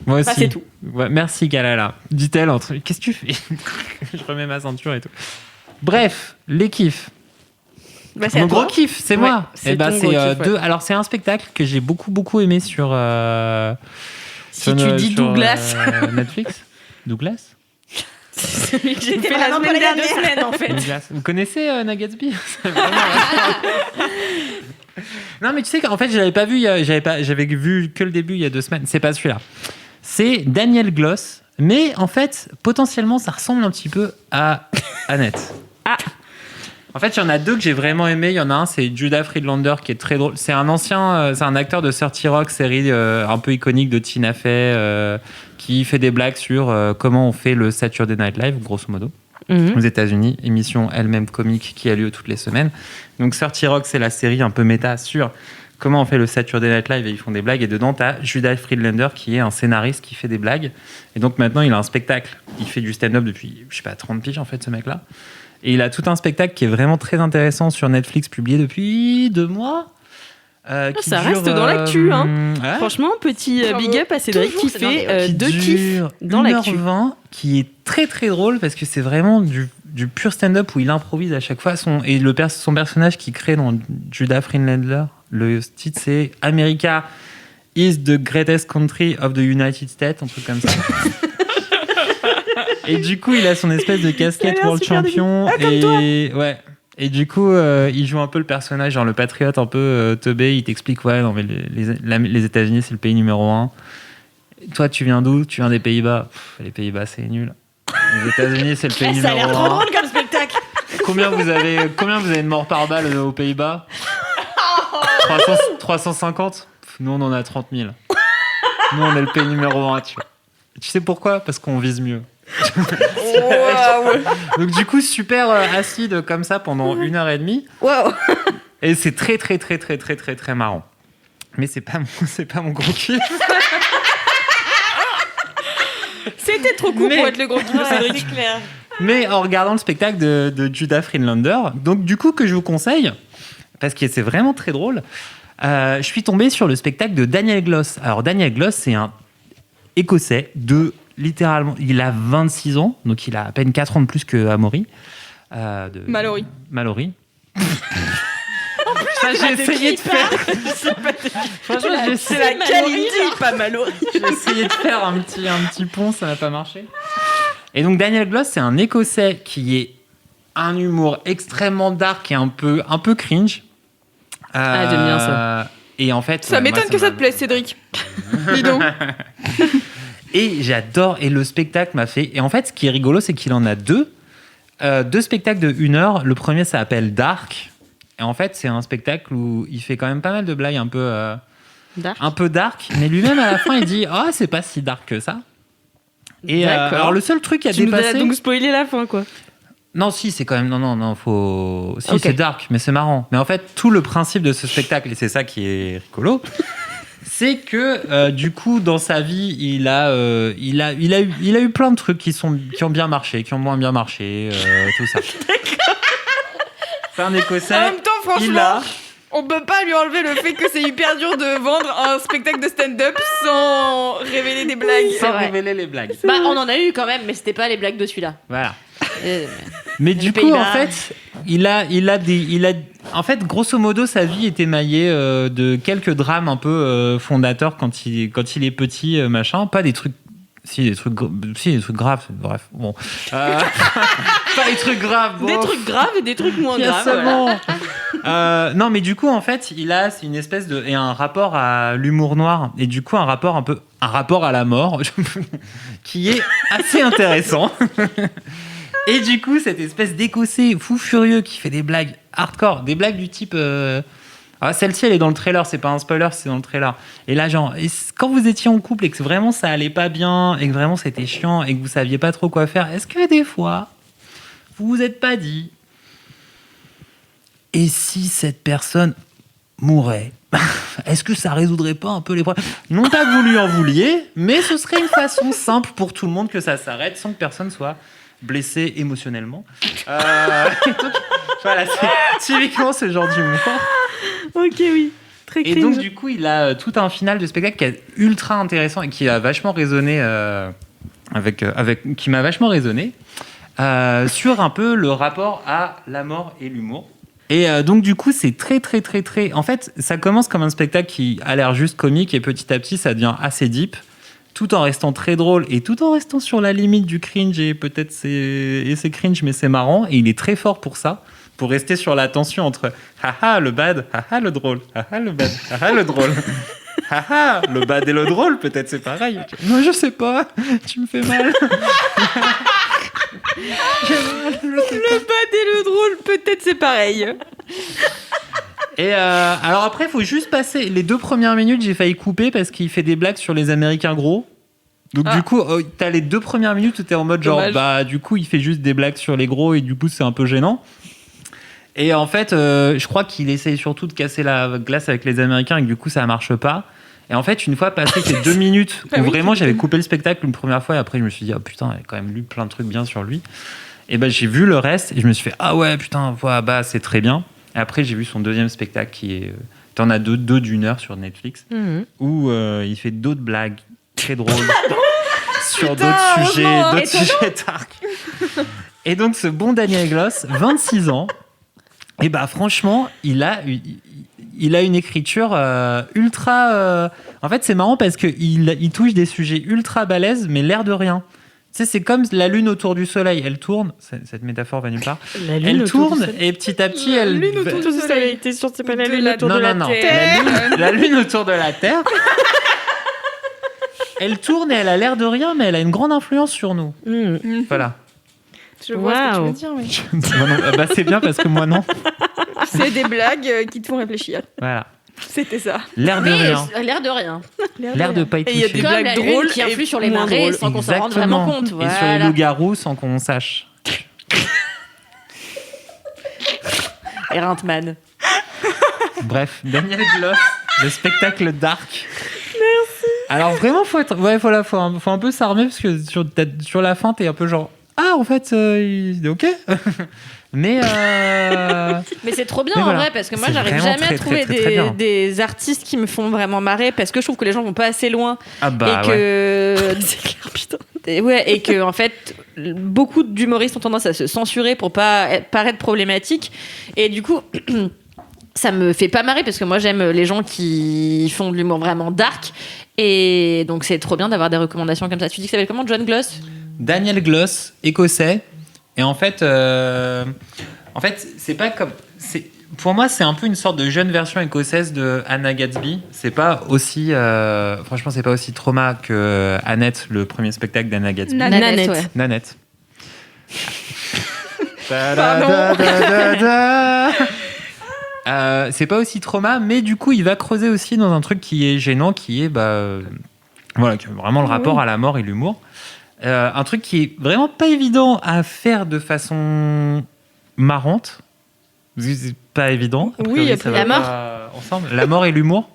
Moi aussi. C'est tout. Ouais, merci, Galala. Dit-elle entre... Qu'est-ce que tu fais? Je remets ma ceinture et tout. Bref, les kiffs. Mon gros kiff, c'est moi. C'est deux. Alors c'est un spectacle que j'ai beaucoup aimé sur. Si tu dis Douglas. Netflix. Douglas. Celui que j'ai fait la semaine dernière. 2 semaines en fait. Douglas. Vous connaissez Nagatsby? Non mais tu sais qu'en fait j'avais pas vu. J'avais vu que le début il y a 2 semaines. C'est pas celui-là. C'est Daniel Gloss. Mais en fait, potentiellement, ça ressemble un petit peu à Annette. En fait, il y en a 2 que j'ai vraiment aimé. Il y en a un, c'est Judah Friedlander, qui est très drôle. C'est un acteur de 30 Rock, série un peu iconique de Tina Fey, qui fait des blagues sur comment on fait le Saturday Night Live, grosso modo, aux États-Unis. Émission elle-même comique qui a lieu toutes les semaines. Donc 30 Rock, c'est la série un peu méta sur comment on fait le Saturday Night Live et ils font des blagues. Et dedans, tu as Judah Friedlander qui est un scénariste qui fait des blagues. Et donc maintenant, il a un spectacle. Il fait du stand-up depuis, 30 piges en fait, ce mec-là. Et il a tout un spectacle qui est vraiment très intéressant sur Netflix, publié depuis 2 mois. Ça reste dans l'actu. Ouais. Franchement, petit big up à Cédric qui fait 2 kiffs dans l'actu. 1h20, qui est très très drôle parce que c'est vraiment du pur stand-up où il improvise à chaque fois. Son personnage qu'il crée dans Judah Friedlander, le titre c'est America is the greatest country of the United States, un truc comme ça. Et du coup, il a son espèce de casquette World Champion. Et du coup, il joue un peu le personnage, genre le patriote un peu teubé. Il t'explique, ouais, non, mais les États-Unis, c'est le pays numéro 1. Toi, tu viens d'où ? Tu viens des Pays-Bas. Les Pays-Bas, c'est nul. Les États-Unis, c'est le pays numéro 1. Ça a l'air trop drôle comme spectacle. Combien vous avez de morts par balle aux Pays-Bas ? 350 ? Nous, on en a 30 000. Nous, on est le pays numéro 1, tu vois. Tu sais pourquoi ? Parce qu'on vise mieux. Donc du coup super acide comme ça pendant 1h30. Wow. Et c'est très très très très très très très marrant. Mais c'est pas mon gros kiff. C'était trop court pour être le gros kiff de Cédric. C'est clair. Mais en regardant le spectacle de Judah Friedlander, donc du coup que je vous conseille parce que c'est vraiment très drôle. Je suis tombé sur le spectacle de Daniel Gloss. Alors Daniel Gloss, c'est un Écossais littéralement, il a 26 ans, donc il a à peine 4 ans de plus que Amaury. Mallory. J'ai essayé de faire. Franchement, c'est la qualité, pas Mallory. J'ai essayé de faire un petit pont, ça n'a pas marché. Et donc Daniel Gloss, c'est un Écossais qui est un humour extrêmement dark et un peu cringe. J'aime bien ça. Et en fait, ça m'étonne que ça te plaise, Cédric. Dis donc. Et j'adore, et le spectacle m'a fait... Et en fait, ce qui est rigolo, c'est qu'il en a deux spectacles de 1 heure. Le premier, ça s'appelle Dark. Et en fait, c'est un spectacle où il fait quand même pas mal de blagues un peu dark. Mais lui-même, à la fin, il dit « Ah, c'est pas si dark que ça. » Et alors, le seul truc qui a dépassé... Tu nous as donc spoilé la fin, quoi. Non, si, c'est quand même... Non, faut... Si, okay. C'est dark, mais c'est marrant. Mais en fait, tout le principe de ce spectacle, et c'est ça qui est rigolo... c'est que du coup dans sa vie il a eu plein de trucs qui ont bien marché, qui ont moins bien marché, tout ça. C'est un Écossais. En même temps, franchement, on peut pas lui enlever le fait que c'est hyper dur de vendre un spectacle de stand-up sans révéler des blagues. Sans révéler les blagues. Bah on en a eu quand même, mais c'était pas les blagues de celui-là. Voilà. Mais du coup, en fait, en fait, grosso modo, sa vie est émaillée de quelques drames un peu fondateurs quand il est petit, machin. Pas des trucs. Des trucs graves. Bref, bon. Pas des trucs graves. Bon. Des trucs graves et des trucs moins graves. Voilà. Non, mais du coup, en fait, c'est une espèce et un rapport à l'humour noir et du coup un rapport à la mort qui est assez intéressant. Et du coup, cette espèce d'Écossais fou furieux qui fait des blagues hardcore, des blagues du type... celle-ci, elle est dans le trailer, c'est pas un spoiler, c'est dans le trailer. Et là, genre, quand vous étiez en couple et que vraiment ça allait pas bien, et que vraiment c'était chiant, et que vous saviez pas trop quoi faire, est-ce que des fois, vous vous êtes pas dit... Et si cette personne mourait ? Est-ce que ça résoudrait pas un peu les problèmes ? Non pas que vous lui en vouliez, mais ce serait une façon simple pour tout le monde que ça s'arrête sans que personne soit... blessé émotionnellement. Donc, voilà, c'est typiquement ce genre d'humour. Ok, oui. Très cringe. Et donc, du coup, il a tout un final de spectacle qui est ultra intéressant et qui a vachement résonné qui m'a vachement résonné sur un peu le rapport à la mort et l'humour. Et donc, du coup, c'est très, très, très, très... En fait, ça commence comme un spectacle qui a l'air juste comique et petit à petit, ça devient assez deep. Tout en restant très drôle et tout en restant sur la limite du cringe et peut-être c'est cringe mais c'est marrant et il est très fort pour ça, pour rester sur la tension entre haha le bad, haha le drôle, haha le bad, haha le drôle, haha le bad et le drôle peut-être c'est pareil. Non je sais pas, tu me fais mal. Le bad et le drôle peut-être c'est pareil. Et alors après, il faut juste passer les 2 premières minutes. J'ai failli couper parce qu'il fait des blagues sur les Américains gros. Donc du coup, t'as les 2 premières minutes où t'es en mode genre, du coup, il fait juste des blagues sur les gros et du coup, c'est un peu gênant. Et en fait, je crois qu'il essaye surtout de casser la glace avec les Américains et que du coup, ça marche pas. Et en fait, une fois passé ces 2 minutes où vraiment j'avais coupé le spectacle une première fois et après, je me suis dit, oh putain, il a quand même lu plein de trucs bien sur lui. Et ben, j'ai vu le reste et je me suis fait, ah ouais, putain, c'est très bien. Et après, j'ai vu son 2e spectacle qui est... T'en as deux d'1 heure sur Netflix où il fait d'autres blagues très drôles sur d'autres sujets dark. Et donc, ce bon Daniel Gloss, 26 ans, et bah franchement, il a une écriture ultra... En fait, c'est marrant parce qu'il touche des sujets ultra balèzes, mais l'air de rien. Tu sais, c'est comme la lune autour du soleil. Elle tourne, cette métaphore va nulle part. Elle tourne et petit à petit, la lune autour du soleil. T'es sûr que c'est pas la lune autour de la Non, Terre. La lune autour de la Terre. Elle tourne et elle a l'air de rien, mais elle a une grande influence sur nous. Voilà. Je vois ce que tu veux dire, mais... Bah, c'est bien parce que moi non. C'est des blagues qui te font réfléchir. Voilà. C'était ça. L'air de rien. L'air de rien. L'air de pas y toucher. Et il y a des Comme blagues la lune drôles qui influe sur les moins marées drôles. sans qu'on s'en rende vraiment compte. Et sur les loups-garous sans qu'on sache. Erintman. Bref, Daniel Gloss, le spectacle dark. Merci. Alors vraiment, faut un peu s'armer parce que sur la fin, t'es un peu genre en fait, il est ok. Mais c'est trop bien mais en voilà. vrai parce que moi C'est j'arrive vraiment jamais très, à trouver très, très bien. des artistes qui me font vraiment marrer parce que je trouve que les gens vont pas assez loin ah bah et que c'est clair putain et que en fait beaucoup d'humoristes ont tendance à se censurer pour pas paraître problématique et du coup ça me fait pas marrer parce que moi j'aime les gens qui font de l'humour vraiment dark et donc c'est trop bien d'avoir des recommandations comme ça. Tu dis que ça s'appelle comment? John Gloss? Daniel Gloss, écossais. Et en fait, c'est pas comme. Pour moi, c'est un peu une sorte de jeune version écossaise de Anna Gatsby. C'est pas aussi. Franchement, c'est pas aussi trauma que Annette, le premier spectacle d'Anna Gatsby. Nanette, ouais. Nanette. C'est pas aussi trauma, mais du coup, il va creuser aussi dans un truc qui est gênant, qui est qui a vraiment le rapport à la mort et l'humour. Un truc qui est vraiment pas évident à faire de façon marrante. C'est pas évident. Oui, priori, ça la va mort. pas ensemble. La mort et l'humour.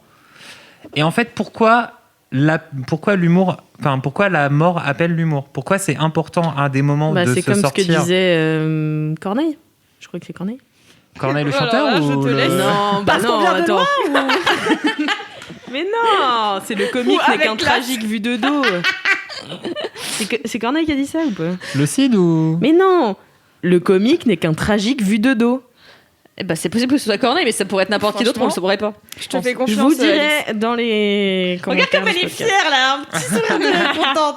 Et en fait, pourquoi l'humour, pourquoi la mort appelle l'humour? Pourquoi c'est important à des moments de se sortir? C'est comme ce que disait Corneille. Je crois que c'est Corneille. Corneille le chanteur là, ou je te laisse. Non, Parce qu'on vient de loin, Mais non, c'est le comique Ou n'est qu'un avec classe. tragique vu de dos. C'est Corneille qui a dit ça ou pas? le Cid ou Mais non, le comique n'est qu'un tragique vu de dos. Eh ben, c'est possible que ce soit Corneille mais ça pourrait être n'importe qui d'autre, on le saurait pas. Je te fais Je confiance. vous dirai dans les commentaires. Regarde comme elle est fière là, un petit sourire de contente.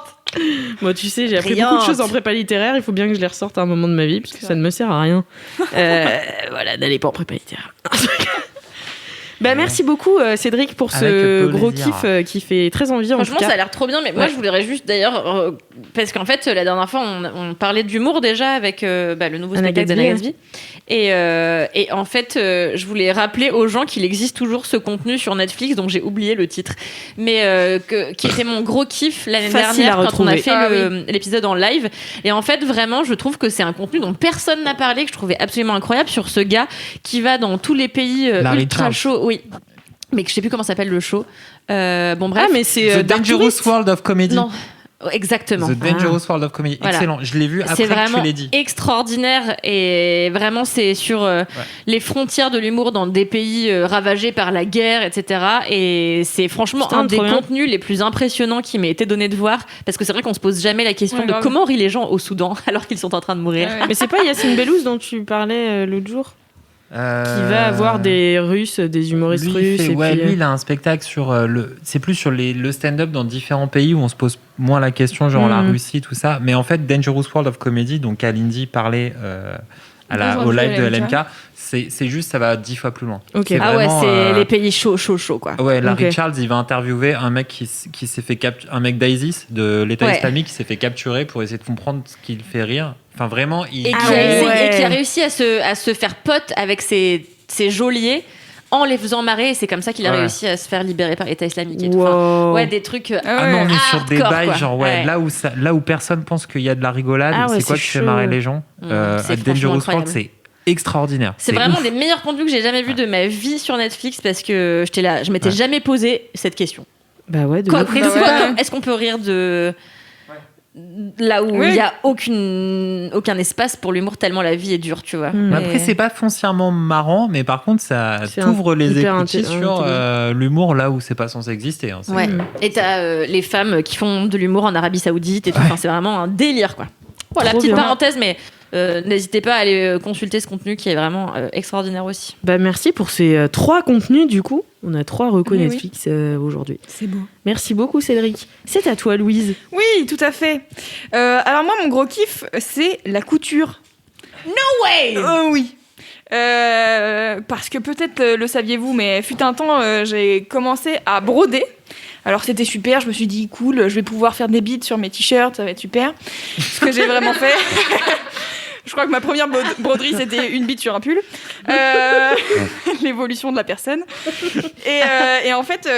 Moi, tu sais, j'ai appris Brillante. beaucoup de choses en prépa littéraire. Il faut bien que je les ressorte à un moment de ma vie parce que ça ne me sert à rien. Voilà, n'allez pas en prépa littéraire. Merci beaucoup Cédric pour ce Avec gros plaisir. kiff qui fait très envie. Franchement, en tout ça cas. a l'air trop bien, mais moi je voudrais juste d'ailleurs, parce qu'en fait, la dernière fois, on parlait d'humour déjà avec le nouveau Anna spectacle Gatsby, d'Anna Gatsby. Et en fait, je voulais rappeler aux gens qu'il existe toujours ce contenu sur Netflix, dont j'ai oublié le titre, mais qui était mon gros kiff l'année Facile à dernière quand on a retrouver. fait l'épisode en live. Et en fait, vraiment, je trouve que c'est un contenu dont personne n'a parlé, que je trouvais absolument incroyable sur ce gars qui va dans tous les pays Larry ultra Charles. chauds. Oui. Mais que je sais plus comment s'appelle le show. Bon bref. Ah, mais c'est The Dangerous World of Comedy. Non, exactement. The Dangerous World of Comedy. Voilà. Excellent. Je l'ai vu C'est après que vraiment tu l'aies dit. extraordinaire et vraiment c'est sur les frontières de l'humour dans des pays ravagés par la guerre, etc. Et c'est franchement Putain, un des trop bien. contenus les plus impressionnants qui m'ait été donné de voir parce que c'est vrai qu'on se pose jamais la question Ouais, de grave. comment rient les gens au Soudan alors qu'ils sont en train de mourir. Ouais. Mais c'est pas Yacine Bellouz dont tu parlais l'autre jour qui va avoir des Russes, des humoristes Lui, russes. Et puis, lui, il a un spectacle sur c'est plus sur le stand-up dans différents pays où on se pose moins la question, genre la Russie, tout ça. Mais en fait, Dangerous World of Comedy, donc Kalindi parlait au live de LMK, c'est juste, ça va 10 fois plus loin. Ok. C'est Ah ouais, vraiment, c'est les pays chauds quoi. Ouais, Larry Ok. Charles, il va interviewer un mec qui s'est fait un mec d'ISIS, de l'État Ouais. islamique, qui s'est fait capturer pour essayer de comprendre ce qui le fait rire. Enfin, vraiment, il... Et, ouais. qui a réussi à se faire pote avec ses geôliers en les faisant marrer et c'est comme ça qu'il a Ouais. réussi à se faire libérer par l'État islamique et tout. Enfin, Wow. ouais, des trucs Ah non, on est sur des hardcore, bails, quoi. genre, Ouais. là où personne pense qu'il y a de la rigolade, Ah ouais, c'est quoi c'est qui fait chaud. marrer les gens. C'est À franchement Dangerous incroyable. World, c'est extraordinaire. C'est vraiment ouf. des meilleurs contenus que j'ai jamais vus de ma vie sur Netflix parce que j'étais là, je m'étais jamais posé cette question. Bah ouais, de Quoi, ouf. est-ce qu'on peut rire de là où il y a aucun espace pour l'humour tellement la vie est dure, tu vois. Mm. Après, c'est pas foncièrement marrant, mais par contre, ça C'est t'ouvre les hyper écoutilles sur l'humour là où c'est pas censé exister. Hein. C'est Ouais. que- Et t'as les femmes qui font de l'humour en Arabie Saoudite et tout. Enfin, c'est vraiment un délire, quoi. Voilà, Trop petite bien. parenthèse, mais n'hésitez pas à aller consulter ce contenu qui est vraiment extraordinaire aussi. Merci pour ces 3 contenus du coup. On a 3 recos Netflix aujourd'hui. C'est beau. Merci beaucoup Cédric. C'est à toi Louise. Oui, tout à fait. Alors moi, mon gros kiff, c'est la couture. No way. Oui. Parce que peut-être le saviez-vous, mais fut un temps, j'ai commencé à broder. Alors c'était super, je me suis dit cool, je vais pouvoir faire des beads sur mes t-shirts, ça va être super. Ce que j'ai vraiment fait. Je crois que ma première broderie, c'était une bite sur un pull. L'évolution de la personne. Et en fait,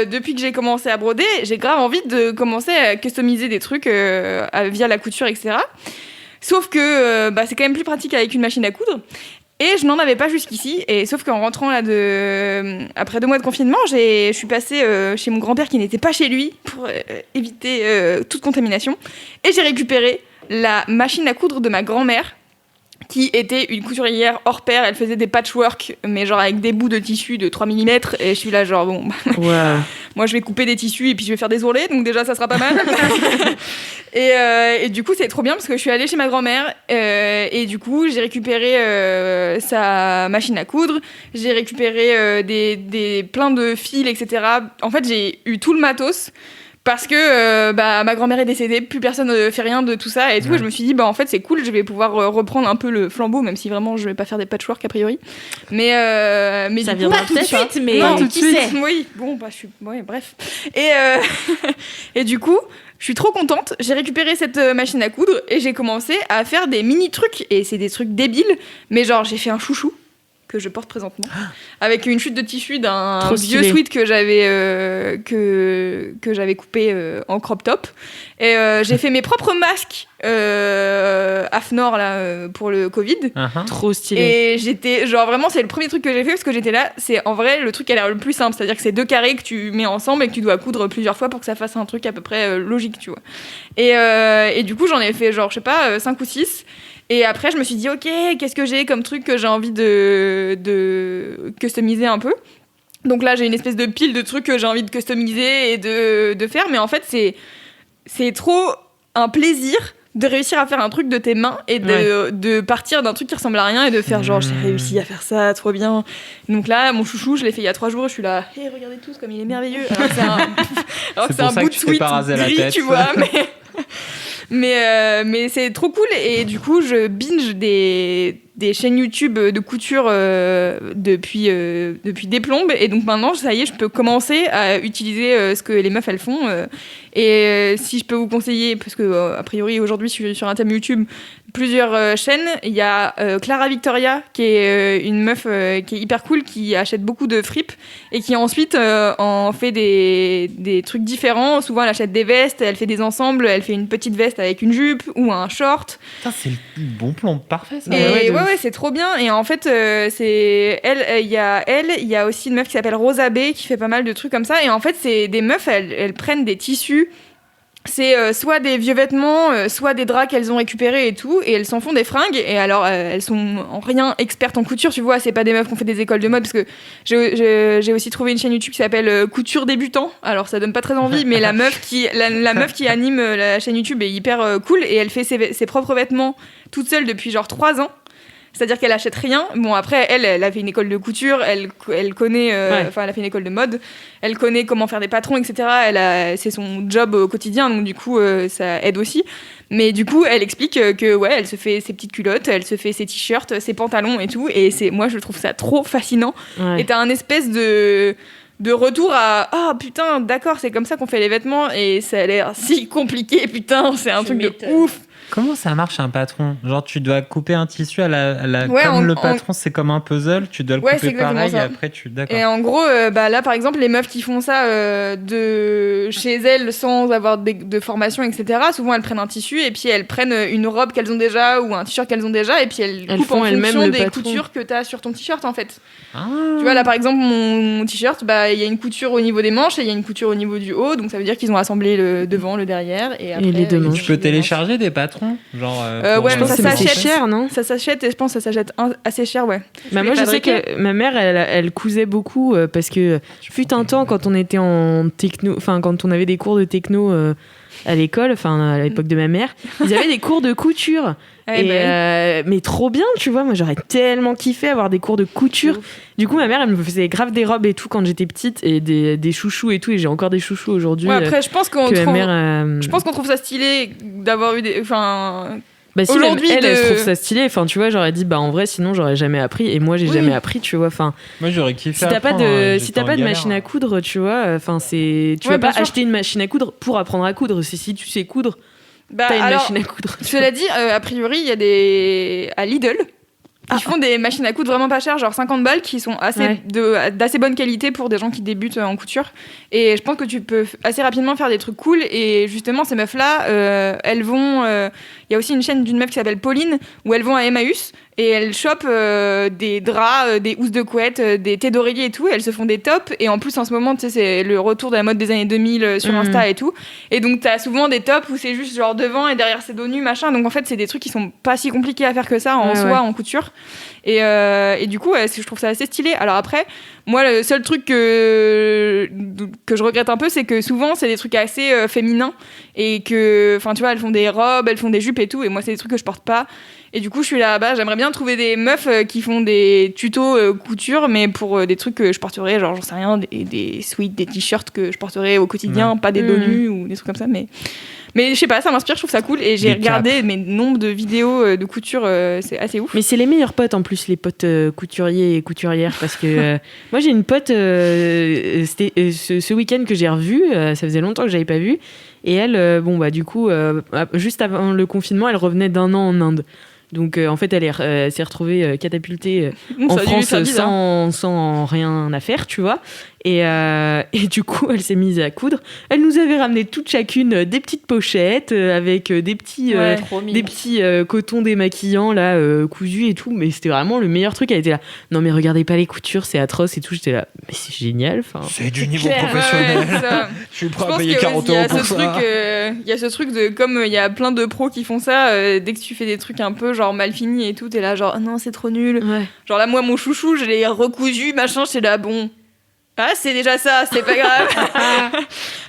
depuis que j'ai commencé à broder, j'ai grave envie de commencer à customiser des trucs via la couture, etc. Sauf que c'est quand même plus pratique avec une machine à coudre. Et je n'en avais pas jusqu'ici. Et sauf qu'en rentrant là après 2 mois de confinement, je suis passée chez mon grand-père qui n'était pas chez lui pour éviter toute contamination. Et j'ai récupéré la machine à coudre de ma grand-mère, qui était une couturière hors pair. Elle faisait des patchwork, mais genre avec des bouts de tissu de 3 mm. Et je suis là genre, bon, moi je vais couper des tissus et puis je vais faire des ourlets, donc déjà ça sera pas mal. Et du coup c'est trop bien parce que je suis allée chez ma grand-mère et du coup j'ai récupéré sa machine à coudre, j'ai récupéré plein de fils, etc. En fait j'ai eu tout le matos. Parce que ma grand-mère est décédée, plus personne ne fait rien de tout ça et tout. Et je me suis dit, en fait, c'est cool, je vais pouvoir reprendre un peu le flambeau, même si vraiment je vais pas faire des patchwork a priori. Mais ça viendra tout de suite, mais non, qui sait. Oui, bon, bref. Et du coup, je suis trop contente. J'ai récupéré cette machine à coudre et j'ai commencé à faire des mini trucs. Et c'est des trucs débiles, mais genre, j'ai fait un chouchou que je porte présentement, avec une chute de tissu d'un vieux sweat que j'avais coupé en crop top. Et j'ai fait mes propres masques AFNOR là pour le Covid. Trop stylé. Et j'étais genre vraiment, c'est le premier truc que j'ai fait parce que j'étais là, c'est en vrai le truc qui a l'air le plus simple, c'est-à-dire que c'est 2 carrés que tu mets ensemble et que tu dois coudre plusieurs fois pour que ça fasse un truc à peu près logique, tu vois. Et du coup, j'en ai fait genre je sais pas 5 ou 6. Et après, je me suis dit, ok, qu'est-ce que j'ai comme truc que j'ai envie de customiser un peu. Donc là, j'ai une espèce de pile de trucs que j'ai envie de customiser et de faire. Mais en fait, c'est trop un plaisir de réussir à faire un truc de tes mains et de partir d'un truc qui ressemble à rien et de faire genre, j'ai réussi à faire ça, trop bien. Donc là, mon chouchou, je l'ai fait il y a 3 jours. Je suis là, hey, regardez tous comme il est merveilleux. Alors c'est un bout de sweat gris, tu vois, mais c'est trop cool et du coup je binge des chaînes YouTube de couture depuis des plombes et donc maintenant ça y est je peux commencer à utiliser ce que les meufs elles font et si je peux vous conseiller parce que a priori aujourd'hui je suis sur un thème YouTube plusieurs chaînes, il y a Clara Victoria qui est une meuf qui est hyper cool qui achète beaucoup de fripes et qui ensuite en fait des trucs différents. Souvent elle achète des vestes, elle fait des ensembles, elle fait une petite veste avec une jupe ou un short. Putain, c'est le bon plan parfait ça. Et ouais, c'est trop bien. Et en fait c'est il y a aussi une meuf qui s'appelle Rosa B qui fait pas mal de trucs comme ça et en fait c'est des meufs, elles prennent des tissus. C'est soit des vieux vêtements, soit des draps qu'elles ont récupérés et tout, et elles s'en font des fringues. Et alors, elles sont en rien expertes en couture, tu vois. C'est pas des meufs qui ont fait des écoles de mode, parce que j'ai aussi trouvé une chaîne YouTube qui s'appelle Couture débutant. Alors, ça donne pas très envie, mais la meuf qui anime la chaîne YouTube est hyper cool, et elle fait ses propres vêtements toute seule depuis genre 3 ans. C'est-à-dire qu'elle achète rien. Bon, après, elle a fait une école de couture, elle connaît, elle a fait une école de mode, elle connaît comment faire des patrons, etc. C'est son job au quotidien, donc du coup, ça aide aussi. Mais du coup, elle explique que, elle se fait ses petites culottes, elle se fait ses t-shirts, ses pantalons et tout. Et moi, je trouve ça trop fascinant. Ouais. Et t'as un espèce de retour à « Ah, putain, d'accord, c'est comme ça qu'on fait les vêtements. » Et ça a l'air si compliqué, putain, c'est un truc de ouf. Comment ça marche un patron ? Genre tu dois couper un tissu comme le patron c'est comme un puzzle, tu dois le couper pareil et après d'accord. Et en gros là par exemple les meufs qui font ça de chez elles sans avoir de formation etc. Souvent elles prennent un tissu et puis elles prennent une robe qu'elles ont déjà ou un t-shirt qu'elles ont déjà et puis elles coupent en fonction des coutures que t'as sur ton t-shirt en fait. Tu vois là par exemple mon t-shirt il y a une couture au niveau des manches et il y a une couture au niveau du haut donc ça veut dire qu'ils ont assemblé le devant, le derrière et après les deux manches. Tu peux télécharger des patrons non? Genre. Ouais, mais ça s'achète. C'est cher, non? Ça s'achète et je pense que ça s'achète assez cher, ouais. Bah moi, je sais que ma mère, elle cousait beaucoup parce que fut un temps quand on était en techno, enfin quand on avait des cours de techno à l'école, enfin à l'époque de ma mère, ils avaient des cours de couture. Mais trop bien, tu vois, moi j'aurais tellement kiffé avoir des cours de couture. Du coup ma mère elle me faisait grave des robes et tout quand j'étais petite et des chouchous et tout, et j'ai encore des chouchous aujourd'hui. Ouais, après je pense qu'on trouve ça stylé d'avoir eu des... Enfin... Bah si aujourd'hui elle se trouve ça stylé, enfin tu vois, j'aurais dit bah en vrai sinon j'aurais jamais appris, et moi j'ai jamais appris, tu vois, enfin moi j'aurais kiffé. Si t'as pas de machine à coudre, tu vois, enfin c'est tu vas pas acheter une machine à coudre pour apprendre à coudre, c'est si tu sais coudre. T'as une machine à coudre. Cela dit, a priori, il y a des... à Lidl, ils font des machines à coudre vraiment pas chères, genre 50 balles, qui sont d'assez bonne qualité pour des gens qui débutent en couture. Et je pense que tu peux assez rapidement faire des trucs cool. Et justement, ces meufs-là, elles vont... Il y a aussi une chaîne d'une meuf qui s'appelle Pauline, où elles vont à Emmaüs et elles chopent des draps, des housses de couette, des thés d'oreiller et tout. Et elles se font des tops. Et en plus, en ce moment, tu sais, c'est le retour de la mode des années 2000 sur Insta et tout. Et donc, t'as souvent des tops où c'est juste genre devant et derrière c'est dos nu, machin. Donc, en fait, c'est des trucs qui sont pas si compliqués à faire que ça en soi, en couture. Et du coup, je trouve ça assez stylé. Alors après, moi, le seul truc que je regrette un peu, c'est que souvent, c'est des trucs assez féminins. Et que, enfin, tu vois, elles font des robes, elles font des jupes et tout. Et moi, c'est des trucs que je porte pas. Et du coup, je suis là-bas, j'aimerais bien trouver des meufs qui font des tutos couture, mais pour des trucs que je porterais, genre, j'en sais rien, des sweats, des t-shirts que je porterais au quotidien, pas des dos nus ou des trucs comme ça, mais je sais pas, ça m'inspire, je trouve ça cool. Et j'ai regardé mes nombres de vidéos de couture, c'est assez ouf. Mais c'est les meilleurs potes en plus, les potes couturiers et couturières, parce que moi j'ai une pote, c'était ce week-end que j'ai revu, ça faisait longtemps que j'avais pas vu, et elle, bon bah du coup, juste avant le confinement, elle revenait d'1 an en Inde. Donc en fait elle s'est retrouvée catapultée en France sans rien à faire, tu vois. Et du coup elle s'est mise à coudre. Elle nous avait ramené toutes chacune des petites pochettes avec des petits cotons démaquillants là cousus et tout, mais c'était vraiment le meilleur truc. Elle était là, non mais regardez pas les coutures, c'est atroce et tout. J'étais là, mais c'est génial, c'est du niveau professionnel. Je suis prêt à payer 40 € pour ça. Il y a ce truc de, comme il y a plein de pros qui font ça, dès que tu fais des trucs un peu genre mal finis et tout, t'es là genre oh non c'est trop nul. Genre là moi mon chouchou je l'ai recousu machin, j'étais là bon. Ah, c'est déjà ça, c'est pas grave.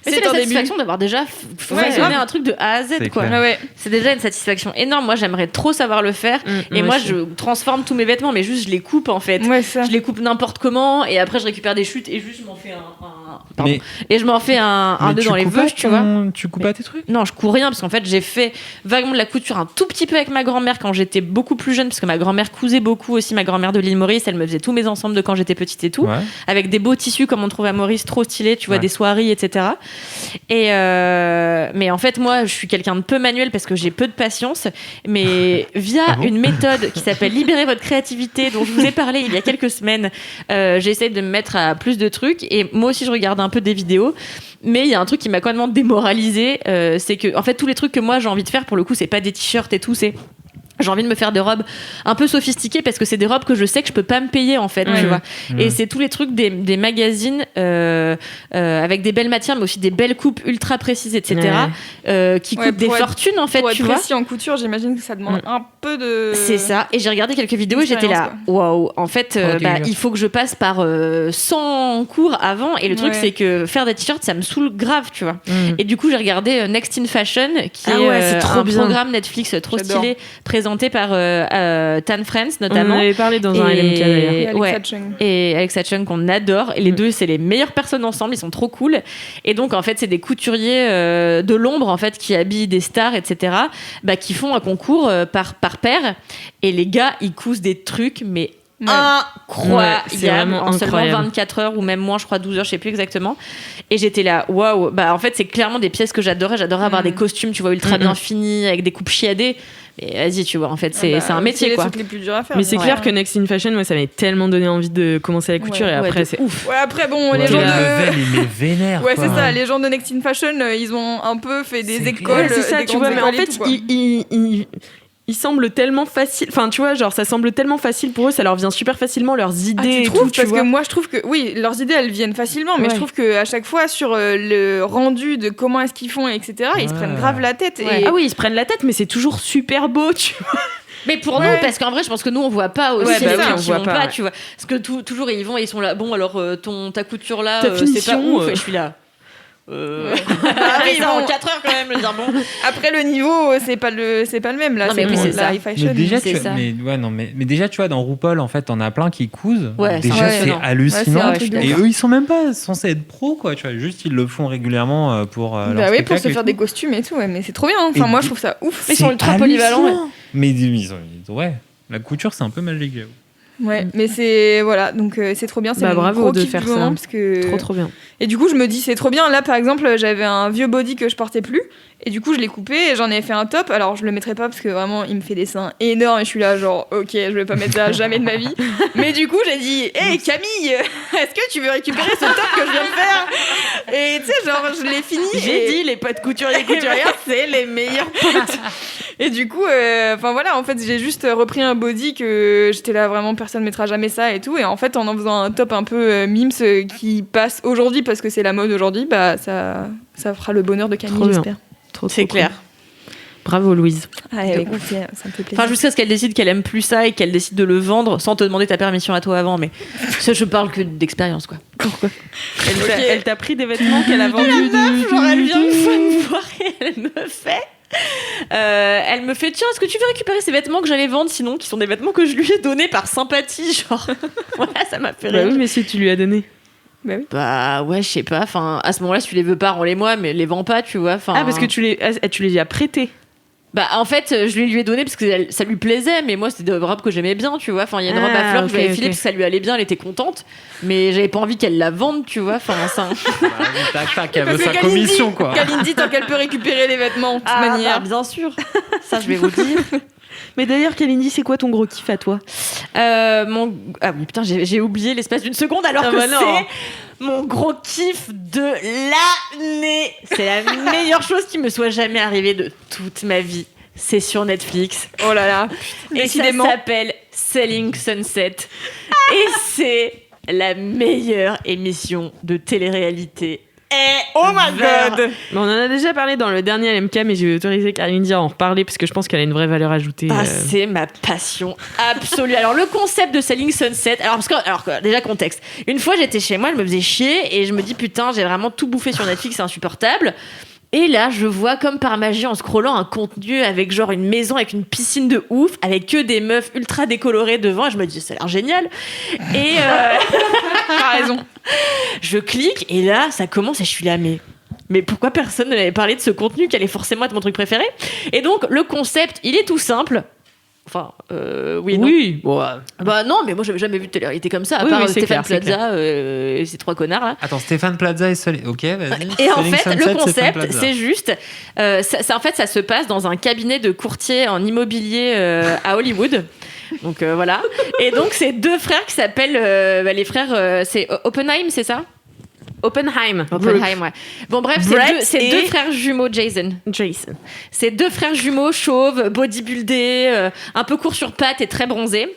C'est la satisfaction d'avoir déjà façonné un truc de A à Z, quoi. C'est déjà une satisfaction énorme. Moi, j'aimerais trop savoir le faire. Et moi, je transforme tous mes vêtements, mais juste je les coupe en fait. Je les coupe n'importe comment, et après je récupère des chutes et juste je m'en fais et je m'en fais un deux dans les veuches, tu vois. Tu coupes pas tes trucs? Non, je couds rien parce qu'en fait, j'ai fait vaguement de la couture un tout petit peu avec ma grand-mère quand j'étais beaucoup plus jeune, parce que ma grand-mère cousait beaucoup aussi. Ma grand-mère de l'île Maurice, elle me faisait tous mes ensembles de quand j'étais petite et tout, avec des beaux tissus comme on trouve à Maurice, trop stylés, tu vois, des soieries, etc. Et mais en fait, moi, je suis quelqu'un de peu manuel parce que j'ai peu de patience, mais via une méthode qui s'appelle Libérer votre créativité, dont je vous ai parlé il y a quelques semaines, j'essaie de me mettre à plus de trucs, et moi aussi je regarde un peu des vidéos, mais il y a un truc qui m'a complètement démoralisée, c'est que en fait tous les trucs que moi j'ai envie de faire, pour le coup, c'est pas des t-shirts et tout, c'est j'ai envie de me faire des robes un peu sophistiquées parce que c'est des robes que je sais que je peux pas me payer en fait, tu vois. Et c'est tous les trucs des magazines avec des belles matières mais aussi des belles coupes ultra précises, etc. Qui coûtent des fortunes en fait, pour tu être vois. précis en couture, j'imagine que ça demande un peu de... C'est ça. Et j'ai regardé quelques vidéos et j'étais là, waouh, en fait il faut que je passe par 100 cours avant, et le truc c'est que faire des t-shirts ça me saoule grave, tu vois. Et du coup j'ai regardé Next in Fashion qui est un programme Netflix trop stylé, présenté par Tan Friends notamment. On en avait parlé dans un LMK d'ailleurs. Et Alexa Chung qu'on adore. Et les deux, c'est les meilleures personnes ensemble. Ils sont trop cool. Et donc en fait, c'est des couturiers de l'ombre en fait qui habillent des stars, etc. Qui font un concours par paire. Et les gars, ils cousent des trucs, mais incroyable, en seulement 24 heures ou même moins, je crois 12 heures, je sais plus exactement. Et j'étais là, waouh. En fait, c'est clairement des pièces que j'adorais. J'adorais avoir des costumes, tu vois, ultra bien finis avec des coupes chiadées. Mais vas-y, tu vois, en fait, c'est un métier, quoi. C'est les trucs les plus durs à faire. Mais c'est clair que Next in Fashion, moi, ça m'avait tellement donné envie de commencer la couture, et après, c'est ouf. Ouais, après, bon, les gens de... vénère. Ouais, c'est ça, les gens de Next in Fashion, ils ont un peu fait des écoles. C'est ça, tu vois, mais en fait, ils semblent tellement faciles. Enfin, tu vois, genre, ça semble tellement facile pour eux, ça leur vient super facilement, leurs idées. Tu trouves, parce que moi, je trouve que, oui, leurs idées, elles viennent facilement, mais je trouve qu'à chaque fois, sur le rendu de comment est-ce qu'ils font, etc., ils se prennent grave la tête. Et... Ah oui, ils se prennent la tête, mais c'est toujours super beau, tu vois. Mais pour nous, parce qu'en vrai, je pense que nous, on voit pas aussi les trucs qui vont pas, tu vois. Parce que toujours, ils sont là, bon, alors, ta couture là, c'est pas ouf, et je suis là. Ça en 4 heures quand même, le dire bon. Après le niveau, c'est pas le même là. Non, mais oui, c'est ça. High fashion. Mais déjà, tu vois, dans RuPaul, en fait, t'en as plein qui cousent. Déjà, c'est hallucinant. Et eux, ils sont même pas censés être pros, quoi. Tu vois, juste ils le font régulièrement pour. Bah oui, pour se faire des costumes et tout. Mais c'est trop bien. Enfin, moi, je trouve ça ouf. Ils sont ultra polyvalents. Mais la couture, c'est un peu magique. Ouais, mais c'est voilà, donc c'est trop bien, c'est bravo de faire ça, parce que trop bien. Et du coup, je me dis c'est trop bien. Là, par exemple, j'avais un vieux body que je portais plus, et du coup, je l'ai coupé et j'en ai fait un top. Alors, je le mettrai pas parce que vraiment, il me fait des seins énormes et je suis là genre, ok, je vais pas mettre ça jamais de ma vie. Mais du coup, j'ai dit, hey Camille, est-ce que tu veux récupérer ce top que je viens de faire? Et tu sais, genre, je l'ai fini. J'ai dit les potes couturiers couturières, c'est les meilleurs potes. Et du coup, enfin voilà, en fait, j'ai juste repris un body que j'étais là vraiment, personne ne mettra jamais ça et tout. Et en fait, en faisant un top un peu mimes qui passe aujourd'hui parce que c'est la mode aujourd'hui, bah ça fera le bonheur de Camille, j'espère. C'est clair. Bravo Louise. Ah, écoute, ça me fait plaisir. Enfin, jusqu'à ce qu'elle décide qu'elle aime plus ça et qu'elle décide de le vendre sans te demander ta permission à toi avant. Mais ça, je parle que d'expérience, quoi. Pourquoi elle t'a pris des vêtements qu'elle a vendus. Elle vient une fois me voir et elle me fait tiens, est-ce que tu veux récupérer ces vêtements que j'allais vendre sinon, qui sont des vêtements que je lui ai donnés par sympathie, genre. Voilà, ça m'a fait rire. Bah oui, mais si tu lui as donné. Bah ouais, je sais pas, enfin à ce moment-là, si tu les veux pas, rends-les-moi, mais les vends pas, tu vois. Ah, parce que tu les as prêtés. Bah en fait, je lui ai donné parce que ça lui plaisait, mais moi c'était des robes que j'aimais bien, tu vois. Enfin, il y a une robe à fleurs que je lui avais filée parce que ça lui allait bien, elle était contente, mais j'avais pas envie qu'elle la vende, tu vois. Enfin, ça. Tac, elle veut sa commission, quoi. Kalindi, tant qu'elle peut récupérer les vêtements, de toute manière. Bah, bien sûr. Ça, je vais vous dire. Mais d'ailleurs, Kalindi, c'est quoi ton gros kiff à toi? Ah oui, putain, j'ai oublié l'espace d'une seconde alors que c'est mon gros kiff de l'année. C'est la meilleure chose qui me soit jamais arrivée de toute ma vie. C'est sur Netflix. Oh là là. Et ça s'appelle Selling Sunset. Et c'est la meilleure émission de télé-réalité. Oh my god! On en a déjà parlé dans le dernier LMK, mais j'ai autorisé Kalindi à en reparler parce que je pense qu'elle a une vraie valeur ajoutée. C'est ma passion absolue. Alors le concept de Selling Sunset, alors déjà contexte. Une fois j'étais chez moi, je me faisais chier et je me dis putain, j'ai vraiment tout bouffé sur Netflix, c'est insupportable. Et là, je vois comme par magie en scrollant un contenu avec genre une maison avec une piscine de ouf, avec que des meufs ultra décolorées devant. Et je me dis, ça a l'air génial. Et t'as raison. Je clique et là, ça commence et je suis là, mais pourquoi personne ne m'avait parlé de ce contenu qui allait forcément être mon truc préféré? Et donc, le concept, il est tout simple. Enfin, oui, non. Oui. Bon, bah non, mais moi j'avais jamais vu de télé-réalité comme ça, à part Stéphane Plaza et ces trois connards là. Attends, Stéphane Plaza et Soleil. Ok, vas-y. Et en fait, le concept, c'est juste, ça se passe dans un cabinet de courtier en immobilier à Hollywood. Donc voilà. Et donc c'est deux frères qui s'appellent les frères, c'est Oppenheim, c'est ça? Oppenheim, ouais. Bon, bref, c'est deux frères jumeaux, Jason. C'est deux frères jumeaux chauves, bodybuildés, un peu courts sur pattes et très bronzés,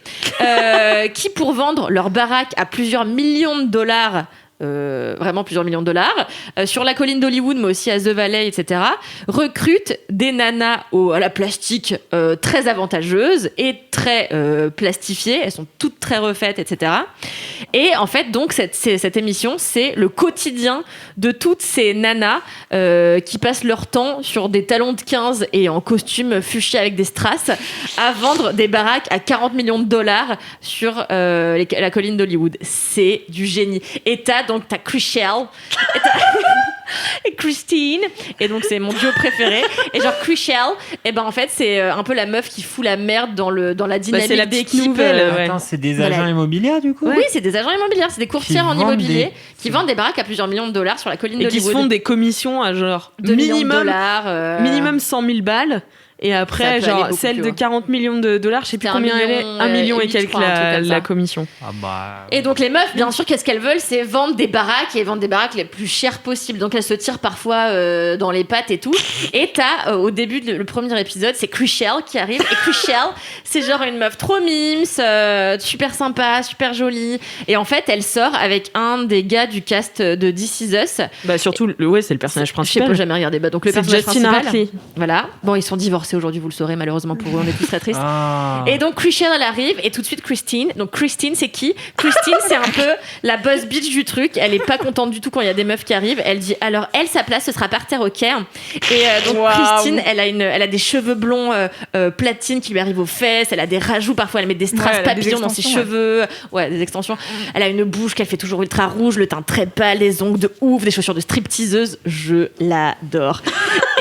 qui, pour vendre leur baraque à plusieurs millions de dollars, vraiment plusieurs millions de dollars, sur la colline d'Hollywood, mais aussi à The Valley, etc., recrutent des nanas à la plastique très avantageuse et très plastifiées. Elles sont toutes très refaites, etc. Et en fait, donc, cette émission, c'est le quotidien de toutes ces nanas qui passent leur temps sur des talons de 15 et en costume fuchsia avec des strass à vendre des baraques à 40 millions de dollars sur la colline d'Hollywood. C'est du génie. Et t'as Chrishell et Christine, et donc c'est mon duo préféré. Et genre Chrishell, et ben en fait c'est un peu la meuf qui fout la merde dans la dynamique. C'est la big nouvelle. Attends, c'est des agents immobiliers du coup. Oui, c'est des agents immobiliers, c'est des courtiers en immobilier qui vendent des baraques à plusieurs millions de dollars sur la colline d'Hollywood. Et qui se font des commissions à genre millions de dollars, minimum 100 000 balles. Et après, genre, beaucoup, celle de 40 millions de dollars, je sais plus combien elle est. 1 million et quelques la commission. Et donc, les meufs, bien sûr, qu'est-ce qu'elles veulent? C'est vendre des baraques et vendre des baraques les plus chères possibles. Donc, elles se tirent parfois dans les pattes et tout. Et t'as, au début le premier épisode, c'est Chrishell qui arrive. Et Chrishell, c'est genre une meuf trop mimes, super sympa, super jolie. Et en fait, elle sort avec un des gars du cast de This Is Us. Bah, surtout, c'est le personnage principal. Je sais pas, jamais regardé. Bah, donc, le personnage Justin principal. Hartley. Voilà. Bon, ils sont divorcés aujourd'hui, vous le saurez, malheureusement pour eux, on est tous très tristes. Et donc, Chrishell, elle arrive, et tout de suite, Christine. Donc, Christine, c'est qui? Christine, c'est un peu la boss bitch du truc. Elle est pas contente du tout quand il y a des meufs qui arrivent. Elle dit, alors, elle, sa place, ce sera par terre au Caire. Et donc, Christine, elle a des cheveux blonds platine qui lui arrivent aux fesses. Elle a des rajouts, parfois, elle met des strass papillons dans ses cheveux. Ouais, des extensions. Elle a une bouche qu'elle fait toujours ultra rouge, le teint très pâle, les ongles de ouf, des chaussures de stripteaseuse. Je l'adore.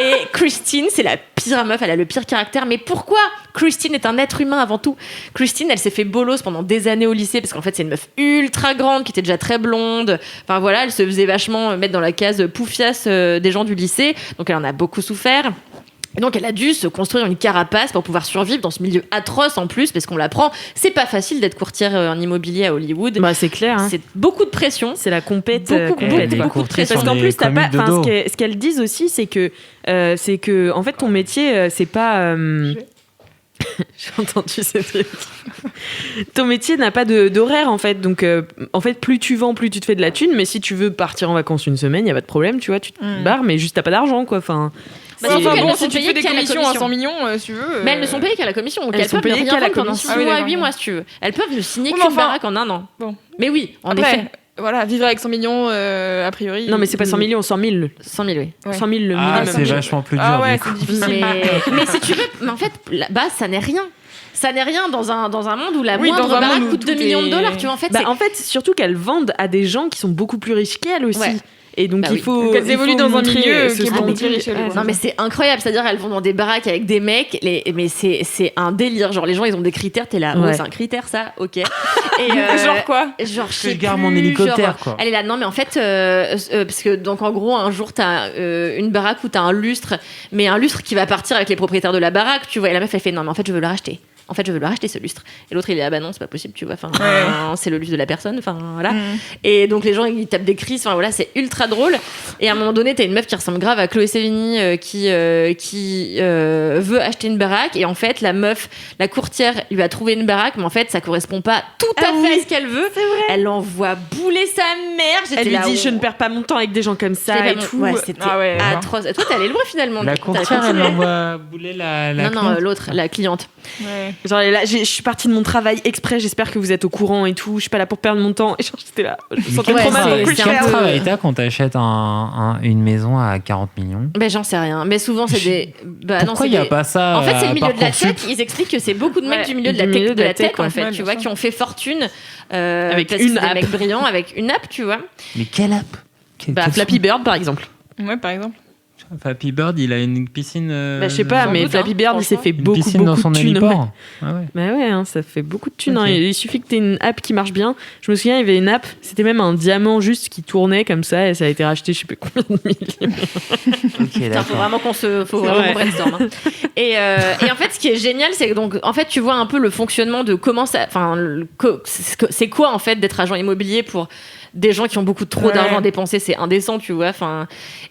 Et Christine, c'est la pire meuf, elle a le pire caractère. Mais pourquoi? Christine est un être humain avant tout. Christine, elle s'est fait bolos pendant des années au lycée parce qu'en fait, c'est une meuf ultra grande qui était déjà très blonde. Enfin voilà, elle se faisait vachement mettre dans la case poufiasse des gens du lycée. Donc elle en a beaucoup souffert. Et donc elle a dû se construire une carapace pour pouvoir survivre dans ce milieu atroce en plus, parce qu'on l'apprend, c'est pas facile d'être courtière en immobilier à Hollywood. Bah c'est clair. Hein. C'est beaucoup de pression. C'est la compète. Beaucoup de pression. Parce qu'en plus t'as pas. Enfin, ce qu'elles disent aussi, c'est que en fait ton métier c'est pas. J'ai entendu ces trucs. Ton métier n'a pas d'horaire en fait, donc en fait plus tu vends, plus tu te fais de la thune. Mais si tu veux partir en vacances une semaine, y a pas de problème, tu vois, tu te barres, mais juste t'as pas d'argent quoi. Enfin. Si tu fais des commissions à 100 millions, si tu veux. Mais elles ne sont payées qu'à la commission. Donc elles peuvent payer qu'à la commission. 6 mois, 8 mois, si tu veux. Elles peuvent ne signer qu'une baraque en un an. Bon. Mais oui, en effet. Voilà, vivre avec 100 millions, a priori. Non, mais c'est pas 100 millions, 100 000. 100 000, oui. 100 000 le minimum. Ah, c'est vachement plus dur. Ah ouais, c'est difficile. Mais si tu veux, mais en fait, la base, ça n'est rien. Ça n'est rien dans un monde où la moindre baraque coûte 2 millions de dollars. Tu vois, en fait, surtout qu'elles vendent à des gens qui sont beaucoup plus riches qu'elles aussi. Ouais. Et donc il faut qu'elles évoluent dans un milieu qui est beaucoup plus riche. Non mais c'est incroyable, c'est-à-dire elles vont dans des baraques avec des mecs, mais c'est un délire. Genre les gens ils ont des critères, t'es là, c'est un critère ça, ok. Et genre quoi? Genre je garde mon hélicoptère quoi. Elle est là, non mais en fait parce que donc en gros un jour t'as une baraque où t'as un lustre, mais un lustre qui va partir avec les propriétaires de la baraque, tu vois. Et la meuf elle fait non mais en fait je veux le racheter. En fait, je veux le racheter ce lustre. Et l'autre, il est ah bah non, c'est pas possible, tu vois. Enfin, c'est le lustre de la personne. Enfin, voilà. Et donc, les gens, ils tapent des crises. Enfin, voilà, c'est ultra drôle. Et à un moment donné, t'as une meuf qui ressemble grave à Chloé Sevigny qui veut acheter une baraque. Et en fait, la courtière lui a trouvé une baraque, mais en fait, ça correspond pas tout à fait à ce qu'elle veut. C'est vrai. Elle envoie bouler sa mère. Elle lui dit, je ne perds pas mon temps avec des gens comme ça et tout. Ouais, c'était atroce. Toi, t'es allée loin finalement. La courtière, elle envoie bouler la Non, l'autre, la cliente. Ouais. Genre là, je suis partie de mon travail exprès, j'espère que vous êtes au courant et tout, je suis pas là pour perdre mon temps. Et genre j'étais là, je me sentais trop mal. Quel travail t'as quand t'achètes une maison à 40 millions? Ben j'en sais rien, mais souvent c'est des... Pourquoi il n'y a pas ça? En fait c'est le milieu de la tech, ils expliquent que c'est beaucoup de mecs du milieu de la tech en fait, tu vois, qui ont fait fortune avec une app. Des mecs brillants avec une app, tu vois. Mais quelle app? Flappy Bird par exemple. Ouais, par exemple. Flappy Bird, il a une piscine. Je sais pas, mais Flappy Bird, il s'est fait beaucoup de thunes. Bah ouais, hein, ça fait beaucoup de thunes. Okay. Hein. Il suffit que t'aies une app qui marche bien. Je me souviens, il y avait une app, c'était même un diamant juste qui tournait comme ça et ça a été racheté, je sais pas combien de milliers. Putain, faut vraiment qu'on brainstorm. Hein. Et en fait, ce qui est génial, c'est que donc, en fait, tu vois un peu le fonctionnement de comment ça. Enfin, c'est quoi en fait d'être agent immobilier pour des gens qui ont beaucoup trop d'argent à dépenser, c'est indécent, tu vois. Enfin,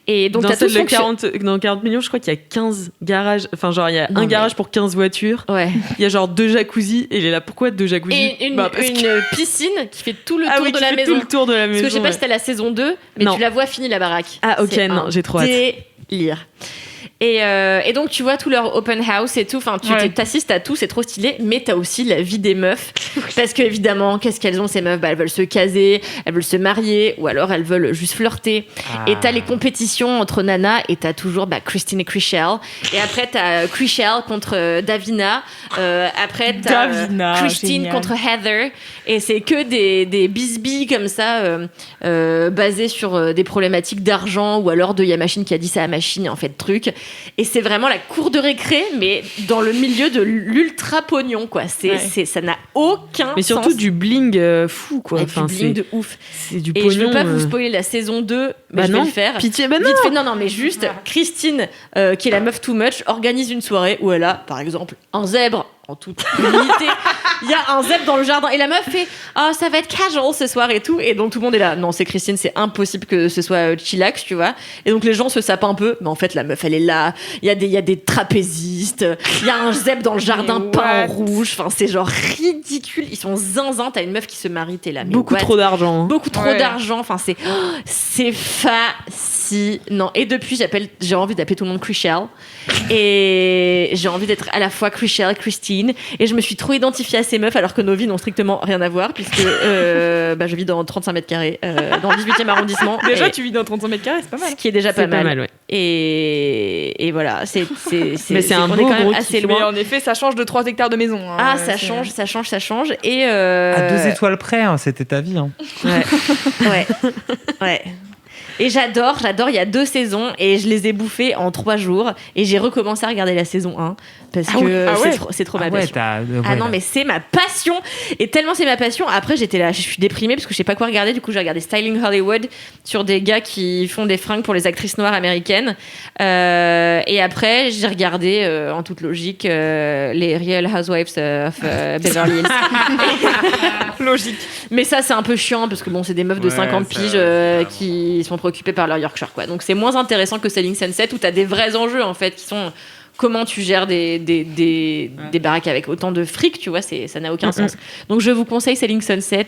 et donc dans 40 millions, je crois qu'il y a 15 garages. Enfin, genre, il y a un garage pour 15 voitures. Ouais. Il y a genre 2 jacuzzis. Et il est là, pourquoi 2 jacuzzis? Et une piscine qui fait tout le tour de la maison. Tout le tour de la maison. Parce que je sais pas si c'était la saison 2, mais tu la vois finie la baraque. Ah, ok, non, j'ai trop hâte. Délire. Et donc tu vois tout leur open house et tout, enfin tu t'assistes à tout, c'est trop stylé, mais t'as aussi la vie des meufs parce que évidemment qu'est-ce qu'elles ont ces meufs, elles veulent se caser, elles veulent se marier ou alors elles veulent juste flirter. Et t'as les compétitions entre nanas et t'as toujours Christine et Chrishell, et après t'as Chrishell contre Davina, après t'as Christine contre Heather, et c'est que des bisbilles comme ça basées sur des problématiques d'argent ou alors de y a machine qui a dit ça à machine en fait truc. truc. Et c'est vraiment la cour de récré, mais dans le milieu de l'ultra pognon, quoi. Ça n'a aucun sens. Mais surtout du bling fou, quoi. Enfin, du bling de ouf. C'est du et pognon. Je veux pas vous spoiler la saison 2, mais je vais le faire. Pitié, non. Vite fait, non, mais juste, Christine, qui est la meuf too much, organise une soirée où elle a, par exemple, un zèbre, en toute humilité. Il y a un zèbre dans le jardin. Et la meuf fait ça va être casual ce soir et tout. Et donc tout le monde est là. Non, c'est Christine, c'est impossible que ce soit chillax, tu vois. Et donc les gens se sapent un peu. Mais en fait, la meuf, elle est là. Il y a des trapézistes. Il y a un zèbre dans le jardin peint en rouge. Enfin, c'est genre ridicule. Ils sont zinzin. T'as une meuf qui se marie, t'es là. Beaucoup trop d'argent. Beaucoup trop d'argent. Enfin, c'est fascinant. Et depuis, j'ai envie d'appeler tout le monde Chrishell. Et j'ai envie d'être à la fois Chrishell, Christine. Et je me suis trop identifiée à ces meufs alors que nos vies n'ont strictement rien à voir puisque je vis dans 35 mètres carrés dans le 18e arrondissement. Déjà, tu vis dans 35 mètres carrés, c'est pas mal. Ce qui est déjà pas mal. Ouais. Et voilà, mais c'est un beau quand même gros assez kiff. loin. Mais en effet, ça change de 3 hectares de maison. Hein. Ça change. Et à 2 étoiles près, hein, c'était ta vie. Hein. Ouais. Et j'adore, il y a 2 saisons et je les ai bouffées en 3 jours et j'ai recommencé à regarder la saison 1 parce que c'est trop ma passion. Non mais c'est ma passion et tellement c'est ma passion, après j'étais là, je suis déprimée parce que je sais pas quoi regarder, du coup j'ai regardé Styling Hollywood sur des gars qui font des fringues pour les actrices noires américaines et après j'ai regardé en toute logique les Real Housewives of Beverly Hills. Logique. Mais ça c'est un peu chiant parce que bon c'est des meufs de 50 piges qui sont préoccupés par leur Yorkshire, quoi. Donc c'est moins intéressant que Selling Sunset où t'as des vrais enjeux en fait qui sont comment tu gères des baraques avec autant de fric, tu vois, ça n'a aucun sens. Donc je vous conseille Selling Sunset.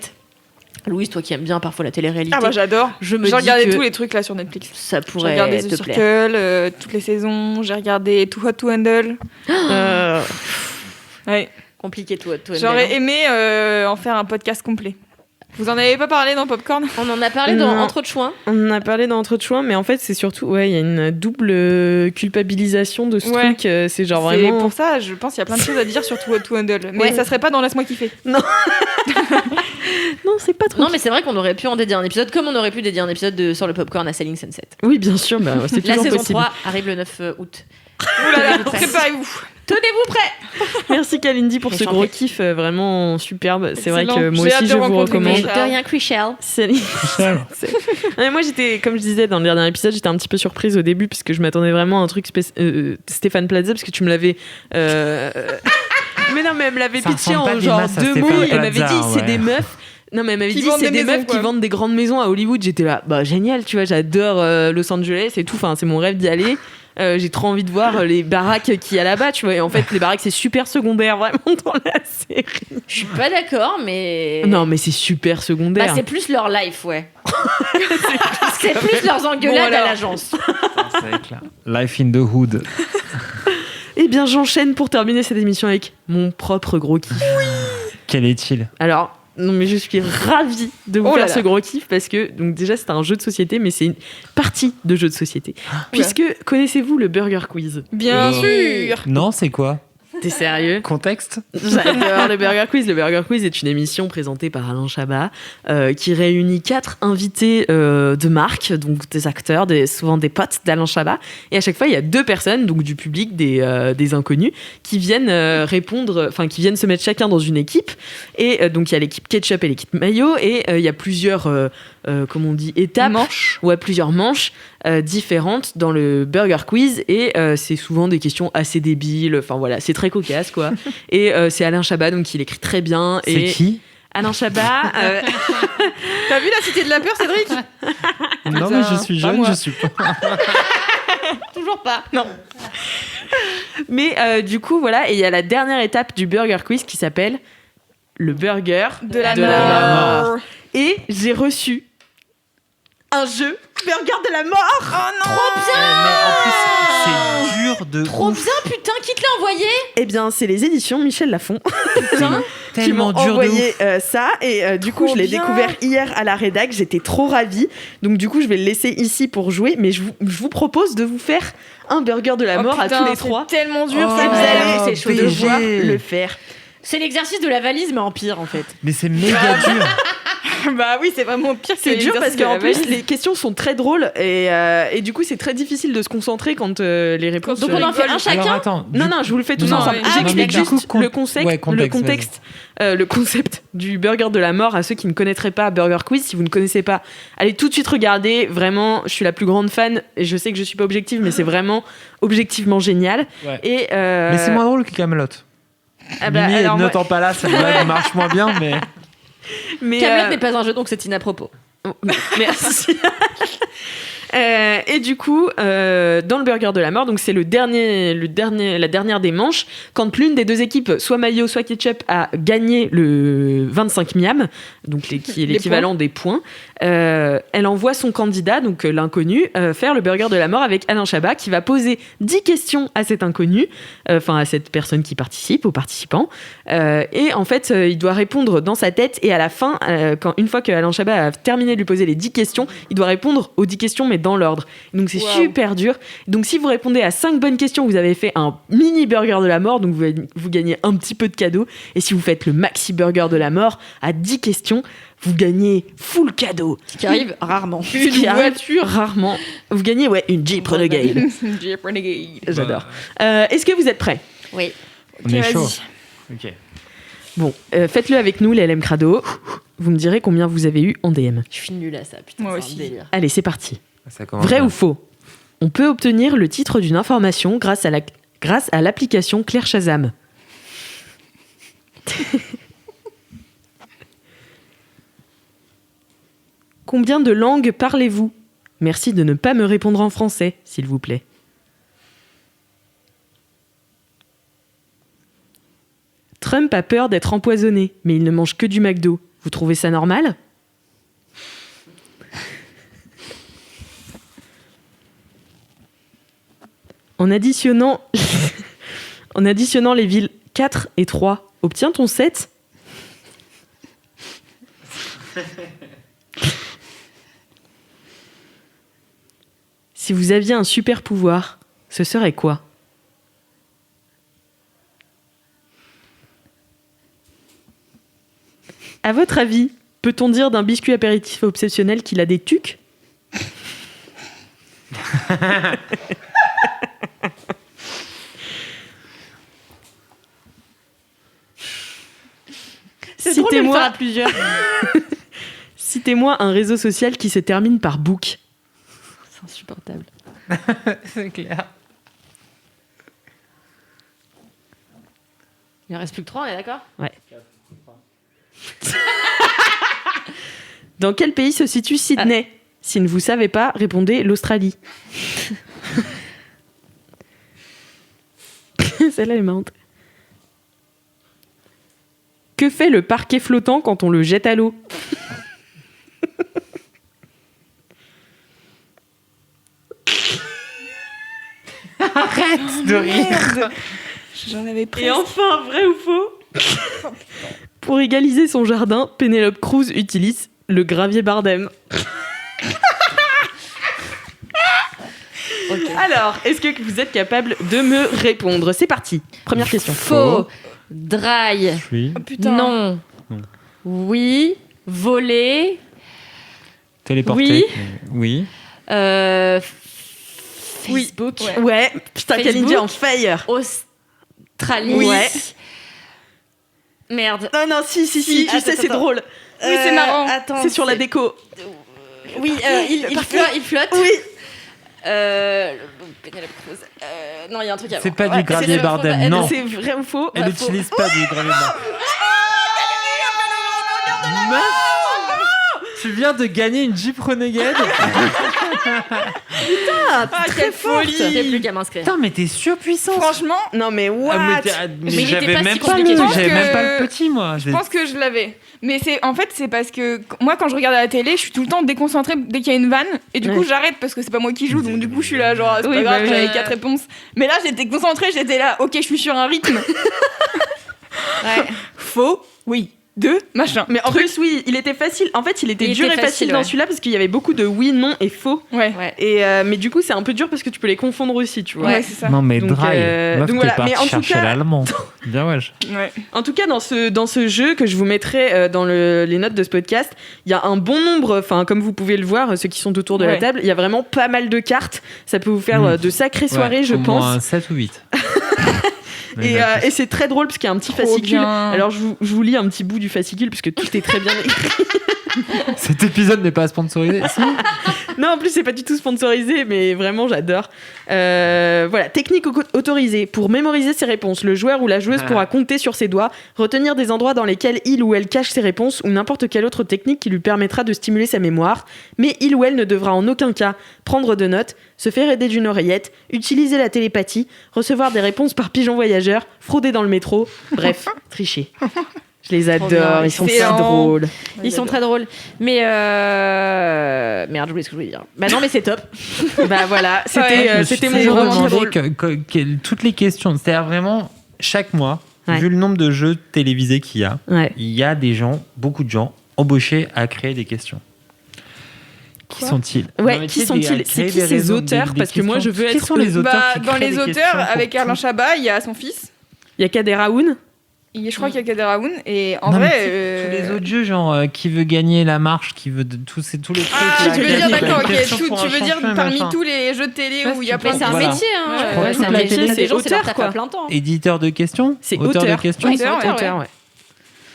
Louise, toi qui aimes bien parfois la télé-réalité. Ah bah j'adore. J'ai regardé tous les trucs là sur Netflix. Ça pourrait j'ai regardé te The plaire. Circle, toutes les saisons. J'ai regardé Too Hot to Handle. Ouais. Compliqué Too Hot to Handle. J'aurais aimé en faire un podcast complet. Vous en avez pas parlé dans Popcorn ? On en a parlé dans Entre de Chouins. On en a parlé dans Entre de Chouins, mais en fait, c'est surtout, il y a une double culpabilisation de ce truc. C'est genre vraiment. C'est pour ça, je pense qu'il y a plein de choses à dire sur Too Hot to Handle. Mais ça serait pas dans Laisse-moi kiffer. Non. Non, c'est pas trop. Non, mais c'est vrai qu'on aurait pu en dédier un épisode, comme on aurait pu dédier un épisode sur le Popcorn à Selling Sunset. Oui, bien sûr, c'est toujours possible. La saison 3 arrive le 9 août. Oulala, préparez-vous. Tenez-vous prêts. Merci Kalindi pour ce gros kiff vraiment superbe. C'est vrai que moi aussi je vous recommande. De rien, Chrishell. Moi j'étais, comme je disais dans le dernier épisode, j'étais un petit peu surprise au début parce que je m'attendais vraiment à un truc Stéphane Plaza parce que tu me l'avais. Mais non, mais elle me l'avait pitché en genre 2 mots. Elle m'avait dit c'est des meufs. Non mais elle m'avait dit c'est des meufs qui vendent des grandes maisons à Hollywood. J'étais là, génial, tu vois, j'adore Los Angeles et tout. Enfin c'est mon rêve d'y aller. J'ai trop envie de voir les baraques qu'il y a là-bas, tu vois. Et en fait, les baraques, c'est super secondaire, vraiment, dans la série. Je suis pas d'accord, mais... Non, mais c'est super secondaire. C'est plus leur life, ouais. c'est plus leurs engueulades à l'agence. C'est clair. Life in the hood. Eh bien, j'enchaîne pour terminer cette émission avec mon propre gros kiff. Oui. Quel est-il ? Alors... Non mais je suis ravie de vous faire ce gros kiff parce que donc déjà c'est un jeu de société mais c'est une partie de jeu de société. Puisque connaissez-vous le Burger Quiz ? Bien sûr. Non, c'est quoi ? T'es sérieux ? Contexte ? J'adore le Burger Quiz. Le Burger Quiz est une émission présentée par Alain Chabat qui réunit 4 invités de marque, donc des acteurs, souvent des potes d'Alain Chabat. Et à chaque fois, il y a 2 personnes, donc du public, des inconnus, qui viennent répondre, enfin qui viennent se mettre chacun dans une équipe. Et donc il y a l'équipe ketchup et l'équipe mayo. Et il y a plusieurs, comment on dit, étapes. Plusieurs manches différentes dans le Burger Quiz. Et c'est souvent des questions assez débiles. Enfin voilà, c'est très cocasse quoi. Et c'est Alain Chabat donc il écrit très bien. C'est qui ? Alain Chabat. T'as vu La Cité de la Peur, Cédric ? Non mais je suis jeune, je suis pas. Toujours pas. Non. Mais du coup voilà, et il y a la dernière étape du Burger Quiz qui s'appelle le burger de la mort. Et j'ai reçu un jeu Burger de la mort. Oh non. Trop bien. Mais en plus c'est dur de Trop ouf. bien, putain, qui te l'a envoyé ? Eh bien, c'est les éditions Michel Lafon Putain, qui m'ont dur envoyé ça. Et du coup, je l'ai découvert hier à la rédac. J'étais trop ravie. Donc du coup, je vais le laisser ici pour jouer. Mais je vous propose de vous faire un Burger de la mort à tous les 3. C'est tellement dur. Et vous allez, c'est chaud de voir le faire. c'est l'exercice de la valise, mais en pire, en fait. Mais c'est méga dur. Bah oui, c'est vraiment pire. C'est dur parce qu'en plus les questions sont très drôles et du coup c'est très difficile de se concentrer quand les réponses. Donc on en fait un chacun. Alors, attends, Non, je vous le fais tous ensemble. J'explique juste le concept du burger de la mort à ceux qui ne connaîtraient pas Burger Quiz. Si vous ne connaissez pas, allez tout de suite regarder. Vraiment, je suis la plus grande fan et je sais que je suis pas objective, mais c'est vraiment objectivement génial. Ouais. Et mais c'est moins drôle que Kaamelott. Mimi et ne t'en pas là, ça marche moins bien, mais Kaamelott n'est pas un jeu, donc c'est inapropos. Merci. Et du coup, dans le burger de la mort, donc c'est la dernière des manches, quand l'une des deux équipes, soit mayo, soit ketchup, a gagné le 25 miam, donc qui est l'équivalent des points, elle envoie son candidat, donc l'inconnu, faire le burger de la mort avec Alain Chabat, qui va poser 10 questions à cet inconnu, à cette personne qui participe, aux participants, et en fait, il doit répondre dans sa tête, et à la fin, une fois que Alain Chabat a terminé de lui poser les 10 questions, il doit répondre aux 10 questions, mais dans l'ordre. Donc c'est super dur. Donc si vous répondez à 5 bonnes questions, vous avez fait un mini burger de la mort, donc vous gagnez un petit peu de cadeau. Et si vous faites le maxi burger de la mort à 10 questions, vous gagnez full cadeau. Ce qui arrive rarement. Une voiture rarement. Vous gagnez une Jeep Renegade. Une Jeep Renegade. J'adore. Est-ce que vous êtes prêts? Oui. On est chaud. Ok. Bon, faites-le avec nous, les LM Crado. Vous me direz combien vous avez eu en DM. Je suis nulle à ça, putain. Moi c'est aussi. un délire. Allez, c'est parti. Vrai ou faux? On peut obtenir le titre d'une information grâce à l'application Claire Shazam. Combien de langues parlez-vous? Merci de ne pas me répondre en français, s'il vous plaît. Trump a peur d'être empoisonné, mais il ne mange que du McDo. Vous trouvez ça normal? En additionnant les villes 4 et 3, obtiens-t-on 7? Si vous aviez un super pouvoir, ce serait quoi? À votre avis, peut-on dire d'un biscuit apéritif obsessionnel qu'il a des tucs? C'est drôle de le faire à plusieurs. Citez-moi un réseau social qui se termine par book. C'est insupportable. C'est clair. Il en reste plus que 3, on est d'accord? Ouais. Dans quel pays se situe Sydney? Si vous ne savez pas, répondez l'Australie. Celle-là est marrante. Que fait le parquet flottant quand on le jette à l'eau? Arrête de rire. J'en avais presque. Et enfin, vrai ou faux? Pour égaliser son jardin, Penelope Cruz utilise le gravier Bardem. Okay. Alors, est-ce que vous êtes capable de me répondre? C'est parti. Première question. Faux. Dry. Oui. Oh, putain. Non. Oui. Voler. Téléporter. Oui. Facebook. Ouais. Putain, Kalindi en fire. Australie. Oui. Ouais. Merde. Non, si, je sais, c'est drôle. Oui, c'est marrant. C'est sur la déco. Oui, il flotte. Oui. Penelope Cruz. Non, il y a un truc avant. C'est pas du gravier Bardem, non. C'est vrai ou faux? Elle n'utilise pas du gravier Bardem. Tu viens de gagner une Jeep Renegade. Putain, quelle folie. J'ai plus qu'à m'inscrire. Putain, mais t'es surpuissant. Franchement, non mais what? Mais il était pas si pas compliqué. j'avais même pas le petit, moi. je pense que je l'avais. Mais c'est parce que moi, quand je regarde à la télé, je suis tout le temps déconcentrée dès qu'il y a une vanne. Et du coup, j'arrête parce que c'est pas moi qui joue. Donc du coup, je suis là, genre, c'est pas grave, j'avais 4 réponses. Mais là, j'étais concentrée, j'étais là, ok, je suis sur un rythme. Ouais. Faux? Oui. de machin. Mais en plus, oui, il était facile. En fait, il était dur et facile dans celui-là parce qu'il y avait beaucoup de oui, non et faux. Ouais. Et mais du coup, c'est un peu dur parce que tu peux les confondre aussi, tu vois. Ouais, c'est ça. Non, mais Drive. Donc voilà. Mais en tout cas, l'allemand. Bien wesh. Ouais. En tout cas, dans ce jeu que je vous mettrai dans les notes de ce podcast, il y a un bon nombre. Enfin, comme vous pouvez le voir, ceux qui sont autour de la table, il y a vraiment pas mal de cartes. Ça peut vous faire de sacrées soirées, je pense. Moins 7 ou 8. Et c'est très drôle parce qu'il y a un petit fascicule. Alors je vous lis un petit bout du fascicule parce que tout est très bien écrit. Cet épisode n'est pas sponsorisé. Non, en plus c'est pas du tout sponsorisé, mais vraiment j'adore. Voilà, technique autorisée. Pour mémoriser ses réponses, le joueur ou la joueuse pourra compter sur ses doigts, retenir des endroits dans lesquels il ou elle cache ses réponses ou n'importe quelle autre technique qui lui permettra de stimuler sa mémoire. Mais il ou elle ne devra en aucun cas prendre de notes, se faire aider d'une oreillette, utiliser la télépathie, recevoir des réponses par pigeon voyageur, frauder dans le métro, bref, tricher. Je les adore, ils sont si drôles. Ils sont très drôles. Mais merde, j'oublie ce que je voulais dire. Bah non, mais c'est top. Bah voilà, c'était mon jeu vraiment drôle. Toutes les questions, c'est-à-dire vraiment chaque mois, vu le nombre de jeux télévisés qu'il y a, il y a des gens, beaucoup de gens embauchés à créer des questions. Qui sont-ils? Qui sont-ils? C'est qui ces auteurs? Parce que moi, je veux être. Qui sont les auteurs? Dans les auteurs, avec Alain Chabat, il y a son fils. Il y a Kader Aoun. Je crois qu'il y a Kader Aoun. Et en vrai. Tous les autres jeux, genre qui veut gagner la marche, qui veut tous les trucs. Ah, tu veux dire, d'accord, ok. Tu veux dire parmi tous les jeux de télé où il y a plein de. C'est un métier, hein. C'est un métier, c'est gens, auteur, c'est quoi. plein temps. Éditeur de questions? C'est auteur de questions? Auteur, ouais.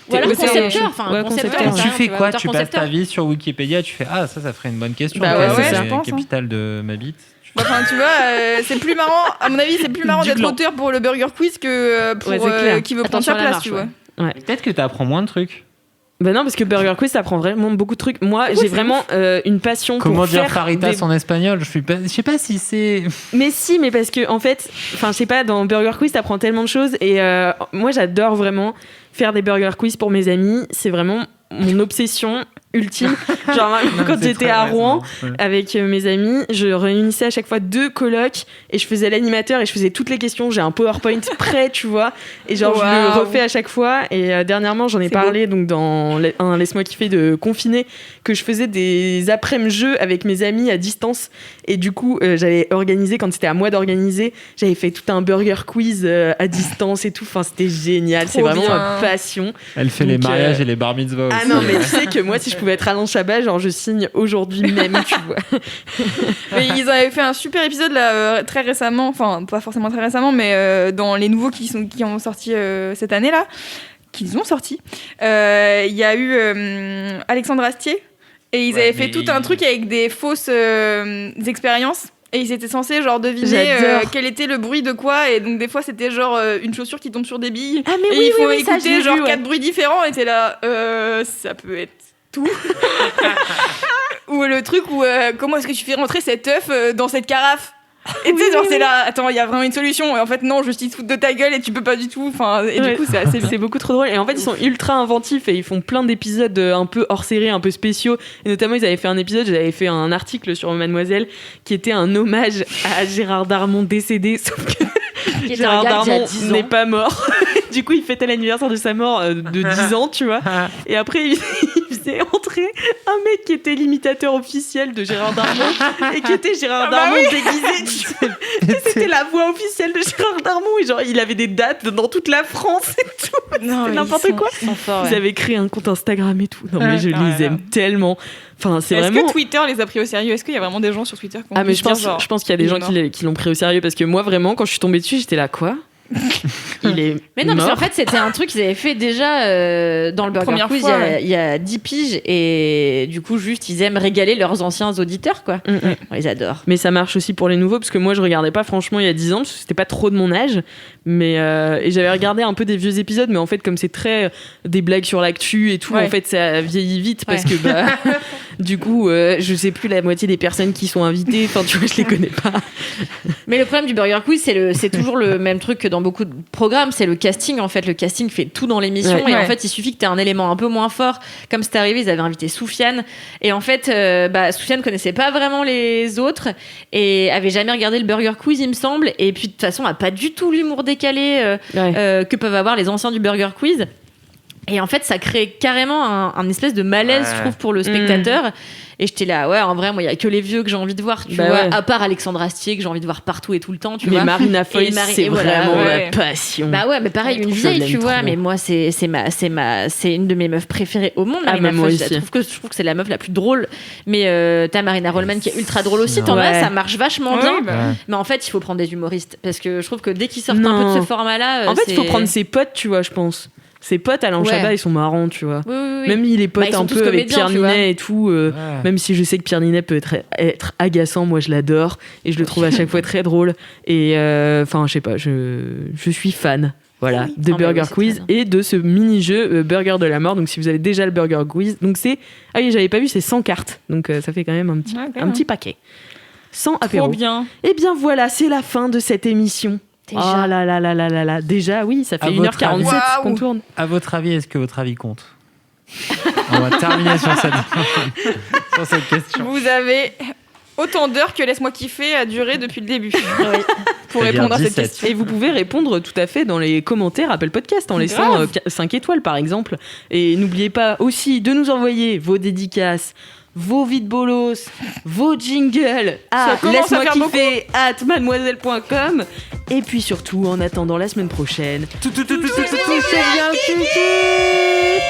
Ou alors concepteur, concepteur. Tu fais quoi? Tu passes ta vie sur Wikipédia, tu fais ça ferait une bonne question. Bah ouais, c'est la capitale de ma bite. Enfin, tu vois, c'est plus marrant, à mon avis, c'est plus marrant d'être auteur pour le Burger Quiz que pour qui veut prendre sa place, tu vois. Ouais. Peut-être que tu apprends moins de trucs. Ben non, parce que Burger Quiz, ça prend vraiment beaucoup de trucs. Moi, j'ai vraiment une passion pour faire... Comment dire faritas en espagnol? Je sais pas si c'est... Mais si, mais parce que, en fait, je sais pas, dans Burger Quiz, t'apprends tellement de choses. Et moi, j'adore vraiment faire des Burger Quiz pour mes amis. C'est vraiment mon obsession ultime. Genre, quand j'étais à Rouen avec mes amis, je réunissais à chaque fois 2 colocs et je faisais l'animateur et je faisais toutes les questions. J'ai un PowerPoint prêt, tu vois. Et genre, je le refais à chaque fois. Et dernièrement, j'en ai parlé donc dans un Laisse-moi kiffer de confiné, que je faisais des après-midi jeux avec mes amis à distance. Et du coup, j'avais organisé, quand c'était à moi d'organiser, j'avais fait tout un Burger Quiz à distance et tout. Enfin, c'était génial. C'est vraiment ma passion. Elle fait les mariages et les bar mitzvahs aussi. Ah non, mais tu sais que moi, si je pouvais être Alain Chabat, genre je signe aujourd'hui même, tu vois. Mais ils avaient fait un super épisode là très récemment, enfin pas forcément très récemment, mais dans les nouveaux qui ont sorti cette année là, qu'ils ont sorti. Il y a eu Alexandre Astier et ils avaient fait tout un truc avec des fausses expériences. Et ils étaient censés genre deviner quel était le bruit de quoi, et donc des fois c'était genre une chaussure qui tombe sur des billes. Ah mais et il faut écouter genre 4 bruits différents, et t'es là ça peut être tout. Ou le truc où comment est-ce que tu fais rentrer cet œuf dans cette carafe? Et tu sais, genre c'est là, attends, il y a vraiment une solution, et en fait non, juste ils te foutent de ta gueule et tu peux pas du tout, enfin, et du coup c'est beaucoup trop drôle. Et en fait ils sont ultra inventifs et ils font plein d'épisodes un peu hors série, un peu spéciaux, et notamment ils avaient fait un épisode, j'avais fait un article sur Mademoiselle qui était un hommage à Gérard Darmon décédé, sauf que Gérard Darmon n'est pas mort. Du coup il fêtait l'anniversaire de sa mort de 10 ans, tu vois, et après il faisait entrer un mec qui était l'imitateur officiel de Gérard Darmon et qui était Gérard Darmon déguisé. C'était la voix officielle de Gérard Darmon, et genre il avait des dates dans toute la France et tout. C'était n'importe quoi. Ils avaient créé un compte Instagram et tout. Non mais je les aime tellement. Enfin, Est-ce que Twitter les a pris au sérieux? Est-ce qu'il y a vraiment des gens sur Twitter mais je pense qu'il y a des gens qui l'ont pris au sérieux, parce que moi vraiment quand je suis tombée dessus, j'étais là quoi. Mais non, parce qu'en fait c'était un truc qu'ils avaient fait déjà dans le Burger Quiz il y a 10 piges, et du coup juste ils aiment régaler leurs anciens auditeurs, quoi. On les adore. Mais ça marche aussi pour les nouveaux, parce que moi je regardais pas franchement il y a 10 ans, parce que c'était pas trop de mon âge, mais et j'avais regardé un peu des vieux épisodes, mais en fait comme c'est très des blagues sur l'actu et tout, en fait ça vieillit vite, parce que du coup je sais plus la moitié des personnes qui sont invitées, enfin tu vois, je les connais pas. Mais le problème du Burger Quiz, c'est toujours le même truc que dans beaucoup de programmes, c'est le casting. En fait, le casting fait tout dans l'émission, et en fait, il suffit que tu aies un élément un peu moins fort. Comme c'est arrivé, ils avaient invité Soufiane, et en fait, Soufiane connaissait pas vraiment les autres et avait jamais regardé le Burger Quiz, il me semble. Et puis de toute façon, a pas du tout l'humour décalé que peuvent avoir les anciens du Burger Quiz. Et en fait, ça crée carrément un espèce de malaise, je trouve, pour le spectateur. Et j'étais là, ouais, en vrai, moi, il y a que les vieux que j'ai envie de voir, tu vois, à part Alexandre Astier que j'ai envie de voir partout et tout le temps, tu vois. Mais Marina Foïs, c'est vraiment ma passion. Bah ouais, mais pareil, une vieille, tu vois. Mais moi, c'est une de mes meufs préférées au monde, Marina Foïs. Je trouve que c'est la meuf la plus drôle. Mais t'as Marina Rollman qui est ultra drôle aussi. T'en as, ça marche vachement bien. Mais en fait, il faut prendre des humoristes parce que je trouve que dès qu'ils sortent un peu de ce format-là, en fait, il faut prendre ses potes, tu vois, je pense. Ses potes Alain Chabat, ils sont marrants, tu vois. Oui. Même il est pote un peu avec Pierre Ninet et tout. Même si je sais que Pierre Ninet peut être agaçant, moi je l'adore et je le trouve à chaque fois très drôle. Et enfin, je sais pas, je suis fan. Voilà, de Burger Quiz et de ce mini-jeu Burger de la mort. Donc si vous avez déjà le Burger Quiz, donc c'est... Ah oui, j'avais pas vu, c'est 100 cartes. Donc ça fait quand même un petit paquet. 100 apéros. Trop bien. Et bien voilà, c'est la fin de cette émission. Déjà. Oh là là là là là là. Déjà, oui, ça fait 1h47 qu'on tourne. À votre avis, est-ce que votre avis compte? On va terminer sur cette question. Vous avez autant d'heures que Laisse-moi kiffer a duré depuis le début. Pour répondre à cette question. Et vous pouvez répondre tout à fait dans les commentaires Apple Podcast en laissant 5 étoiles par exemple. Et n'oubliez pas aussi de nous envoyer vos dédicaces, vos vides bolos, vos jingles à laisse-moi kiffer @mademoiselle.com. Et puis surtout, en attendant la semaine prochaine, tout c'est bien kiffer.